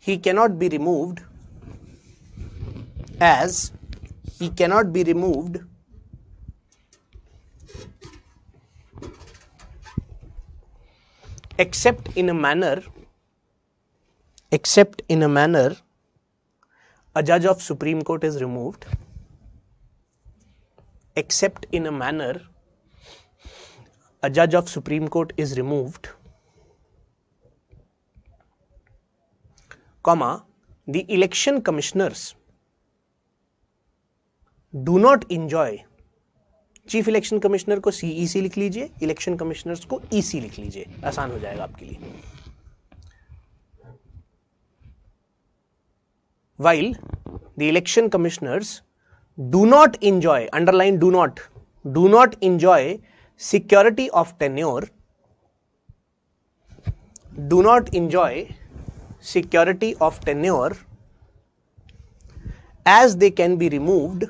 he cannot be removed, except in a manner a judge of Supreme Court is removed, except in a manner a judge of Supreme Court is removed, comma, the election commissioners do not enjoy. Chief election commissioner को CEC लिख लीजिए, election commissioners को EC लिख लीजिए, आसान हो जाएगा आपके लिए. While the election commissioners do not enjoy, underline do not enjoy security of tenure, do not enjoy security of tenure, as they can be removed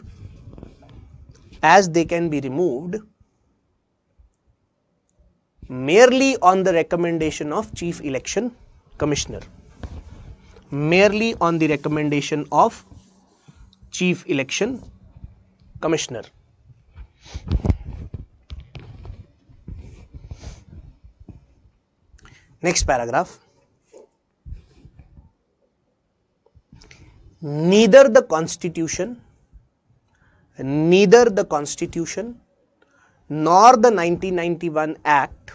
merely on the recommendation of chief election commissioner, merely on the recommendation of chief election commissioner. Next paragraph. Neither the constitution nor the 1991 act,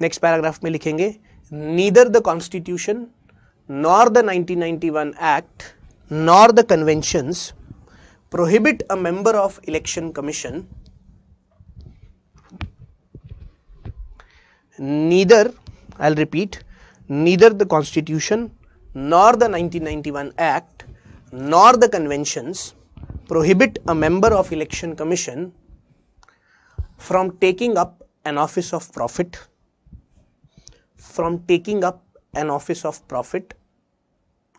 next paragraph में लिखेंगे, neither the constitution nor the 1991 act nor the conventions prohibit a member of election commission, neither, I'll repeat, neither the constitution nor the 1991 act nor the conventions prohibit a member of election commission from taking up an office of profit,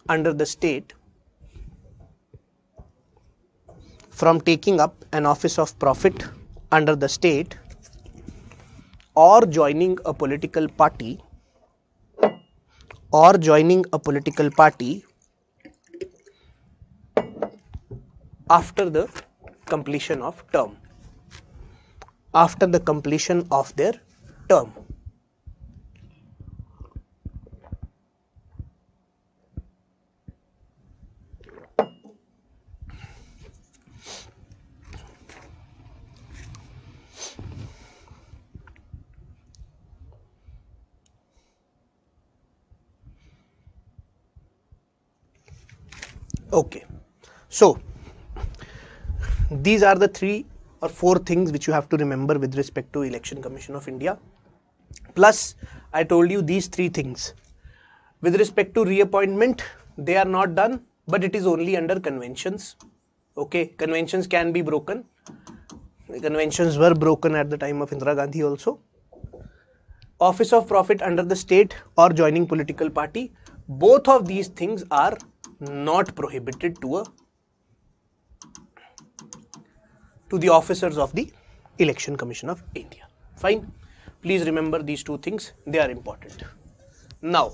under the state, or joining a political party after the completion of their term. Okay, so These are the 3 or 4 things which you have to remember with respect to Election Commission of India. Plus, I told you these 3 things. With respect to reappointment, they are not done, but it is only under conventions. Okay, conventions can be broken. The conventions were broken at the time of Indira Gandhi also. Office of profit under the state or joining political party, both of these things are not prohibited to the officers of the Election Commission of India. Fine. Please remember these 2 things. They are important. Now,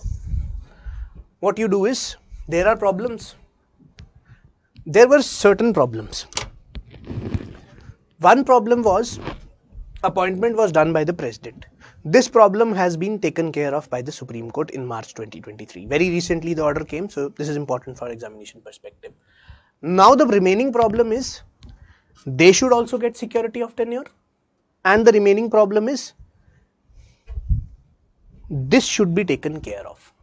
what you do is, there are problems. There were certain problems. One problem was, appointment was done by the president. This problem has been taken care of by the Supreme Court in March 2023. Very recently the order came, so this is important for examination perspective. Now the remaining problem is, they should also get security of tenure, and the remaining problem is, this should be taken care of.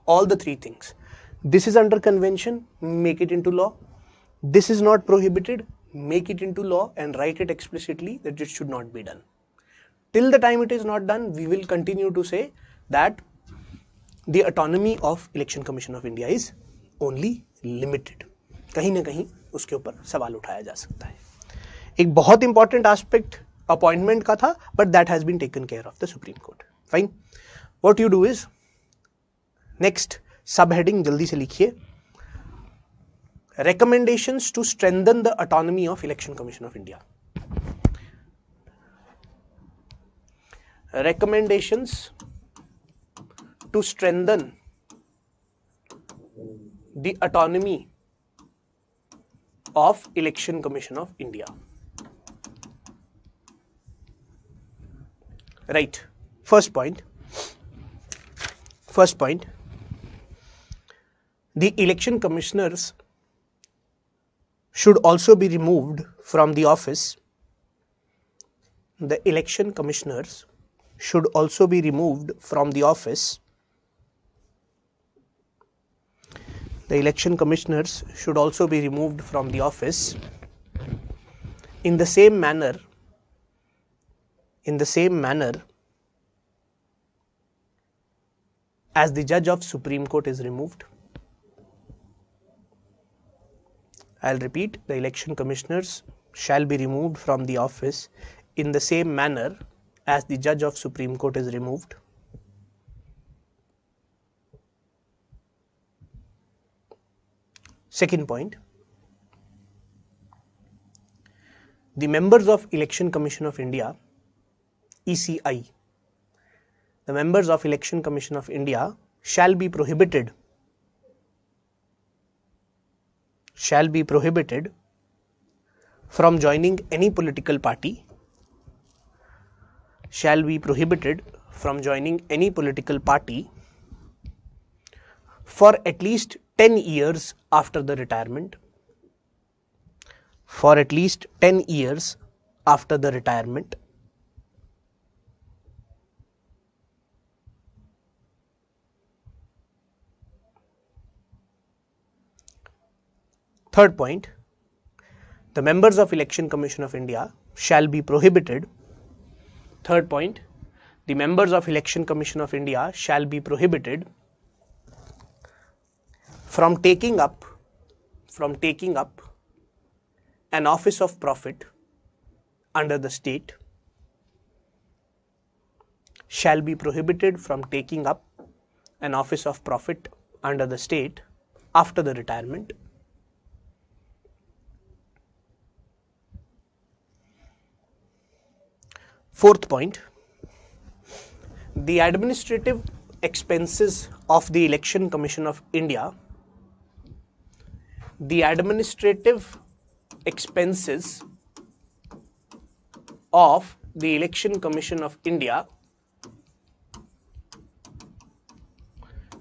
All the 3 things. This is under convention, make it into law. This is not prohibited, make it into law and write it explicitly that it should not be done. Till the time it is not done, we will continue to say that the autonomy of Election Commission of India is only limited. कहीं ना कहीं उसके ऊपर सवाल उठाया जा सकता है. एक बहुत इंपॉर्टेंट एस्पेक्ट अपॉइंटमेंट का था, but that has been taken care of the Supreme Court. Fine. What you do is, next sub heading जल्दी से लिखिए, recommendations to strengthen the autonomy of Election Commission of India. Recommendations to strengthen the autonomy of Election Commission of India. Right. First point. The election commissioners should also be removed from the office. The election commissioners should also be removed from the office. The election commissioners should also be removed from the office in the same manner as the judge of Supreme Court is removed. I'll repeat, the election commissioners shall be removed from the office in the same manner as the judge of Supreme Court is removed. Second point, the members of Election Commission of India, ECI, the members of Election Commission of India shall be prohibited from joining any political party, for at least 10 years after the retirement. Third point, the members of Election Commission of India shall be prohibited. Third point, the members of Election Commission of India shall be prohibited from taking up an office of profit under the state. Shall be prohibited from taking up an office of profit under the state after the retirement. Fourth point, the administrative expenses of the Election Commission of India,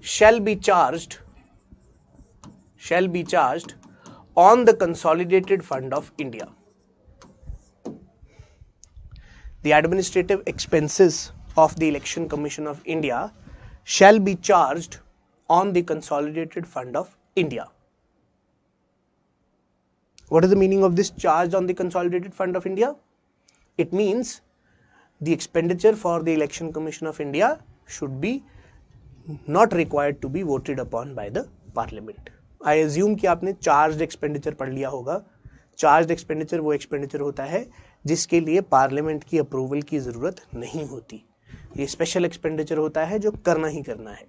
shall be charged on the Consolidated Fund of India. The administrative expenses of the Election Commission of India shall be charged on the Consolidated Fund of India. What is the meaning of this charged on the Consolidated Fund of India? It means the expenditure for the Election Commission of India should be not required to be voted upon by the Parliament. I assume कि आपने charged expenditure पढ़ लिया होगा. Charged expenditure वो expenditure होता है जिसके लिए पार्लियामेंट की अप्रूवल की ज़रूरत नहीं होती. ये स्पेशल एक्सपेंडिचर होता है जो करना ही करना है.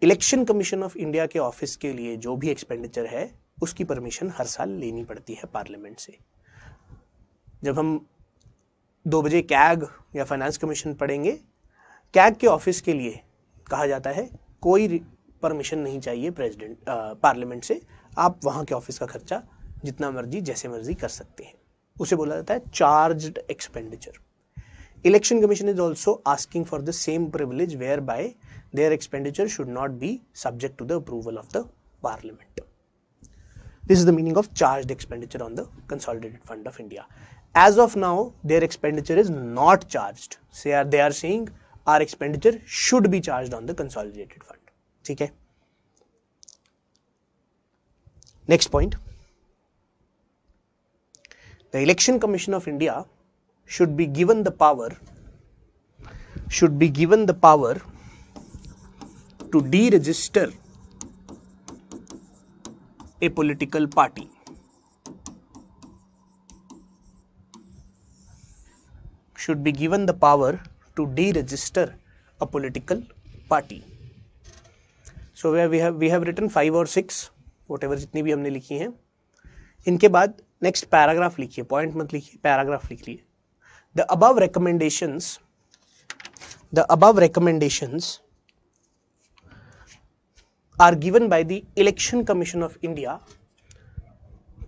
इलेक्शन कमीशन ऑफ इंडिया के ऑफिस के लिए जो भी एक्सपेंडिचर है उसकी परमिशन हर साल लेनी पड़ती है पार्लियामेंट से. जब हम 2 बजे कैग या फाइनेंस कमीशन पढ़ेंगे, कैग के ऑफिस के लिए कहा जाता है कोई परमिशन नहीं चाहिए पार्लियामेंट से, आप वहाँ के ऑफिस का खर्चा जितना मर्जी जैसे मर्जी कर सकते हैं. उसे बोला जाता है charged expenditure. Election commission is also asking for the same privilege whereby their expenditure should not be subject to the approval of the Parliament. This is the meaning of charged expenditure on the Consolidated Fund of India. As of now, their expenditure is not charged. They are saying our expenditure should be charged on the Consolidated Fund. ठीक है. Next point. The Election Commission of India should be given the power to deregister a political party. Should be given the power to deregister a political party. So we have written 5 or 6 whatever जितनी भी हमने लिखी हैं. इनके बाद next paragraph लिखिए, point मत लिखिए, पैराग्राफ लिख लिए. The above recommendations are given by the Election Commission of India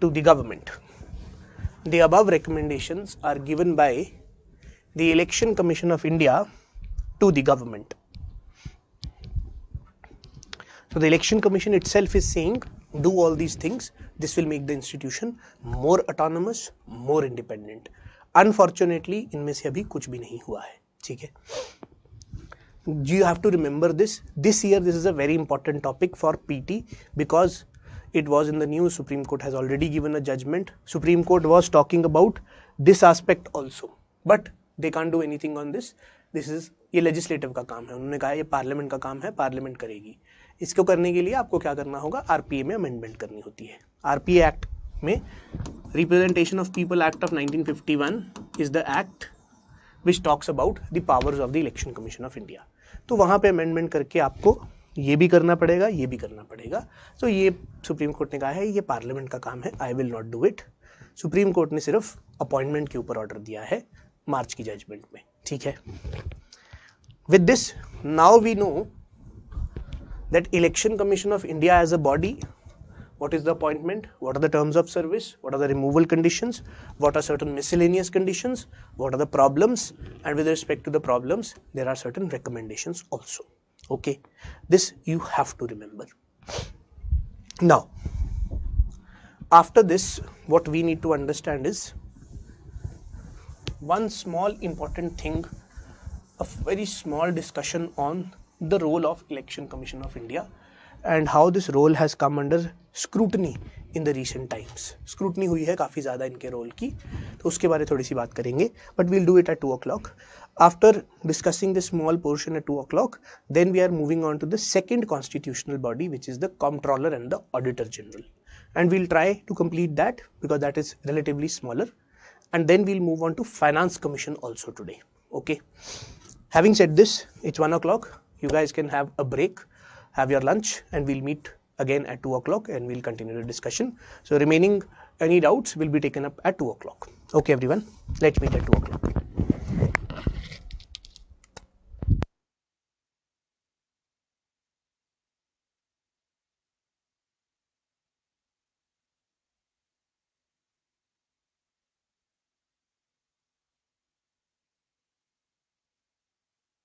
to the government. The above recommendations are given by the Election Commission of India to the government. So the Election Commission itself is saying, do all these things. This will make the institution more autonomous, more independent. Unfortunately, इनमें से अभी कुछ भी नहीं हुआ है. ठीक है. You have to remember this. This year, this is a very important topic for PT because it was in the news. Supreme Court has already given a judgment. Supreme Court was talking about this aspect also, but they can't do anything on this. ये legislative का काम है. उन्होंने कहा ये parliament का काम है, पार्लियामेंट करेगी. इसको करने के लिए आपको क्या करना होगा? RPA में अमेंडमेंट करनी होती है. RPA एक्ट में representation of people act of 1951 is the act which talks about the powers of the election commission of India. तो वहाँ पे अमेंडमेंट करके आपको ये भी करना पड़ेगा, ये भी करना पड़ेगा. तो ये सुप्रीम कोर्ट ने कहा है ये पार्लियामेंट का काम है, I will not do it. Supreme court ने सिर्फ अपॉइंटमेंट के ऊपर ऑर्डर दिया है मार्च की जजमेंट में. ठीक है. With this now we know that election commission of India as a body, what is the appointment, what are the terms of service, what are the removal conditions, what are certain miscellaneous conditions, what are the problems, and with respect to the problems there are certain recommendations also. Okay, this you have to remember. Now after this what we need to understand is one small important thing, a very small discussion on the role of Election Commission of India and how this role has come under scrutiny in the recent times. Scrutiny हुई है काफ़ी ज़्यादा इनके role की, तो उसके बारे में थोड़ी सी बात करेंगे, but we'll do it at 2 o'clock. After discussing this small portion at 2 o'clock, then we are moving on to the second constitutional body, which is the Comptroller and the Auditor General. And we'll try to complete that because that is relatively smaller. And then we'll move on to Finance Commission also today. Okay. Having said this, it's 1 o'clock. You guys can have a break, have your lunch, and we'll meet again at 2 o'clock and we'll continue the discussion. So remaining any doubts will be taken up at 2 o'clock. Okay everyone, let's meet at 2 o'clock.